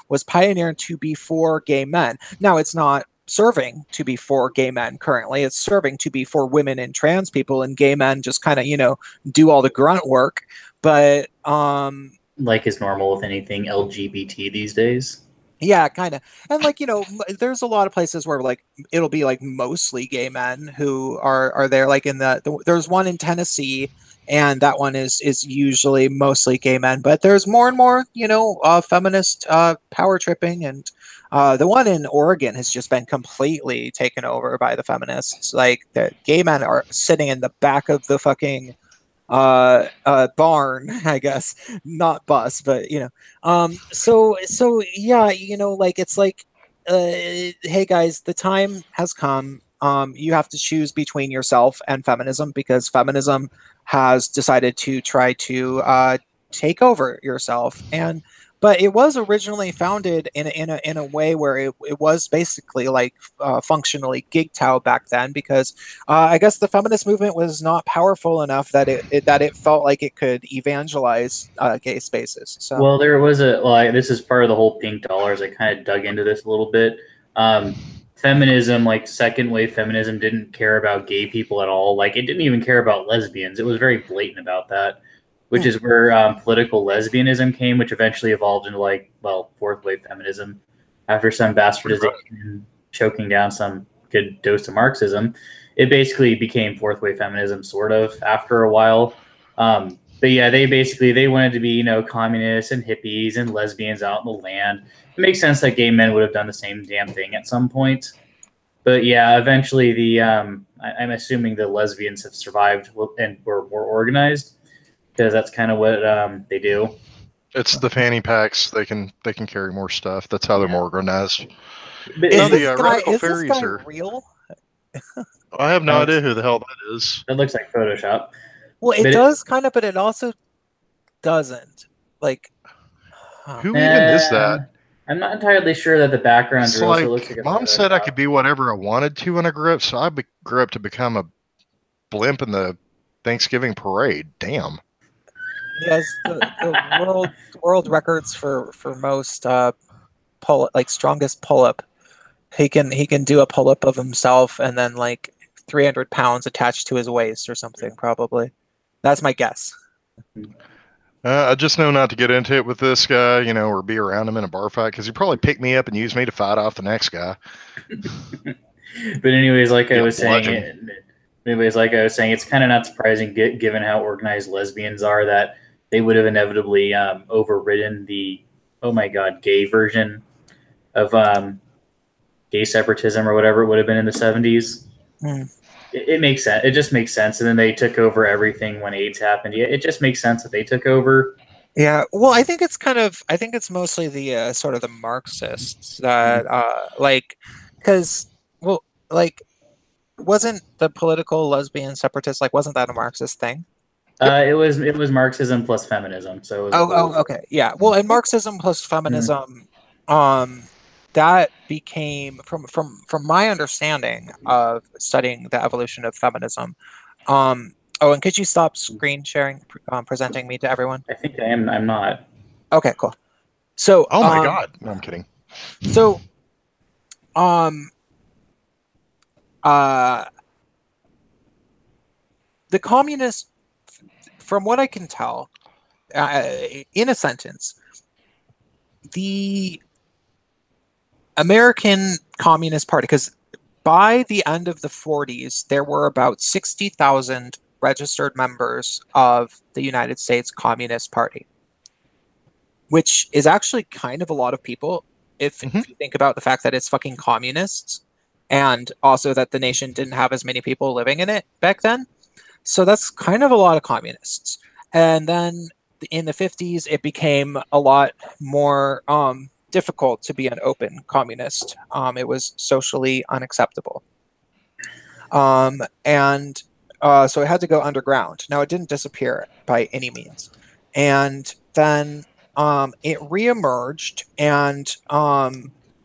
[SPEAKER 1] was pioneered to be for gay men. Now it's not serving to be for gay men currently. It's serving to be for women and trans people, and gay men just kind of, you know, do all the grunt work. But
[SPEAKER 3] Like is normal with anything LGBT these days.
[SPEAKER 1] yeah, kind of. And like, you know, there's a lot of places where like it'll be like mostly gay men who are there. Like there's one in Tennessee, and that one is usually mostly gay men. But there's more and more, you know, feminist power tripping, and the one in Oregon has just been completely taken over by the feminists. Like the gay men are sitting in the back of the fucking barn, I guess, not bus, but you know. So yeah, you know, like it's like hey guys, the time has come. You have to choose between yourself and feminism, because feminism has decided to try to take over yourself. And but it was originally founded in a way where it was basically like functionally gigtow back then, because I guess the feminist movement was not powerful enough that it felt like it could evangelize gay spaces. So
[SPEAKER 3] Well, there was this is part of the whole pink dollars. I kind of dug into this a little bit. Feminism, like second wave feminism, didn't care about gay people at all. Like it didn't even care about lesbians. It was very blatant about that, which is where political lesbianism came, which eventually evolved into like, well, fourth wave feminism after some bastardization and choking down some good dose of Marxism. It basically became fourth wave feminism, sort of, after a while. But yeah, they wanted to be, you know, communists and hippies and lesbians out in the land. It makes sense that gay men would have done the same damn thing at some point. But yeah, eventually I'm assuming the lesbians have survived and were more organized, because that's kind of what they do.
[SPEAKER 2] It's the fanny packs. They can carry more stuff. That's how they're more organized.
[SPEAKER 3] But
[SPEAKER 2] No,
[SPEAKER 1] is
[SPEAKER 2] the
[SPEAKER 1] this guy
[SPEAKER 2] radical
[SPEAKER 1] is this
[SPEAKER 2] fairies
[SPEAKER 1] guy
[SPEAKER 2] are.
[SPEAKER 1] real?
[SPEAKER 2] I have no
[SPEAKER 3] No,
[SPEAKER 2] idea who the hell that is.
[SPEAKER 3] that looks like Photoshop.
[SPEAKER 1] Well, it
[SPEAKER 3] But
[SPEAKER 1] does kind of, but it also doesn't. Like,
[SPEAKER 2] Who even is that?
[SPEAKER 3] I'm not entirely sure that the background's
[SPEAKER 2] It's
[SPEAKER 3] real, so it
[SPEAKER 2] like
[SPEAKER 3] looks like a
[SPEAKER 2] mom said I
[SPEAKER 3] Photoshop.
[SPEAKER 2] could be whatever I wanted to when I grew up, so I grew up to become a blimp in the Thanksgiving parade. Damn.
[SPEAKER 1] he has the world records for most strongest pull up. He can do a pull up of himself and then like 300 pounds attached to his waist or something, probably. That's my guess.
[SPEAKER 2] I just know not to get into it with this guy, or be around him in a bar fight because he'd probably pick me up and use me to fight off the next guy.
[SPEAKER 3] But anyways, like
[SPEAKER 2] Be
[SPEAKER 3] I
[SPEAKER 2] a
[SPEAKER 3] was saying,
[SPEAKER 2] bludgeon.
[SPEAKER 3] it's kind of not surprising given how organized lesbians are that they would have inevitably overridden the oh my god gay version of gay separatism or whatever it would have been in the 70s.
[SPEAKER 1] Hmm.
[SPEAKER 3] It makes sense. It just makes sense. And then they took over everything when AIDS happened. Yeah, it just makes sense that they took over.
[SPEAKER 1] Yeah, well, I think it's mostly the sort of the Marxists that because well, like wasn't the political lesbian separatist like wasn't that a Marxist thing?
[SPEAKER 2] Yep.
[SPEAKER 3] It was Marxism plus feminism, so it was both.
[SPEAKER 1] Okay, yeah. Well, in Marxism plus
[SPEAKER 3] Mhm.
[SPEAKER 1] feminism, um, that became from my understanding of studying the evolution of feminism. Oh, and could you stop screen sharing, presenting me to everyone?
[SPEAKER 3] I think I am. I'm not.
[SPEAKER 1] Okay, cool. So,
[SPEAKER 2] Oh my God. No, I'm kidding.
[SPEAKER 1] so, um, uh, the communists, from what I can tell, in a sentence, the American Communist Party, because by the end of the 40s, there were about 60,000 registered members of the United States Communist Party, which is actually kind of a lot of people if you think about the fact that it's fucking communists and also that the nation didn't have as many people living in it back then. So that's kind of a lot of communists. And then in the 50s, it became a lot more difficult to be an open communist. It was socially unacceptable. And so it had to go underground. Now, it didn't disappear by any means. And then it reemerged and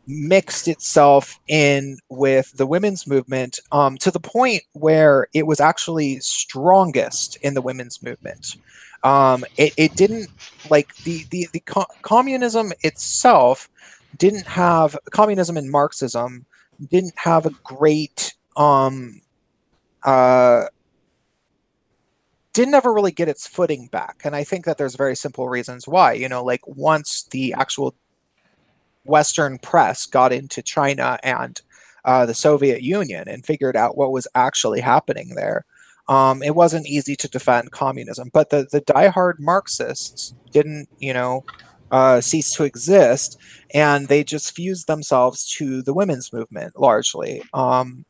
[SPEAKER 1] mixed itself in with the women's movement to the point where it was actually strongest in the women's movement. It didn't like communism itself didn't have communism and Marxism didn't have a great uh, didn't ever really get its footing back. And I think that there's very simple reasons why. Like once the actual Western press got into China and the Soviet Union and figured out what was actually happening there, it wasn't easy to defend communism. But the diehard Marxists didn't, cease to exist, and they just fused themselves to the women's movement largely. I'm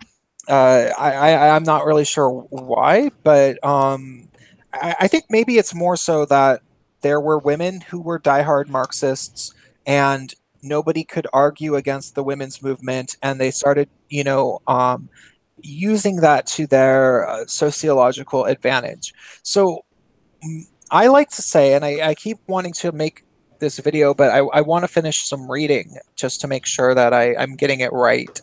[SPEAKER 1] not really sure why, but I think maybe it's more so that there were women who were diehard Marxists, and nobody could argue against the women's movement, and they started, using that to their sociological advantage. So I like to say, and I keep wanting to make this video, but I want to finish some reading just to make sure that I'm getting it right.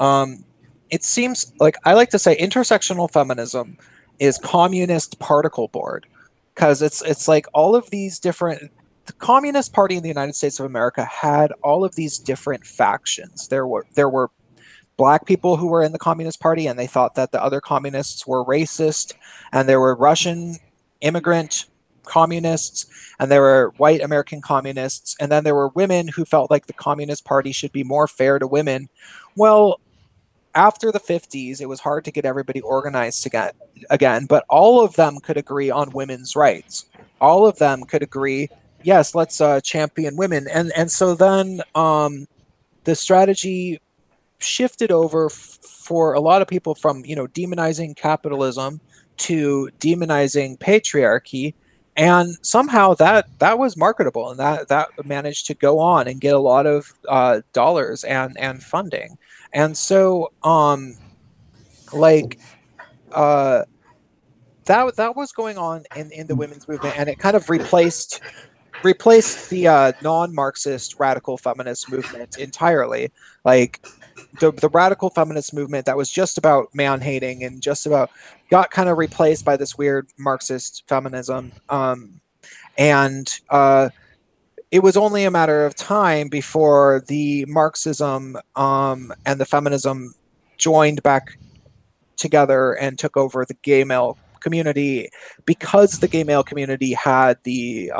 [SPEAKER 1] Um, it seems like I like to say intersectional feminism is communist particle board because it's like all of these different. The Communist Party in the United States of America had all of these different factions. There were black people who were in the Communist Party and they thought that the other communists were racist, and there were Russian immigrant communists, and there were white American communists, and then there were women who felt like the Communist Party should be more fair to women. Well, after the 50s, it was hard to get everybody organized again, but all of them could agree on women's rights. All of them could agree, yes, let's champion women. And so then the strategy shifted over for a lot of people from demonizing capitalism to demonizing patriarchy, and somehow that was marketable, and that managed to go on and get a lot of dollars and funding. And so like uh that was going on in the women's movement, and it kind of replaced the non-Marxist radical feminist movement entirely. Like the radical feminist movement that was just about man hating and just about got kind of replaced by this weird Marxist feminism. And it was only a matter of time before the Marxism and the feminism joined back together and took over the gay male community, because the gay male community had the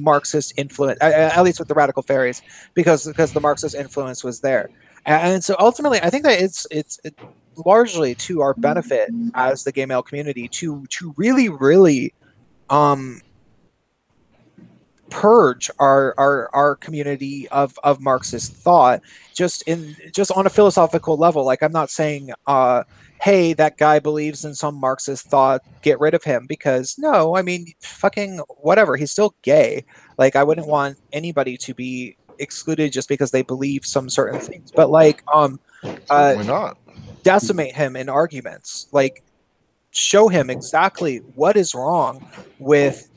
[SPEAKER 1] Marxist influence, at least with the radical fairies, because the Marxist influence was there. And so ultimately, I think that it's largely to our benefit as the gay male community to really um purge our community of Marxist thought, just on a philosophical level. Like, I'm not saying hey, that guy believes in some Marxist thought, get rid of him, because no, I mean, fucking whatever, he's still gay. Like, I wouldn't want anybody to be excluded just because they believe some certain things, but like
[SPEAKER 2] Certainly not.
[SPEAKER 1] decimate him in arguments, like show him exactly what is wrong with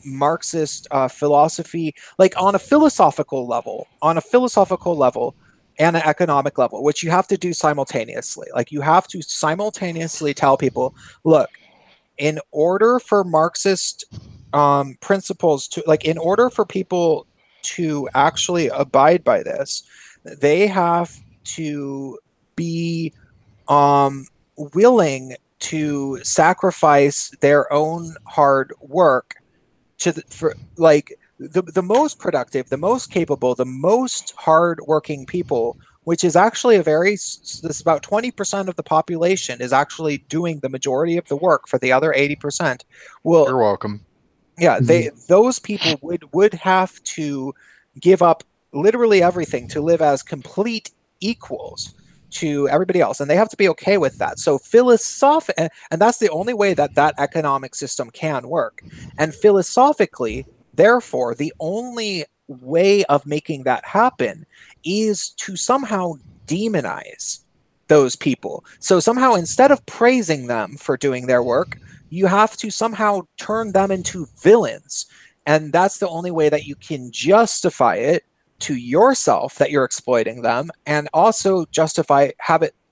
[SPEAKER 1] Marxist philosophy, like on a philosophical level, and an economic level, which you have to do simultaneously. Like, you have to simultaneously tell people, look, in order for Marxist principles to, like, in order for people to actually abide by this, they have to be willing to sacrifice their own hard work for, like, the most productive, the most capable, the most hardworking people, which is actually this about 20% of the population is actually doing the majority of the work for the other 80%. Well,
[SPEAKER 2] You're welcome.
[SPEAKER 1] yeah, those people would have to give up literally everything to live as complete equals to everybody else, and they have to be okay with that. So and that's the only way that that economic system can work. And philosophically, therefore, the only way of making that happen is to somehow demonize those people. So somehow, instead of praising them for doing their work, you have to somehow turn them into villains. And that's the only way that you can justify it to yourself that you're exploiting them, and also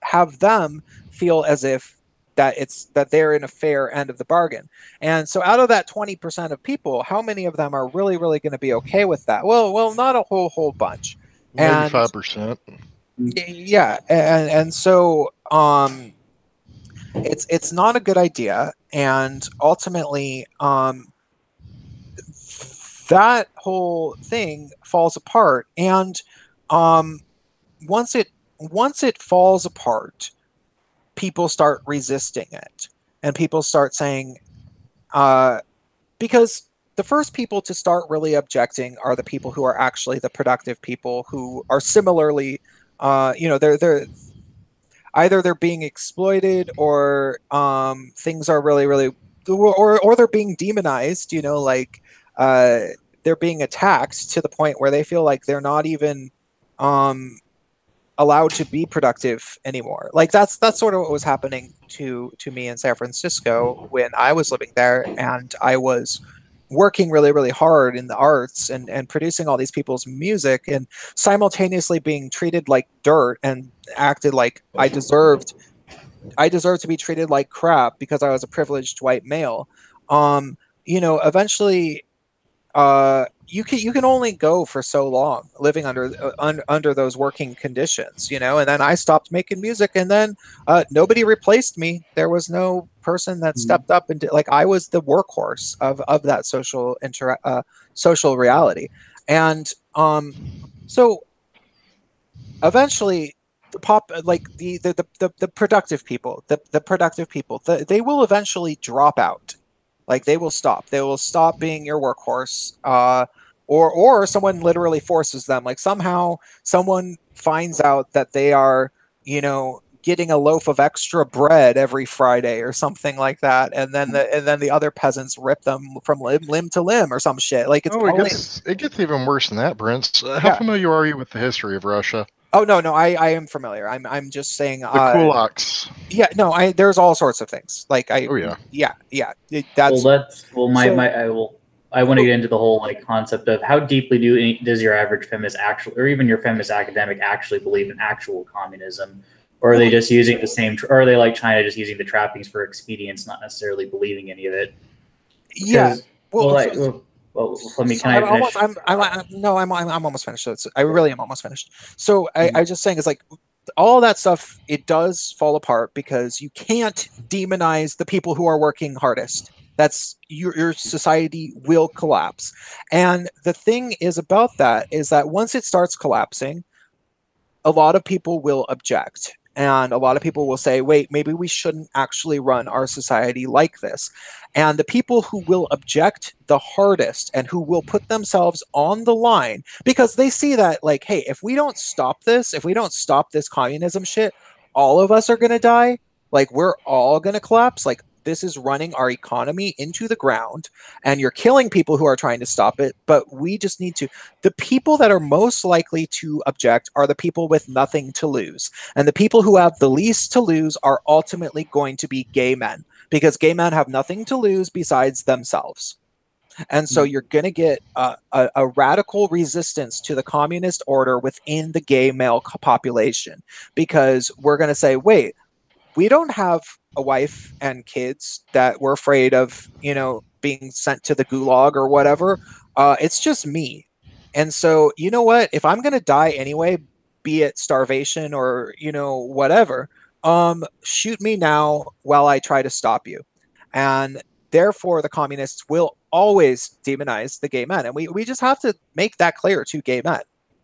[SPEAKER 1] have them feel as if that they're in a fair end of the bargain. And so, out of that 20% of people, how many of them are really going to be okay with that? Well, not a whole bunch.
[SPEAKER 2] Maybe
[SPEAKER 1] And
[SPEAKER 2] 5%.
[SPEAKER 1] yeah, and so it's not a good idea, and ultimately that whole thing falls apart. And once it falls apart, people start resisting it, and people start saying, because the first people to start really objecting are the people who are actually the productive people, who are similarly, they're either they're being exploited, or things are really, or they're being demonized, like uh, they're being attacked to the point where they feel like they're not even um, allowed to be productive anymore. Like, that's sort of what was happening to me in San Francisco when I was living there, and I was working really hard in the arts, and producing all these people's music, and simultaneously being treated like dirt, and acted like I deserved to be treated like crap because I was a privileged white male. Eventually, you can only go for so long living under those working conditions, and then I stopped making music, and then nobody replaced me. There was no person that stepped up and did, like, I was the workhorse of that social reality. And so eventually, the productive people, they will eventually drop out. Like, they will stop being your workhorse, or someone literally forces them. Like, somehow someone finds out that they are, getting a loaf of extra bread every Friday or something like that, and then the other peasants rip them from limb to limb or some shit. Like, it's
[SPEAKER 2] Oh,
[SPEAKER 1] probably
[SPEAKER 2] it gets even worse than that, Prince. How
[SPEAKER 1] yeah.
[SPEAKER 2] familiar are you with the history of Russia?
[SPEAKER 1] Oh no, I am familiar. I'm just saying.
[SPEAKER 2] The kulaks.
[SPEAKER 1] Yeah, no, there's all sorts of things. Like
[SPEAKER 2] Oh yeah.
[SPEAKER 1] yeah.
[SPEAKER 3] Well,
[SPEAKER 1] So
[SPEAKER 3] I want to get into the whole like concept of how deeply does your average feminist actually, or even your feminist academic actually believe in actual communism, or are they just using the same, or are they like China just using the trappings for expedience, not necessarily believing any of it?
[SPEAKER 1] yeah.
[SPEAKER 3] Because
[SPEAKER 1] Well,
[SPEAKER 3] let me.
[SPEAKER 1] so
[SPEAKER 3] Can I
[SPEAKER 1] I'm
[SPEAKER 3] finish?
[SPEAKER 1] almost. No, I'm almost finished. I really am almost finished. So I just saying is like all that stuff. It does fall apart because you can't demonize the people who are working hardest. That's your society will collapse. And the thing is about that is that once it starts collapsing, a lot of people will object. And a lot of people will say, wait, maybe we shouldn't actually run our society like this. And the people who will object the hardest and who will put themselves on the line because they see that, like, hey, if we don't stop this, if we don't stop this communism shit, all of us are going to die. Like, we're all going to collapse. Like, this is running our economy into the ground and you're killing people who are trying to stop it. But we just need to the people that are most likely to object are the people with nothing to lose. And the people who have the least to lose are ultimately going to be gay men because gay men have nothing to lose besides themselves. And so you're going to get a radical resistance to the communist order within the gay male population because we're going to say, wait, we don't have a wife and kids that we're afraid of, being sent to the gulag or whatever. It's just me. And so, you know what? If I'm going to die anyway, be it starvation or, whatever, shoot me now while I try to stop you. And therefore, the communists will always demonize the gay men. And we just have to make that clear to gay men.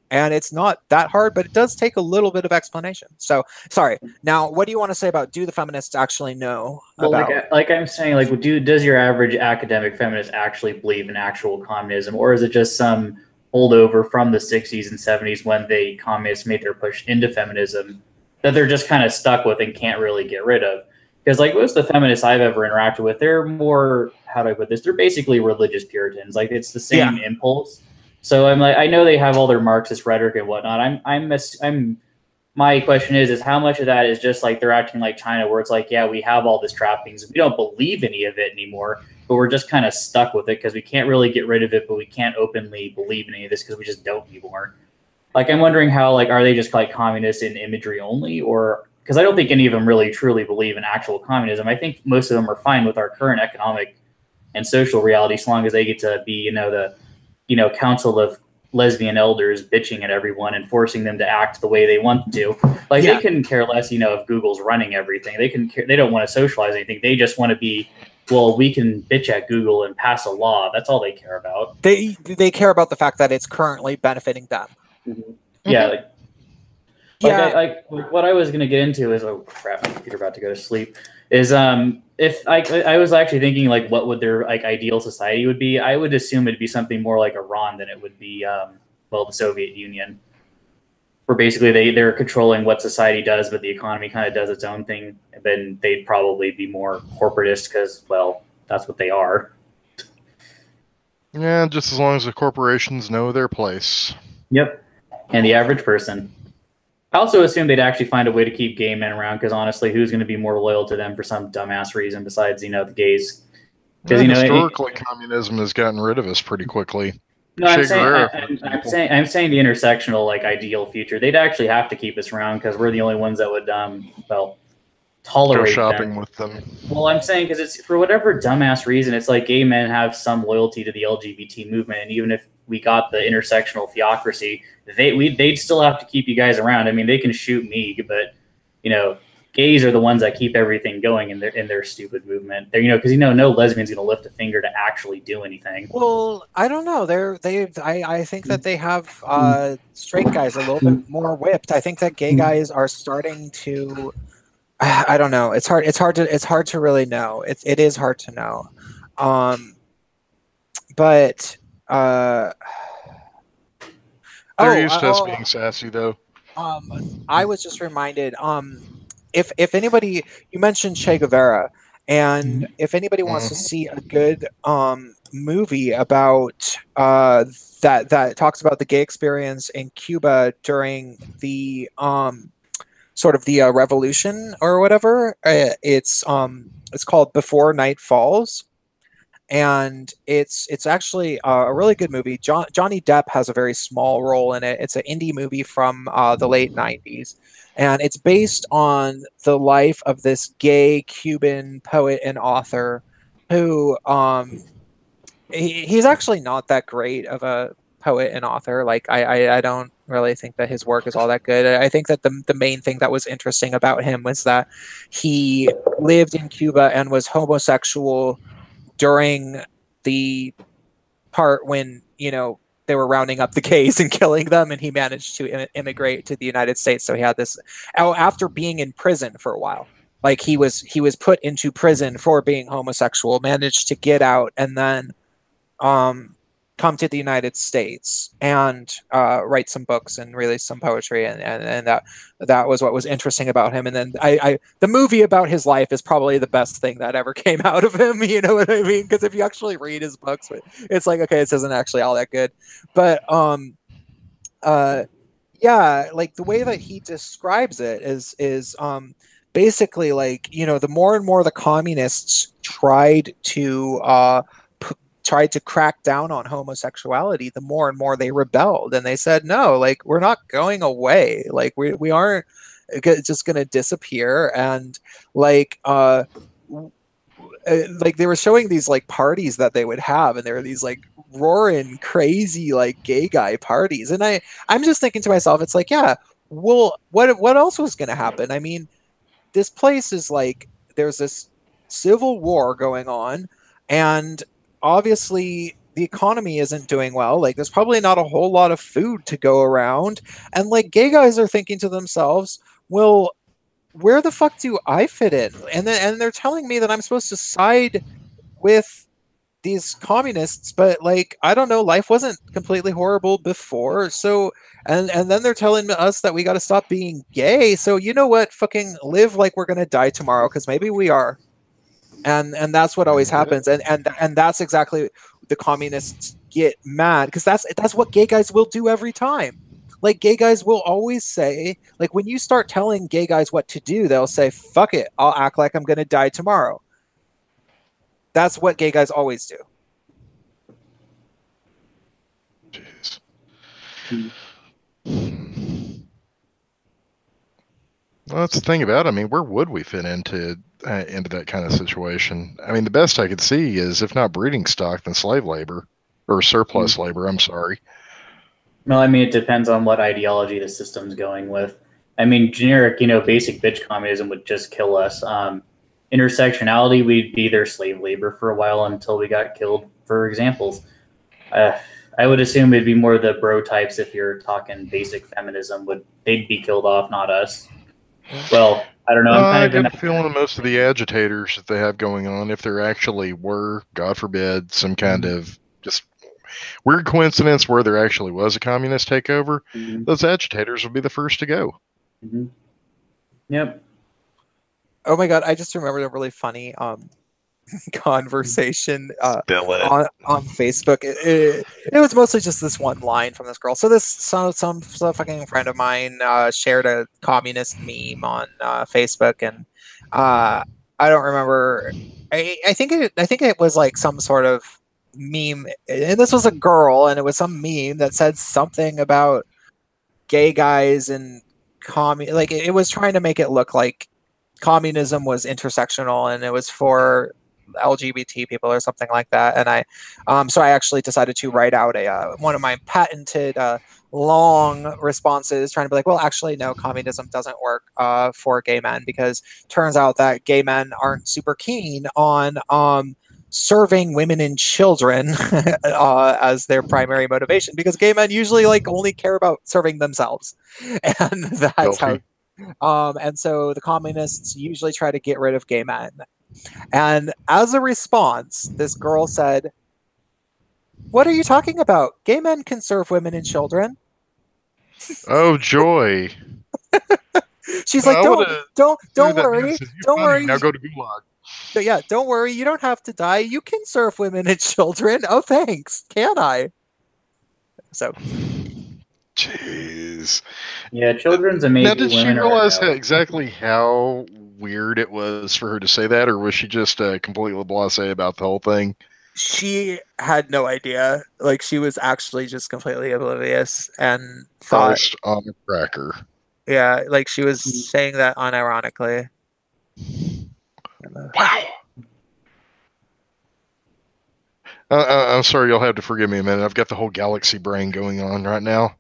[SPEAKER 1] And it's not that hard, but it does take a little bit of explanation. So, sorry. Now, what do you want to say about do the feminists actually know
[SPEAKER 3] Well,
[SPEAKER 1] about?
[SPEAKER 3] like I'm saying, like, does your average academic feminist actually believe in actual communism, or is it just some holdover from the '60s and '70s when the communists made their push into feminism that they're just kind of stuck with and can't really get rid of? Because like most of the feminists I've ever interacted with, they're more, how do I put this? They're basically religious Puritans. Like it's the same impulse. So I'm like, I know they have all their Marxist rhetoric and whatnot. I'm my question is how much of that is just like they're acting like China, where it's like, yeah, we have all this trappings, we don't believe any of it anymore, but we're just kind of stuck with it because we can't really get rid of it, but we can't openly believe in any of this because we just don't anymore. Like I'm wondering how, like, are they just like communists in imagery only, or because I don't think any of them really truly believe in actual communism. I think most of them are fine with our current economic and social reality, so long as they get to be, the council of lesbian elders bitching at everyone and forcing them to act the way they want to. Like they couldn't care less, if Google's running everything. They don't want to socialize anything. They just want to be, well, we can bitch at Google and pass a law. That's all they care about.
[SPEAKER 1] They care about the fact that it's currently benefiting them.
[SPEAKER 3] Mm-hmm. Yeah, like what I was gonna get into is, oh crap, my computer about to go to sleep. Is if I was actually thinking like what would their like ideal society would be? I would assume it'd be something more like Iran than it would be the Soviet Union, where basically they're controlling what society does, but the economy kind of does its own thing. And then they'd probably be more corporatist because, well, that's what they are.
[SPEAKER 2] Yeah, just as long as the corporations know their place.
[SPEAKER 3] Yep, and the average person. I also assume they'd actually find a way to keep gay men around because honestly, who's going to be more loyal to them for some dumbass reason besides, the gays?
[SPEAKER 2] Because historically, communism has gotten rid of us pretty quickly.
[SPEAKER 3] No, I'm saying the intersectional like ideal future. They'd actually have to keep us around because we're the only ones that would tolerate
[SPEAKER 2] go shopping
[SPEAKER 3] them.
[SPEAKER 2] with them.
[SPEAKER 3] Well, I'm saying because it's for whatever dumbass reason, it's like gay men have some loyalty to the LGBT movement, and even if we got the intersectional theocracy, they'd still have to keep you guys around. I mean, they can shoot me, but gays are the ones that keep everything going in their stupid movement. They're because no lesbian's gonna lift a finger to actually do anything.
[SPEAKER 1] Well, I don't know. I think that they have straight guys a little bit more whipped. I think that gay guys are starting to. I don't know. It's hard to really know. It is hard to know. But
[SPEAKER 2] they're used to us being sassy, though.
[SPEAKER 1] I was just reminded. If anybody, you mentioned Che Guevara, and if anybody wants to see a good movie about that talks about the gay experience in Cuba during the sort of the revolution or whatever. It's called Before Night Falls, and it's actually a really good movie. Johnny Depp has a very small role in it. It's an indie movie from the late '90s, and it's based on the life of this gay Cuban poet and author who he's actually not that great of a poet and author. Like I don't really think that his work is all that good. I think that the main thing that was interesting about him was that he lived in Cuba and was homosexual during the part when they were rounding up the gays and killing them, and he managed to immigrate to the United States. So he had this after being in prison for a while. Like he was put into prison for being homosexual, managed to get out, and then um, come to the United States and write some books and release some poetry, and that was what was interesting about him. And then the movie about his life is probably the best thing that ever came out of him. You know what I mean? Because if you actually read his books, it's like, okay, this isn't actually all that good, but uh, yeah, like the way that he describes it is basically like, the more and more the communists tried to crack down on homosexuality, the more and more they rebelled, and they said, no, like, we're not going away, like we aren't just going to disappear. And like like they were showing these like parties that they would have, and there were these like roaring crazy like gay guy parties, and I'm just thinking to myself, it's like, yeah, well, what else was going to happen? I mean, this place is like, there's this civil war going on, and obviously the economy isn't doing well. Like, there's probably not a whole lot of food to go around, and like gay guys are thinking to themselves, well, where the fuck do I fit in? And they're telling me that I'm supposed to side with these communists, but like, I don't know, life wasn't completely horrible before. So and then they're telling us that we got to stop being gay. So you know what? Fucking live like we're going to die tomorrow, cuz maybe we are. And that's what always happens. And that's exactly, the communists get mad cuz that's what gay guys will do every time. Like, gay guys will always say, like, when you start telling gay guys what to do, they'll say, fuck it, I'll act like I'm going to die tomorrow. That's what gay guys always do.
[SPEAKER 2] Jeez. Well, that's the thing about it. I mean, where would we fit into that kind of situation? I mean, the best I could see is, if not breeding stock, then slave labor or surplus labor. I'm sorry.
[SPEAKER 3] Well, I mean, it depends on what ideology the system's going with. I mean, generic, basic bitch communism would just kill us. Intersectionality, we'd be their slave labor for a while until we got killed for examples. I would assume it'd be more the bro types, if you're talking basic feminism, they'd be killed off, not us. Well, I don't know.
[SPEAKER 2] I get the feeling most of the agitators that they have going on, if there actually were, God forbid, some kind of just weird coincidence where there actually was a communist takeover, those agitators would be the first to go.
[SPEAKER 3] Yep.
[SPEAKER 1] Oh my god, I just remembered a really funny conversation on Facebook. It was mostly just this one line from this girl. So some fucking friend of mine shared a communist meme on Facebook, and I don't remember. I think it was like some sort of meme, and this was a girl, and it was some meme that said something about gay guys and like it was trying to make it look like communism was intersectional and it was for LGBT people or something like that. And so I actually decided to write out one of my patented long responses, trying to be like, well, actually, no, communism doesn't work for gay men, because turns out that gay men aren't super keen on serving women and children as their primary motivation, because gay men usually like only care about serving themselves, and that's how. And so the communists usually try to get rid of gay men. And as a response, this girl said, "What are you talking about? Gay men can serve women and children."
[SPEAKER 2] Oh joy!
[SPEAKER 1] She's like, "Don't worry, don't worry."
[SPEAKER 2] Now go to Gulag.
[SPEAKER 1] yeah, don't worry, you don't have to die. You can serve women and children. Oh, thanks. Can I? So
[SPEAKER 2] Jeez.
[SPEAKER 3] Yeah, children's a
[SPEAKER 2] Now,
[SPEAKER 3] maybe,
[SPEAKER 2] did she
[SPEAKER 3] women are a
[SPEAKER 2] realize
[SPEAKER 3] no.
[SPEAKER 2] exactly how weird it was for her to say that, or was she just completely blasé about the whole thing?
[SPEAKER 1] she had no idea. Like she was actually just completely oblivious and thought,
[SPEAKER 2] Christ on a cracker.
[SPEAKER 1] yeah, like she was saying that unironically.
[SPEAKER 2] Wow. I'm sorry, you'll have to forgive me a minute. I've got the whole galaxy brain going on right now.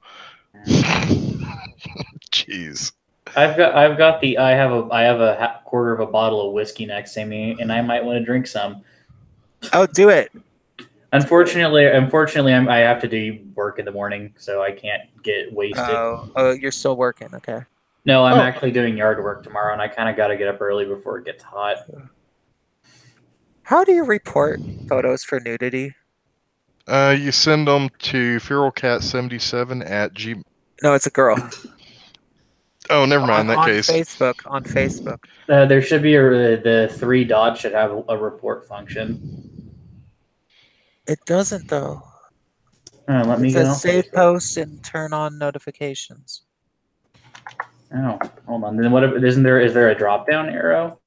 [SPEAKER 2] Jeez.
[SPEAKER 3] I have a quarter of a bottle of whiskey next to me, and I might want to drink some.
[SPEAKER 1] Oh, do it.
[SPEAKER 3] Unfortunately, I have to do work in the morning, so I can't get wasted.
[SPEAKER 1] Oh, you're still working. Okay.
[SPEAKER 3] No, I'm
[SPEAKER 2] Oh.
[SPEAKER 3] actually doing yard work tomorrow, and I kind of got to get up early before it gets hot.
[SPEAKER 1] How do you report photos for nudity?
[SPEAKER 2] You send them to feralcat77 at g.
[SPEAKER 1] No, it's a girl.
[SPEAKER 2] Oh, never mind. In that
[SPEAKER 1] On
[SPEAKER 2] case,
[SPEAKER 1] Facebook. On Facebook.
[SPEAKER 3] There should be the three dots should have a report function.
[SPEAKER 1] It doesn't though.
[SPEAKER 3] Let
[SPEAKER 1] It
[SPEAKER 3] me go
[SPEAKER 1] says
[SPEAKER 3] on
[SPEAKER 1] save
[SPEAKER 3] Facebook.
[SPEAKER 1] posts and turn on notifications.
[SPEAKER 3] Oh, hold on. Then what? Isn't there? Is there a drop down arrow?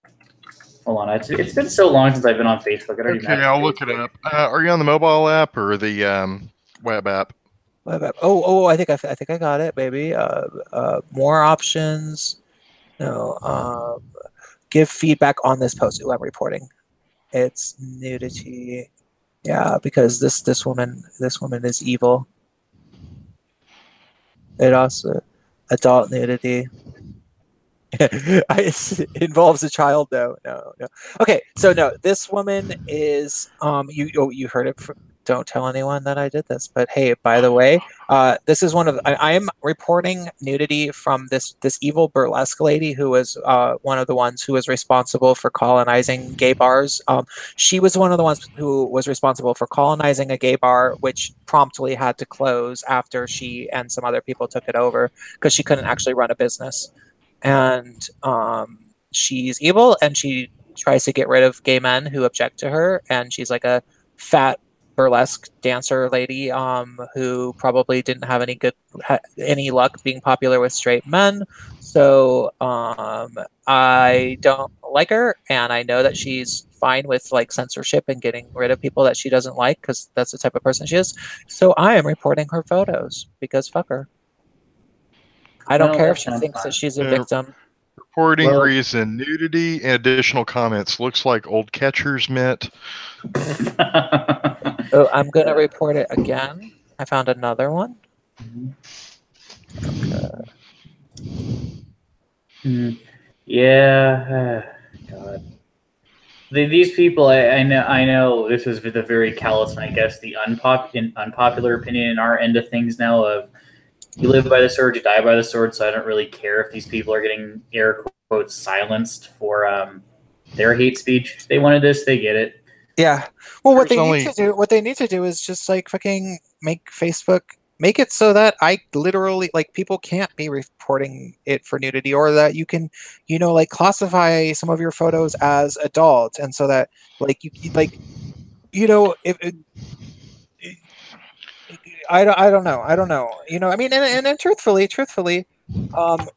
[SPEAKER 3] Hold on. It's been so long since I've been on Facebook. I don't even
[SPEAKER 2] okay,
[SPEAKER 3] have
[SPEAKER 2] I'll look it up. Are you on the mobile app or the web app?
[SPEAKER 1] Oh, I think I got it, baby. More options. No. Give feedback on this post. Ooh, I'm reporting. It's nudity. Yeah, because this woman is evil. It also adult nudity. It involves a child though. No. Okay, so no, this woman is you heard it from, don't tell anyone that I did this, but hey, by the way, this is one of I am reporting nudity from this evil burlesque lady who was one of the ones who was responsible for colonizing gay bars. She was one of the ones who was responsible for colonizing a gay bar, which promptly had to close after she and some other people took it over because she couldn't actually run a business. And she's evil, and she tries to get rid of gay men who object to her. And she's like a fat burlesque dancer lady who probably didn't have any luck being popular with straight men. So I don't like her, and I know that she's fine with like censorship and getting rid of people that she doesn't like because that's the type of person she is. So I am reporting her photos because fuck her. I don't
[SPEAKER 3] Well,
[SPEAKER 1] care if
[SPEAKER 3] that
[SPEAKER 1] she
[SPEAKER 3] sounds
[SPEAKER 1] thinks
[SPEAKER 3] fun.
[SPEAKER 1] that she's a victim.
[SPEAKER 2] Reporting
[SPEAKER 3] Well-
[SPEAKER 2] reason nudity and additional comments. Looks like old catcher's mitt.
[SPEAKER 1] Oh, I'm gonna report it again. I found another one.
[SPEAKER 3] Yeah. God. These people, I know this is the very callous and I guess the unpopular opinion in our end of things now of you live by the sword, you die by the sword. So I don't really care if these people are getting air quotes silenced for their hate speech. They wanted this, they get it.
[SPEAKER 1] Yeah. Well, what
[SPEAKER 2] There's
[SPEAKER 1] they need to do is just like fucking make it so that I literally like people can't be reporting it for nudity, or that you can, like classify some of your photos as adult, and so that like like if I don't know. I don't know. I mean, and truthfully, um,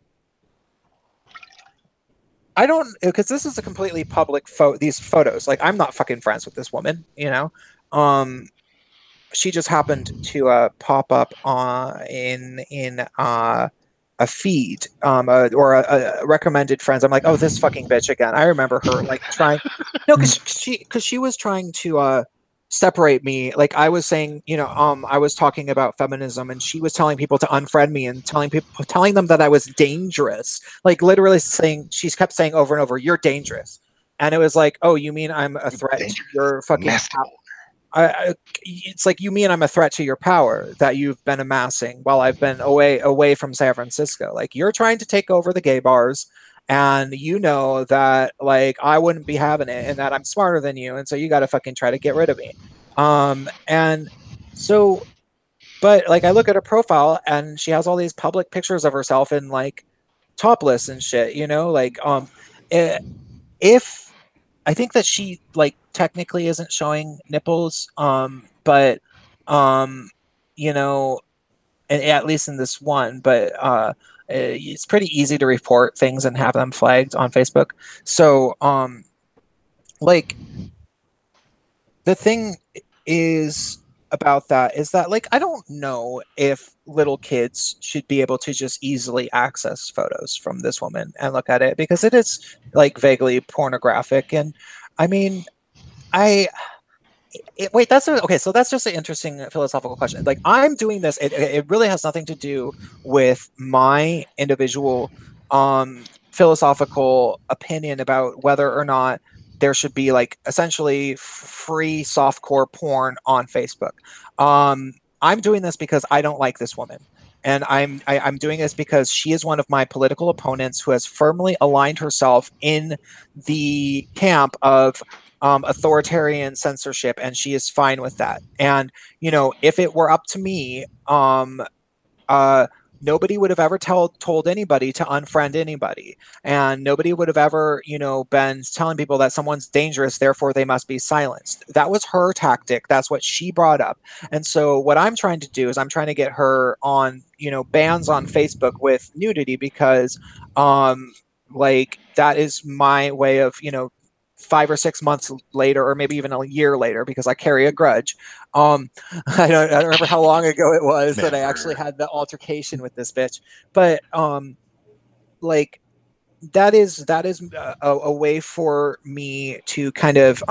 [SPEAKER 1] I don't, because this is a completely public these photos. Like, I'm not fucking friends with this woman. Um, she just happened to pop up in a feed or a recommended friends. I'm like, oh, this fucking bitch again. I remember her like trying, no, because she was trying to separate me. Like I was saying, I was talking about feminism, and she was telling people to unfriend me and telling them that I was dangerous. Like literally saying, she kept saying over and over, "You're dangerous." And it was like, oh, you mean I'm a threat to your fucking it's like, you mean I'm a threat to your power that you've been amassing while I've been away from San Francisco. Like you're trying to take over the gay bars, and you know that like I wouldn't be having it, and that I'm smarter than you, and so you got to fucking try to get rid of me. And so, but like I look at her profile, and she has all these public pictures of herself in like topless and shit. Like if I think that she like technically isn't showing nipples, but you know, at least in this one, but it's pretty easy to report things and have them flagged on Facebook. So like the thing is about that is that like I don't know if little kids should be able to just easily access photos from this woman and look at it because it is like vaguely pornographic. And I mean, I wait, okay. So that's just an interesting philosophical question. Like, I'm doing this. It really has nothing to do with my individual philosophical opinion about whether or not there should be like essentially free softcore porn on Facebook. I'm doing this because I don't like this woman. And I'm doing this because she is one of my political opponents who has firmly aligned herself in the camp of authoritarian censorship, and she is fine with that. And if it were up to me, uh, nobody would have ever told anybody to unfriend anybody, and nobody would have ever been telling people that someone's dangerous, therefore they must be silenced. That was her tactic. That's what she brought up. And so what I'm trying to do is I'm trying to get her on bans on Facebook with nudity, because like that is my way of 5 or 6 months later, or maybe even a year later, because I carry a grudge. I don't remember how long ago it was that I actually had the altercation with this bitch, but like that is a way for me to kind of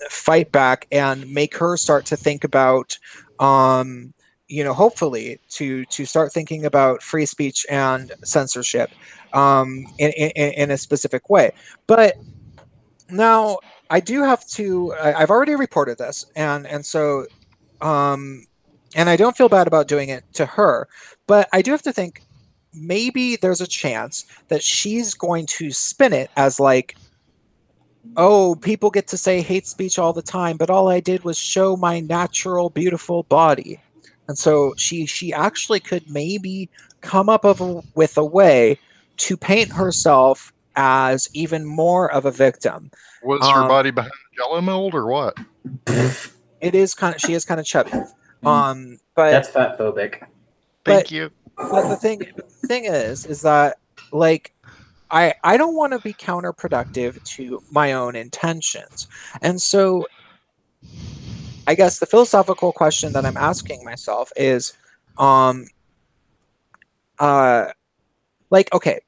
[SPEAKER 1] fight back and make her start to think about hopefully to start thinking about free speech and censorship in a specific way. But now I do have to. I've already reported this, and so um, and I don't feel bad about doing it to her, but I do have to think maybe there's a chance that she's going to spin it as like, oh, people get to say hate speech all the time, but all I did was show my natural, beautiful body. And so she actually could maybe come up with a way to paint herself as even more of a victim.
[SPEAKER 2] Was her
[SPEAKER 1] Um,
[SPEAKER 2] body behind the jello mold or what?
[SPEAKER 1] she is kind of chubby. But
[SPEAKER 3] That's fat phobic.
[SPEAKER 1] but
[SPEAKER 2] Thank you.
[SPEAKER 1] but the thing is that like I don't want to be counterproductive to my own intentions. And so I guess the philosophical question that I'm asking myself is um uh like, okay,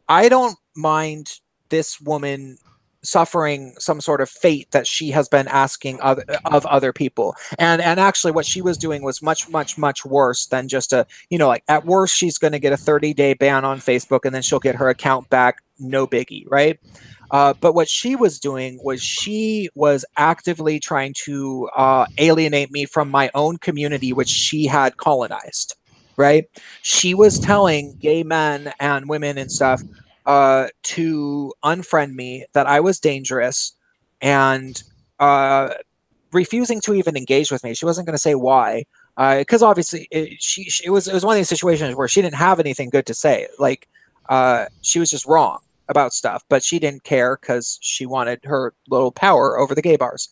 [SPEAKER 1] I don't mind this woman suffering some sort of fate that she has been asking of other people. And actually what she was doing was much, much, much worse than just like at worst she's going to get a 30-day ban on Facebook and then she'll get her account back. No biggie, right? But what she was doing was she was actively trying to alienate me from my own community, which she had colonized, right? She was telling gay men and women and stuff to unfriend me, that I was dangerous, and uh, refusing to even engage with me. She wasn't going to say why, because obviously it was one of these situations where she didn't have anything good to say. Like she was just wrong about stuff, but she didn't care because she wanted her little power over the gay bars.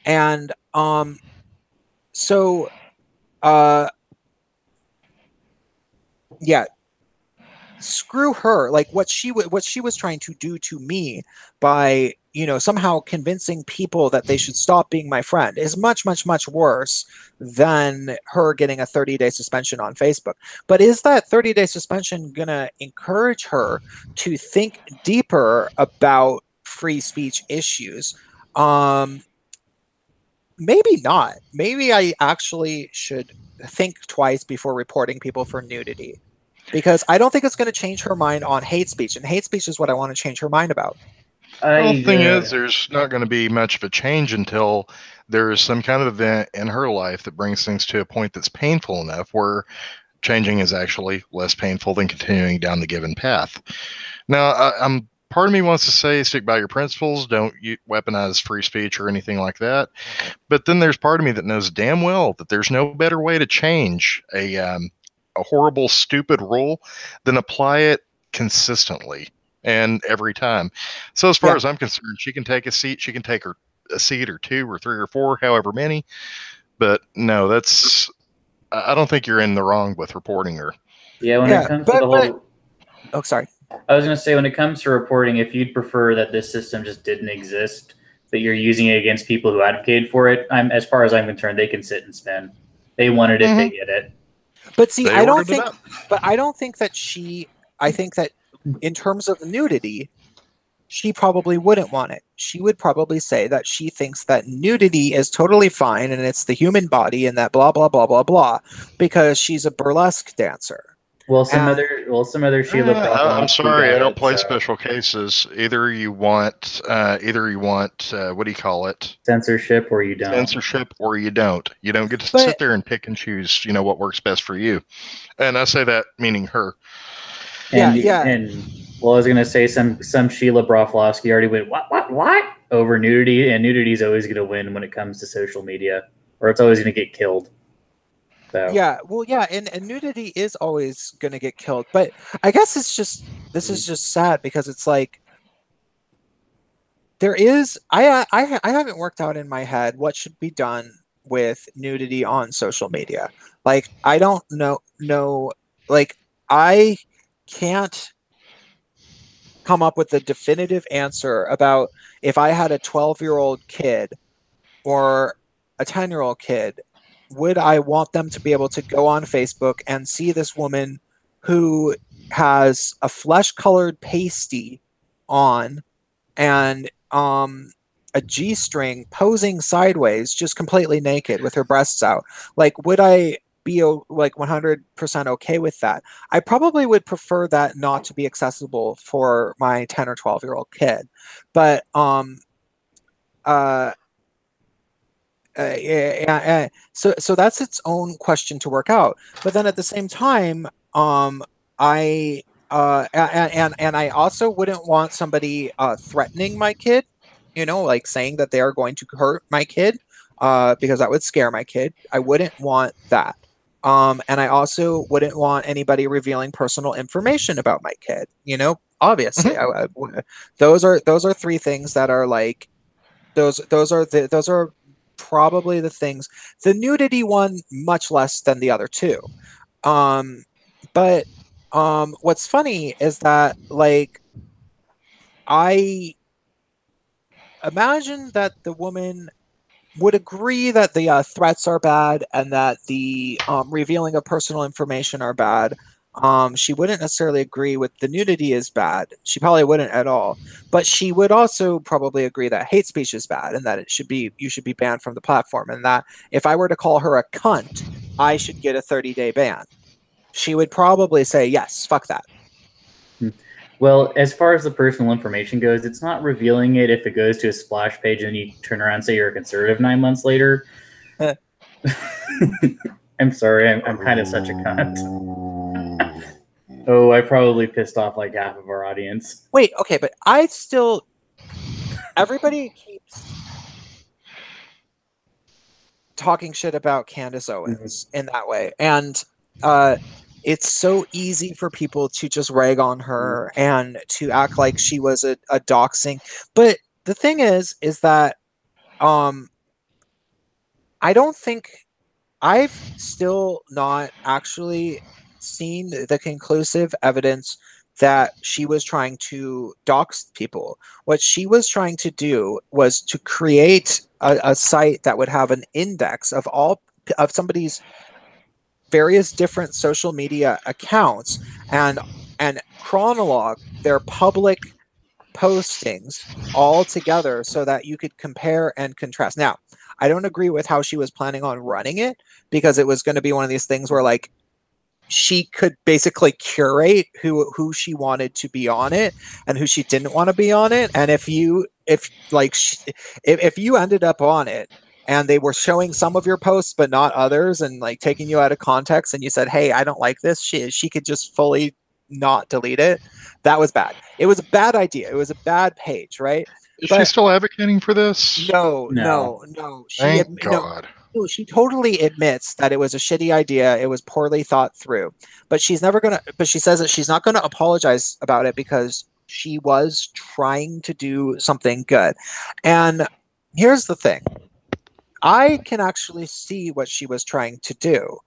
[SPEAKER 1] And so uh, yeah, screw her. Like what she was trying to do to me by somehow convincing people that they should stop being my friend is much, much, much worse than her getting a 30-day suspension on Facebook. But is that 30-day suspension gonna encourage her to think deeper about free speech issues? um Maybe not. Maybe I actually should think twice before reporting people for nudity, because I don't think it's going to change her mind on hate speech, and hate speech is what I want to change her mind about.
[SPEAKER 2] Well, the thing
[SPEAKER 3] I
[SPEAKER 2] is, there's not going to be much of a change until there's some kind of event in her life that brings things to a point that's painful enough where changing is actually less painful than continuing down the given path. Now, I'm part of me wants to say stick by your principles, don't weaponize free speech or anything like that. But then there's part of me that knows damn well that there's no better way to change a horrible, stupid rule than apply it consistently. and every time. So as far
[SPEAKER 1] Yeah.
[SPEAKER 2] as I'm concerned, she can take a seat. She can take a seat or two or three or four, however many. But no, I don't think you're in the wrong with reporting her.
[SPEAKER 3] Yeah, when it comes to the whole,
[SPEAKER 1] oh, sorry.
[SPEAKER 3] I was going to say, when it comes to reporting, if you'd prefer that this system just didn't exist, but you're using it against people who advocated for it, as far as I'm concerned, they can sit and spin. They wanted it, they get it.
[SPEAKER 1] But see,
[SPEAKER 2] They
[SPEAKER 1] I don't
[SPEAKER 2] ordered it
[SPEAKER 1] think,
[SPEAKER 2] up.
[SPEAKER 1] but I don't think that I think that in terms of nudity, she probably wouldn't want it. She would probably say that she thinks that nudity is totally fine and it's the human body and that blah, blah, blah, blah, blah, because she's a burlesque dancer.
[SPEAKER 3] Well, some
[SPEAKER 1] And-
[SPEAKER 3] other Sheila
[SPEAKER 2] I'm
[SPEAKER 3] Broflovsky
[SPEAKER 2] sorry,
[SPEAKER 3] got
[SPEAKER 2] I don't
[SPEAKER 3] it,
[SPEAKER 2] play
[SPEAKER 3] so
[SPEAKER 2] special cases. Either you want what do you call it?
[SPEAKER 3] censorship, or you don't.
[SPEAKER 2] Censorship, or you don't. You don't get to
[SPEAKER 1] But-
[SPEAKER 2] sit there and pick and choose, what works best for you. And I say that meaning her.
[SPEAKER 3] And,
[SPEAKER 1] Yeah.
[SPEAKER 3] And well, I was gonna say some Sheila Broflovsky already went what over nudity, and nudity is always gonna win when it comes to social media, or it's always gonna get killed. So
[SPEAKER 1] Yeah, well, yeah, and nudity is always going to get killed, but I guess this is just sad because it's like there is I haven't worked out in my head what should be done with nudity on social media. Like I don't know like I can't come up with a definitive answer about if I had a 12-year-old kid or a 10-year-old kid, would I want them to be able to go on Facebook and see this woman who has a flesh-colored pasty on and a G-string posing sideways, just completely naked with her breasts out? Like, would I be like 100% okay with that? I probably would prefer that not to be accessible for my 10 or 12-year-old kid. But so that's its own question to work out. But then at the same time, I and I also wouldn't want somebody threatening my kid, like saying that they are going to hurt my kid, because that would scare my kid. I wouldn't want that. And I also wouldn't want anybody revealing personal information about my kid. Obviously, those are three things that are like those are probably the things. The nudity one much less than the other two. But what's funny is that like I imagine that the woman would agree that the threats are bad and that the revealing of personal information are bad. She wouldn't necessarily agree with the nudity is bad. She probably wouldn't at all. But she would also probably agree that hate speech is bad and that you should be banned from the platform, and that if I were to call her a cunt, I should get a 30-day ban. She would probably say, yes, fuck that.
[SPEAKER 3] well, as far as the personal information goes, it's not revealing it if it goes to a splash page and you turn around and say you're a conservative 9 months later. I'm sorry, I'm kind of such a cunt. Oh, I probably pissed off like half of our audience.
[SPEAKER 1] Wait, okay, but everybody keeps talking shit about Candace Owens in that way. And it's so easy for people to just rag on her and to act like she was a doxing. But the thing is that I don't think I've still not actually seen the conclusive evidence that she was trying to dox people. What she was trying to do was to create a site that would have an index of somebody's various different social media accounts and chronologue their public postings all together so that you could compare and contrast. Now, I don't agree with how she was planning on running it, because it was going to be one of these things where like she could basically curate who she wanted to be on it and who she didn't want to be on it. And if you ended up on it and they were showing some of your posts but not others and like taking you out of context, and you said, hey, I don't like this, she could just fully not delete it. That was bad. It was a bad idea. It was a bad page, right?
[SPEAKER 2] Is she still advocating for this?
[SPEAKER 1] No.
[SPEAKER 2] Thank God.
[SPEAKER 1] No, she totally admits that it was a shitty idea. It was poorly thought through. But she says that she's not gonna apologize about it because she was trying to do something good. And here's the thing. I can actually see what she was trying to do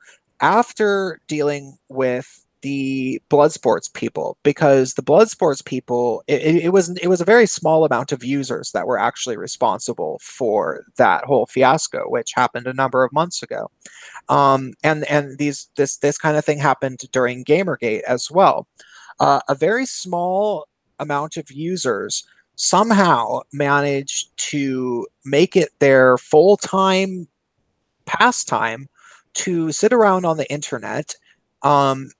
[SPEAKER 1] after dealing with the blood sports people, because the blood sports people, it was a very small amount of users that were actually responsible for that whole fiasco, which happened a number of months ago. And this kind of thing happened during Gamergate as well. A very small amount of users somehow managed to make it their full-time pastime to sit around on the internet, um,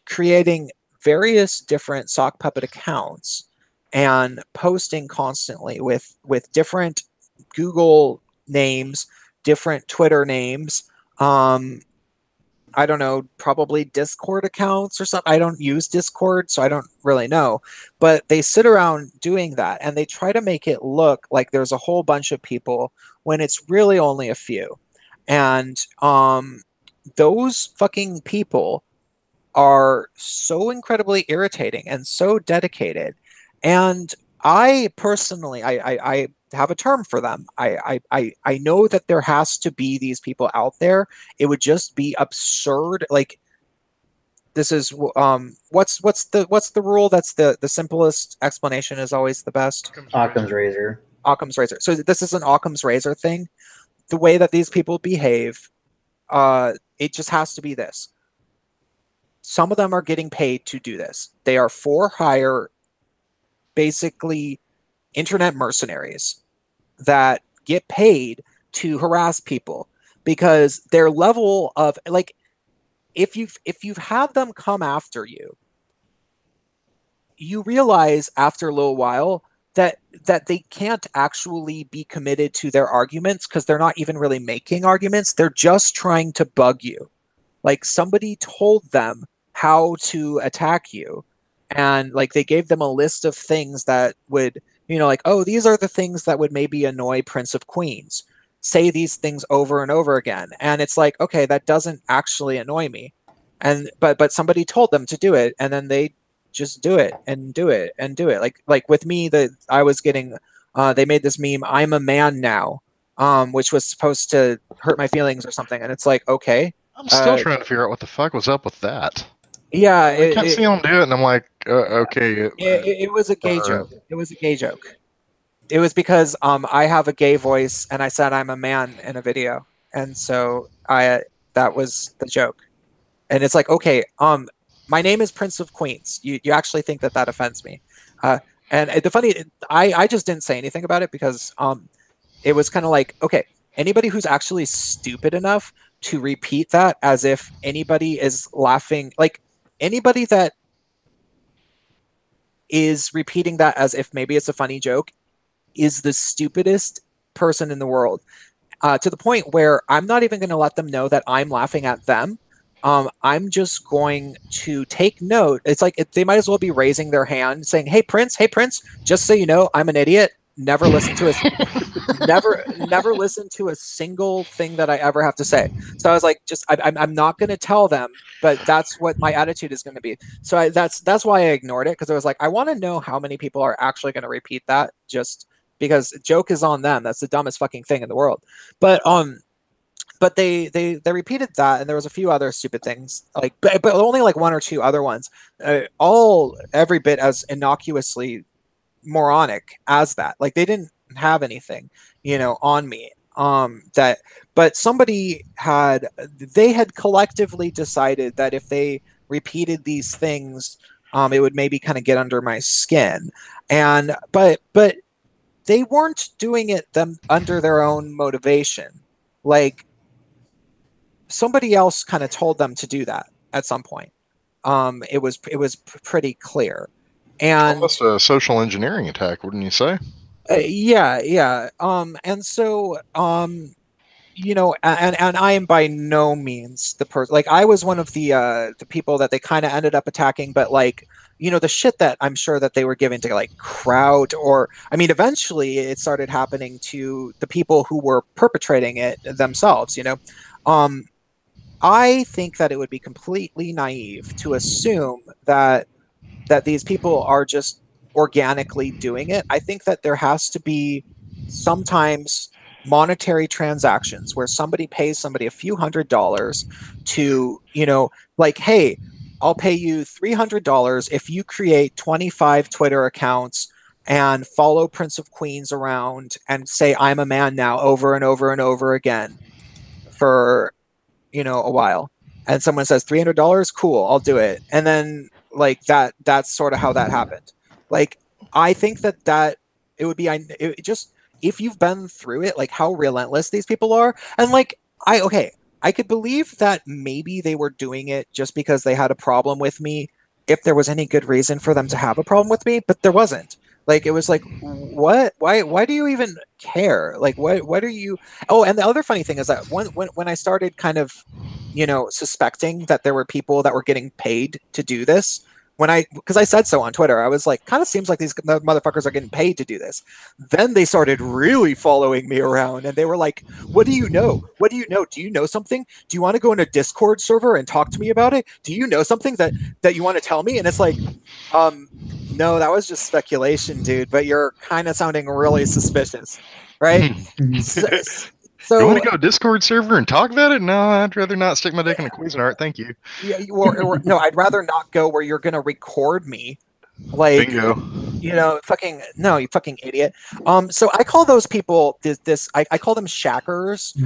[SPEAKER 1] creating various different sock puppet accounts and posting constantly with different Google names, different Twitter names, um, I don't know, probably Discord accounts or something. I don't use Discord, so I don't really know. But they sit around doing that and they try to make it look like there's a whole bunch of people when it's really only a few. And those fucking people are so incredibly irritating and so dedicated. And I personally, I have a term for them. I know that there has to be these people out there. It would just be absurd. Like, this is what's the rule? That's the simplest explanation is always the best.
[SPEAKER 3] Occam's razor.
[SPEAKER 1] Occam's razor. So this is an Occam's razor thing. The way that these people behave, it just has to be this. Some of them are getting paid to do this. They are for hire, basically internet mercenaries that get paid to harass people, because their level of, like, if you've had them come after you, you realize after a little while that they can't actually be committed to their arguments, because they're not even really making arguments. They're just trying to bug you. Like, somebody told them how to attack you, and like they gave them a list of things that would, like, oh, these are the things that would maybe annoy Prince of Queens. Say these things over and over again. And it's like, okay, that doesn't actually annoy me. And but somebody told them to do it, and then they just do it and do it and do it. Like with me, that I was getting, they made this meme, I'm a man now, which was supposed to hurt my feelings or something. And it's like, okay.
[SPEAKER 2] I'm still trying to figure out what the fuck was up with that.
[SPEAKER 1] Yeah,
[SPEAKER 2] I kept seeing them do it, and I'm like, okay.
[SPEAKER 1] It was a gay joke. It was a gay joke. It was because I have a gay voice, and I said I'm a man in a video, and so that was the joke. And it's like, okay, my name is Prince of Queens. You actually think that offends me? And the funny, I just didn't say anything about it, because it was kind of like, okay, anybody who's actually stupid enough to repeat that as if anybody is laughing, like anybody that is repeating that as if maybe it's a funny joke, is the stupidest person in the world. To the point where I'm not even going to let them know that I'm laughing at them. I'm just going to take note. It's like they might as well be raising their hand saying, hey Prince, just so you know, I'm an idiot. Never listen to never listen to a single thing that I ever have to say. So I was like, I'm not going to tell them, but that's what my attitude is going to be. So that's why I ignored it, because I was like, I want to know how many people are actually going to repeat that, just because joke is on them. That's the dumbest fucking thing in the world. But they repeated that, and there was a few other stupid things, like but only like one or two other ones, all every bit as innocuously moronic as that. Like, they didn't have anything, on me. That, but they had collectively decided that if they repeated these things, it would maybe kind of get under my skin. And but they weren't doing it them under their own motivation. Like, somebody else kind of told them to do that at some point. It was pretty clear. And
[SPEAKER 2] almost a social engineering attack, wouldn't you say?
[SPEAKER 1] yeah. And so, and I am by no means the person. Like, I was one of the people that they kind of ended up attacking, but like, the shit that I'm sure that they were giving to like crowd, or I mean, eventually it started happening to the people who were perpetrating it themselves. I think that it would be completely naive to assume that these people are just organically doing it. I think that there has to be sometimes monetary transactions where somebody pays somebody a few $100s to, like, hey, I'll pay you $300 if you create 25 Twitter accounts and follow Prince of Queens around and say I'm a man now over and over and over again for a while. And someone says $300, cool, I'll do it. And then like that's sort of how that happened. Like, I think that it would be, it just, if you've been through it, like how relentless these people are. And like, I could believe that maybe they were doing it just because they had a problem with me, if there was any good reason for them to have a problem with me, but there wasn't. Like, it was like, what, why do you even care? Like, what are you? Oh, and the other funny thing is that when I started kind of, suspecting that there were people that were getting paid to do this, because I said so on Twitter, I was like, kind of seems like these motherfuckers are getting paid to do this. Then they started really following me around, and they were like, "What do you know? What do you know? Do you know something? Do you want to go in a Discord server and talk to me about it? Do you know something that you want to tell me?" And it's like, no, that was just speculation, dude. But you're kind of sounding really suspicious, right? So,
[SPEAKER 2] You want
[SPEAKER 1] so
[SPEAKER 2] to go Discord server and talk about it? No, I'd rather not stick my dick in a Cuisinart. Thank you.
[SPEAKER 1] yeah, no, I'd rather not go where you're gonna record me, like,
[SPEAKER 2] Bingo.
[SPEAKER 1] fucking no, you fucking idiot. So I call those people I call them shackers.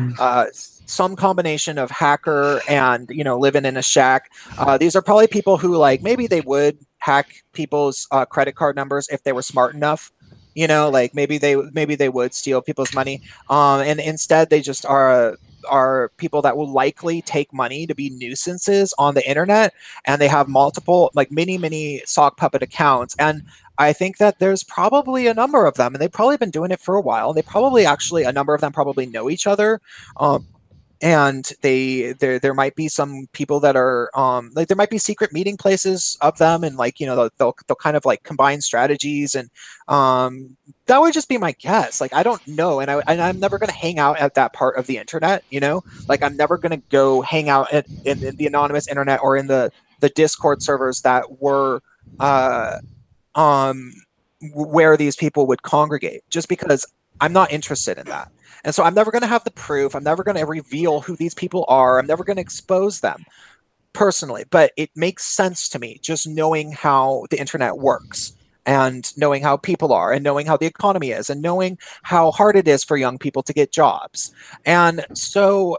[SPEAKER 1] Some combination of hacker and living in a shack. These are probably people who, like, maybe they would hack people's credit card numbers if they were smart enough. Like, maybe they would steal people's money. And instead they just are people that will likely take money to be nuisances on the internet, and they have multiple, like, many sock puppet accounts. And I think that there's probably a number of them, and they've probably been doing it for a while. They probably, actually, a number of them probably know each other. And there might be some people that are, like, there might be secret meeting places of them, and, like, they'll kind of like combine strategies. And that would just be my guess. Like, I don't know, and I'm never going to hang out at that part of the internet. Like, I'm never going to go hang out in the anonymous internet, or in the Discord servers that were um where these people would congregate, just because I'm not interested in that. And so I'm never going to have the proof. I'm never going to reveal who these people are. I'm never going to expose them personally. But it makes sense to me, just knowing how the internet works, and knowing how people are, and knowing how the economy is, and knowing how hard it is for young people to get jobs. And so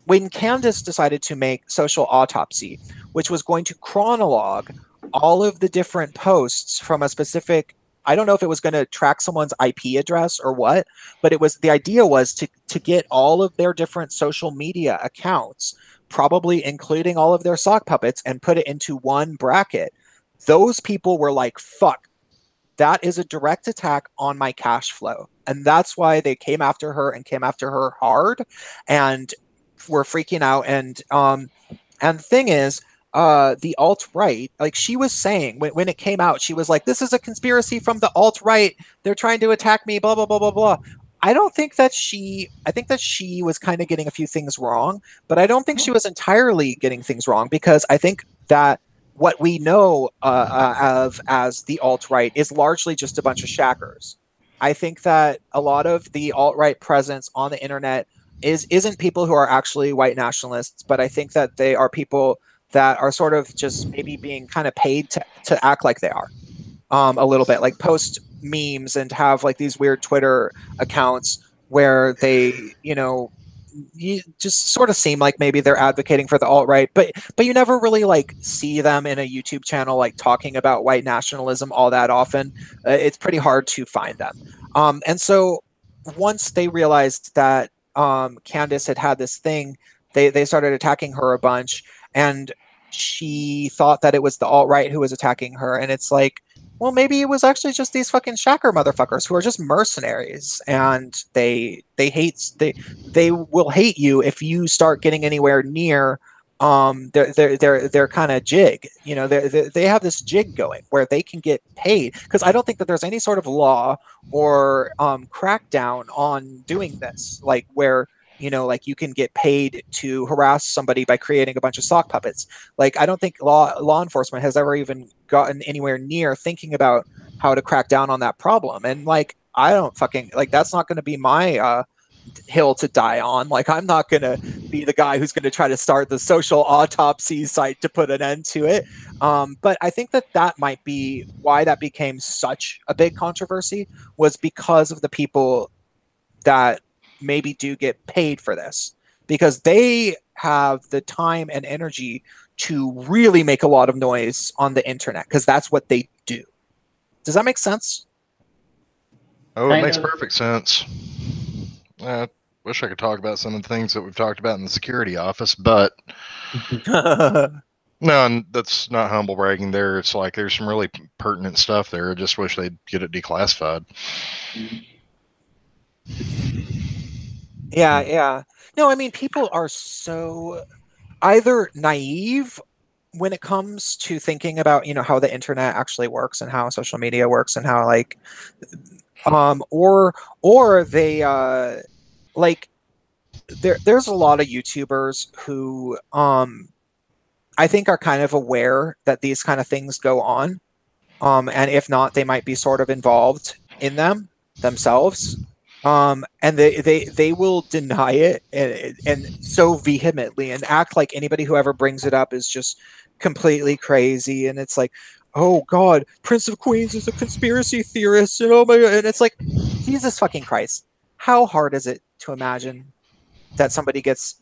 [SPEAKER 1] when Candace decided to make Social Autopsy, which was going to chronologue all of the different posts from a specific, I don't know if it was going to track someone's IP address or what, but the idea was to get all of their different social media accounts, probably including all of their sock puppets, and put it into one bracket. Those people were like, fuck, that is a direct attack on my cash flow. And that's why they came after her, and came after her hard, and were freaking out. And the thing is, the alt-right, like, she was saying, when it came out, she was like, this is a conspiracy from the alt-right, they're trying to attack me, blah blah blah blah blah. I think that she was kind of getting a few things wrong, but I don't think she was entirely getting things wrong, because I think that what we know of as the alt-right is largely just a bunch of shackers. I think that a lot of the alt-right presence on the internet isn't people who are actually white nationalists, but I think that they are people that are sort of just maybe being kind of paid to act like they are, a little bit, like post memes and have like these weird Twitter accounts where they, you just sort of seem like maybe they're advocating for the alt-right, but you never really like see them in a YouTube channel like talking about white nationalism all that often. It's pretty hard to find them. And so once they realized that Candace had this thing, they started attacking her a bunch, and she thought that it was the alt-right who was attacking her. And it's like, well, maybe it was actually just these fucking shacker motherfuckers who are just mercenaries, and they will hate you if you start getting anywhere near their kind of jig. They have this jig going where they can get paid, because I don't think that there's any sort of law or crackdown on doing this, like, where like, you can get paid to harass somebody by creating a bunch of sock puppets. Like, I don't think law enforcement has ever even gotten anywhere near thinking about how to crack down on that problem. And like, I don't fucking like, that's not going to be my hill to die on. Like, I'm not going to be the guy who's going to try to start the social autopsy site to put an end to it. But I think that might be why that became such a big controversy, was because of the people that maybe do get paid for this, because they have the time and energy to really make a lot of noise on the internet, because that's what they do. Does that make sense?
[SPEAKER 2] Oh, it
[SPEAKER 3] Kind
[SPEAKER 2] makes
[SPEAKER 3] of.
[SPEAKER 2] perfect sense. I wish I could talk about some of the things that we've talked about in the security office, but no, and that's not humble bragging there. It's like there's some really pertinent stuff there. I just wish they'd get it declassified.
[SPEAKER 1] Yeah. No, I mean, people are so either naive when it comes to thinking about, how the internet actually works and how social media works and how like or they like there's a lot of YouTubers who I think are kind of aware that these kind of things go on. And if not, they might be sort of involved in them themselves. And they will deny it and so vehemently and act like anybody who ever brings it up is just completely crazy. And it's like, oh God, Prince of Queens is a conspiracy theorist, and oh my God. And it's like, Jesus fucking Christ, how hard is it to imagine that somebody gets,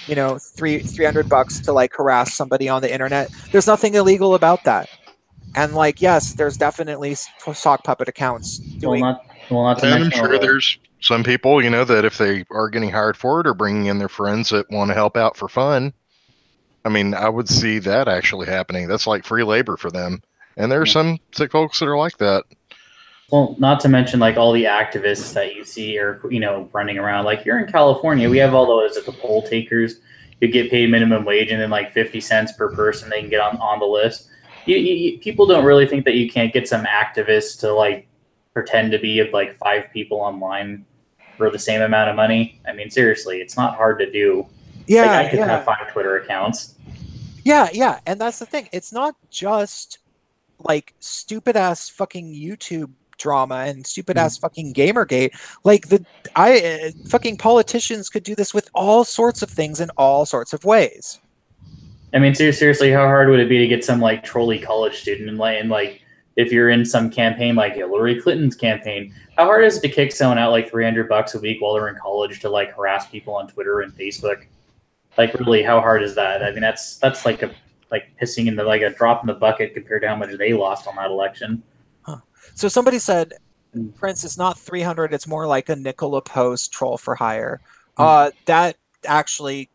[SPEAKER 1] $300 to like harass somebody on the internet? There's nothing illegal about that. And like, yes, there's definitely sock puppet accounts
[SPEAKER 3] Well,
[SPEAKER 1] doing.
[SPEAKER 3] not to
[SPEAKER 2] And I'm
[SPEAKER 3] mention
[SPEAKER 2] sure there's some people, that if they are getting hired for it or bringing in their friends that want to help out for fun, I mean, I would see that actually happening. That's like free labor for them. And there are some sick folks that are like that.
[SPEAKER 3] Well, not to mention like all the activists that you see are running around. Like here in California, we have all those at the poll takers who get paid minimum wage, and then like 50 cents per person they can get on the list. People don't really think that you can't get some activists to like pretend to be like 5 people online for the same amount of money. I mean, seriously, it's not hard to do.
[SPEAKER 1] Yeah,
[SPEAKER 3] like I could
[SPEAKER 1] yeah.
[SPEAKER 3] have 5 Twitter accounts.
[SPEAKER 1] Yeah, and that's the thing. It's not just like stupid ass fucking YouTube drama and stupid ass fucking Gamergate. Like fucking politicians could do this with all sorts of things in all sorts of ways.
[SPEAKER 3] I mean, seriously, how hard would it be to get some like trolley college student and like if you're in some campaign like Hillary Clinton's campaign, how hard is it to kick someone out like $300 a week while they're in college to like harass people on Twitter and Facebook? Like, really, how hard is that? I mean, that's like pissing in like a drop in the bucket compared to how much they lost on that election.
[SPEAKER 1] Huh. So somebody said, Prince, it's not 300, it's more like a nickel a post troll for hire. That actually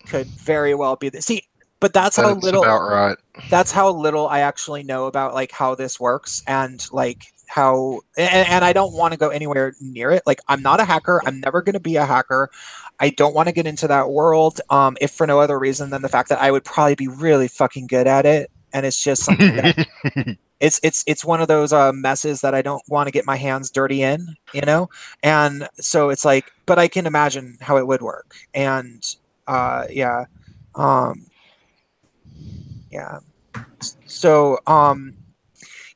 [SPEAKER 1] could very well be the see, but that's how little
[SPEAKER 2] about right.
[SPEAKER 1] That's how little I actually know about like how this works and like how and I don't want to go anywhere near it. Like, I'm not a hacker. I'm never going to be a hacker. I don't want to get into that world, if for no other reason than the fact that I would probably be really fucking good at it. And it's just something that it's one of those messes that I don't want to get my hands dirty in, And so it's like, but I can imagine how it would work. And yeah. Yeah. So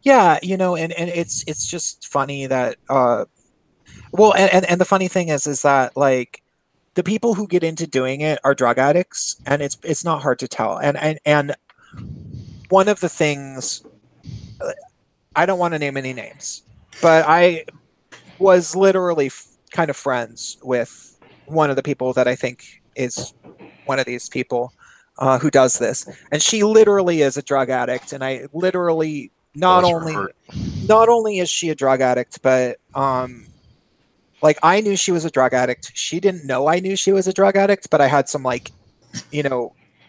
[SPEAKER 1] yeah, and it's just funny that well, and the funny thing is that like the people who get into doing it are drug addicts, and it's not hard to tell. And one of the things, I don't want to name any names, but I was literally kind of friends with one of the people that I think is one of these people who does this, and she literally is a drug addict. And I literally not only is she a drug addict, but like, I knew she was a drug addict. She didn't know I knew she was a drug addict, but I had some like,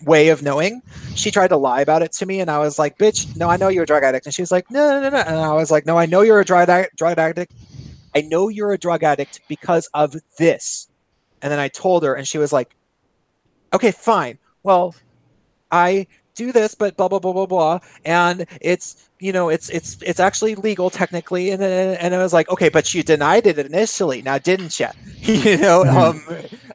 [SPEAKER 1] way of knowing. She tried to lie about it to me, and I was like, "Bitch, no, I know you're a drug addict." And she was like, "No, no, no," and I was like, "No, I know you're a drug addict. I know you're a drug addict because of this." And then I told her, and she was like, "Okay, fine. Well, I do this, but blah blah blah blah blah, and it's it's actually legal technically." And I was like, "Okay, but you denied it initially, now didn't you?"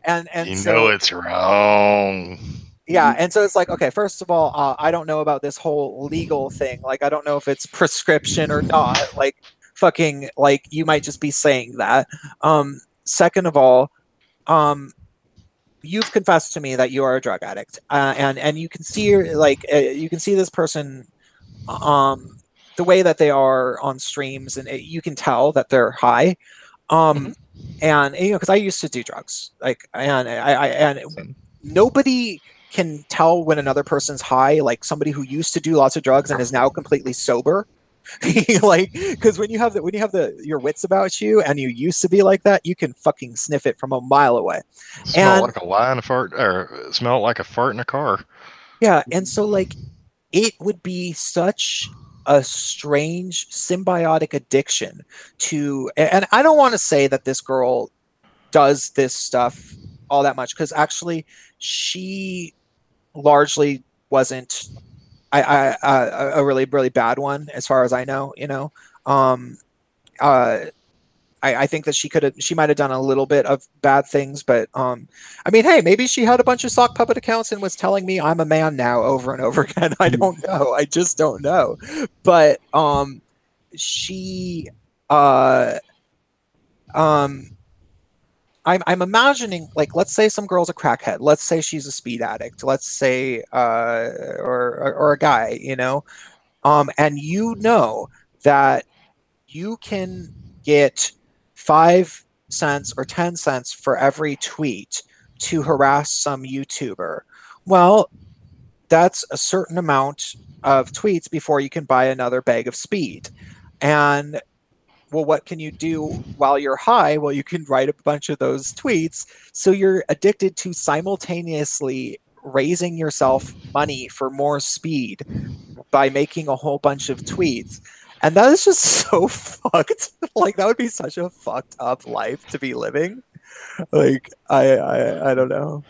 [SPEAKER 1] And
[SPEAKER 2] You
[SPEAKER 1] so
[SPEAKER 2] know it's wrong.
[SPEAKER 1] Yeah, and so it's like, okay, first of all, I don't know about this whole legal thing. Like, I don't know if it's prescription or not. Like, fucking, like, you might just be saying that. Second of all, um, you've confessed to me that you are a drug addict, and you can see, like, you can see this person, um, the way that they are on streams, and you can tell that they're high.
[SPEAKER 2] Mhm.
[SPEAKER 1] Um, and you know, because I used to do drugs, like, and
[SPEAKER 2] Same.
[SPEAKER 1] nobody can tell when another person's high, like somebody who used to do lots of drugs and is now completely sober. Like, because when you have the your wits about you and you used to be like that, you can fucking sniff it from a mile away.
[SPEAKER 2] Smell
[SPEAKER 1] And
[SPEAKER 2] like a lie in a fart, or smell like a fart in a car.
[SPEAKER 1] yeah, and so like it would be such a strange symbiotic addiction to, and I don't want to say that this girl does this stuff all that much, because actually she largely wasn't a really really bad one as far as I know. You know, um, uh, I think that she might have done a little bit of bad things, but I mean, hey, maybe she had a bunch of sock puppet accounts and was telling me I'm a man now over and over again. I don't know. I just don't know. But she uh um I'm imagining, like, let's say some girl's a crackhead. Let's say she's a speed addict. Let's say or a guy, you know. And you know that you can get 5 cents or 10 cents for every tweet to harass some YouTuber. Well, that's a certain amount of tweets before you can buy another bag of speed. And well, what can you do while you're high? Well, you can write a bunch of those tweets. So you're addicted to simultaneously raising yourself money for more speed by making a whole bunch of tweets. And that is just so fucked. Like, that would be such a fucked up life to be living. Like, I don't know.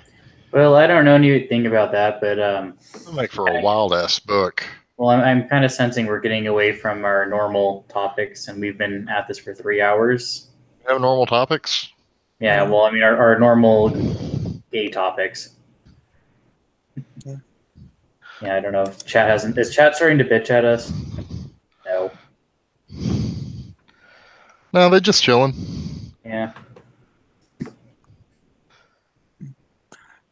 [SPEAKER 3] Well, I don't know anything about that, but
[SPEAKER 2] It'll make for a wild ass book.
[SPEAKER 3] well, I'm kind of sensing we're getting away from our normal topics, and we've been at this for 3 hours.
[SPEAKER 2] Have normal topics.
[SPEAKER 3] Yeah,
[SPEAKER 1] Yeah.
[SPEAKER 3] well, I mean, our normal gay topics.
[SPEAKER 1] Yeah.
[SPEAKER 3] Yeah, I don't know if chat hasn't. Is chat starting to bitch at us? No.
[SPEAKER 2] No, they're just chilling.
[SPEAKER 3] Yeah.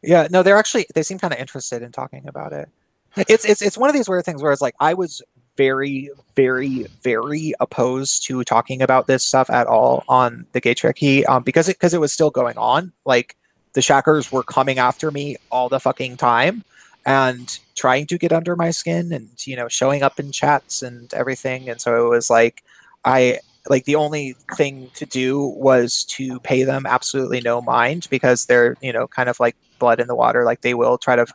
[SPEAKER 1] Yeah, no, they seem kind of interested in talking about it. It's one of these weird things where it's like I was very, very, very opposed to talking about this stuff at all on the Gaytriarchy, because it was still going on. Like, the Shackers were coming after me all the fucking time and trying to get under my skin, and you know, showing up in chats and everything. And so it was like I like the only thing to do was to pay them absolutely no mind, because they're, you know, kind of like blood in the water. Like, they will try to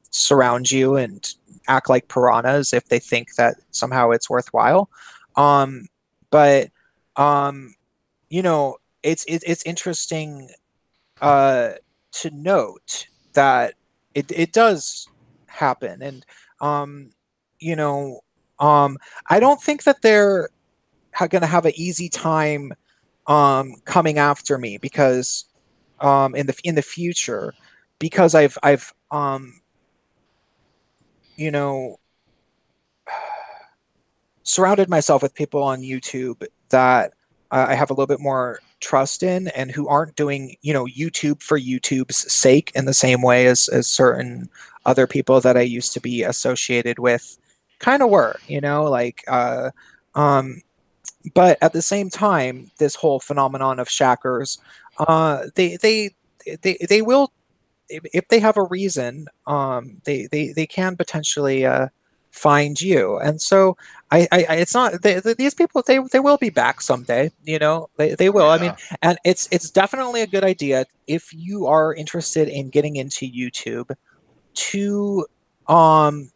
[SPEAKER 1] surround you and act like piranhas if they think that somehow it's worthwhile. Um, but you know, it's interesting uh, to note that it does happen, and um, you know, I don't think that they're going to have an easy time coming after me, because in the future, because I've you know, surrounded myself with people on YouTube that I have a little bit more trust in, and who aren't doing, you know, YouTube for YouTube's sake in the same way as certain other people that I used to be associated with kind of were, you know, like um but at the same time, this whole phenomenon of shackers, they will, if they have a reason, they can potentially find you. And so it's not these people, they will be back someday. You know, they will. I mean,
[SPEAKER 2] Yeah.
[SPEAKER 1] and it's definitely a good idea if you are interested in getting into YouTube to um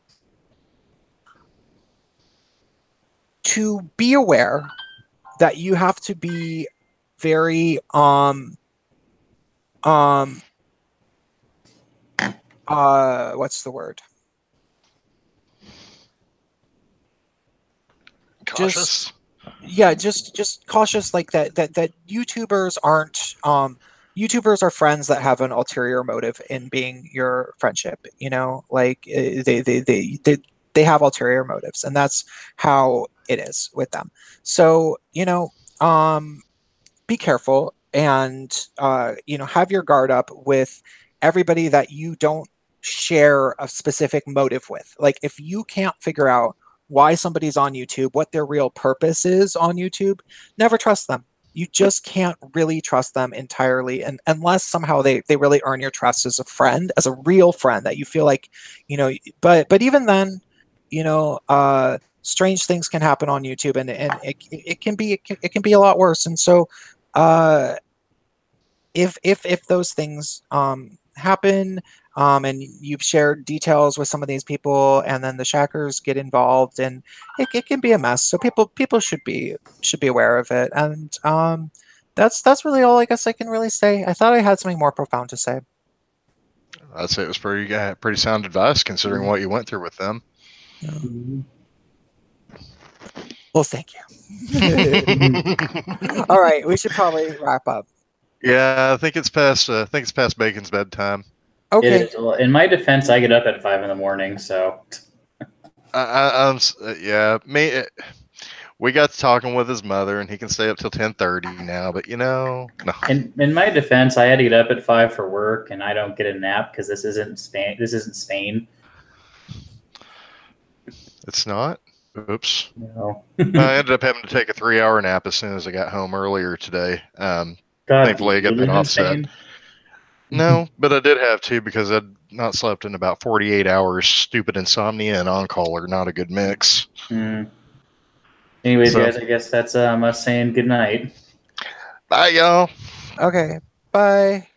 [SPEAKER 1] be aware that you have to be very um what's the word,
[SPEAKER 2] Cautious.
[SPEAKER 1] just yeah, just cautious, like that YouTubers aren't YouTubers are friends that have an ulterior motive in being your friendship. Like they have ulterior motives, and that's how it is with them. So be careful and have your guard up with everybody that you don't share a specific motive with. Like if you can't figure out why somebody's on YouTube, what their real purpose is on YouTube, never trust them. You just can't really trust them entirely, and unless somehow they really earn your trust as a friend, as a real friend that you feel like, but even then, strange things can happen on YouTube, and it can be a lot worse. And so uh, if those things happen, and you've shared details with some of these people, and then the shackers get involved, and it can be a mess. So people should be aware of it. And that's really all I guess I can really say. I thought I had something more profound to say.
[SPEAKER 2] I'd say it was pretty sound advice considering what you went through with them.
[SPEAKER 1] Well, thank you. All right, we should probably wrap up.
[SPEAKER 2] Yeah, I think it's past Bacon's bedtime.
[SPEAKER 1] Okay.
[SPEAKER 3] In my defense, I get up at 5 in the morning, so.
[SPEAKER 2] We got to talking with his mother, and he can stay up till 10:30 now. But no.
[SPEAKER 3] In my defense, I had to get up at 5 for work, and I don't get a nap because this isn't Spain.
[SPEAKER 2] It's not. Oops.
[SPEAKER 3] No.
[SPEAKER 2] I ended up having to take a 3-hour nap as soon as I got home earlier today.
[SPEAKER 3] God,
[SPEAKER 2] Thankfully, I got
[SPEAKER 3] you live
[SPEAKER 2] that
[SPEAKER 3] in
[SPEAKER 2] offset.
[SPEAKER 3] Spain?
[SPEAKER 2] No, but I did have to because I'd not slept in about 48 hours. Stupid insomnia and on-call are not a good mix.
[SPEAKER 3] Anyways, guys, I guess that's us saying good night.
[SPEAKER 2] Bye, y'all.
[SPEAKER 1] Okay. Bye.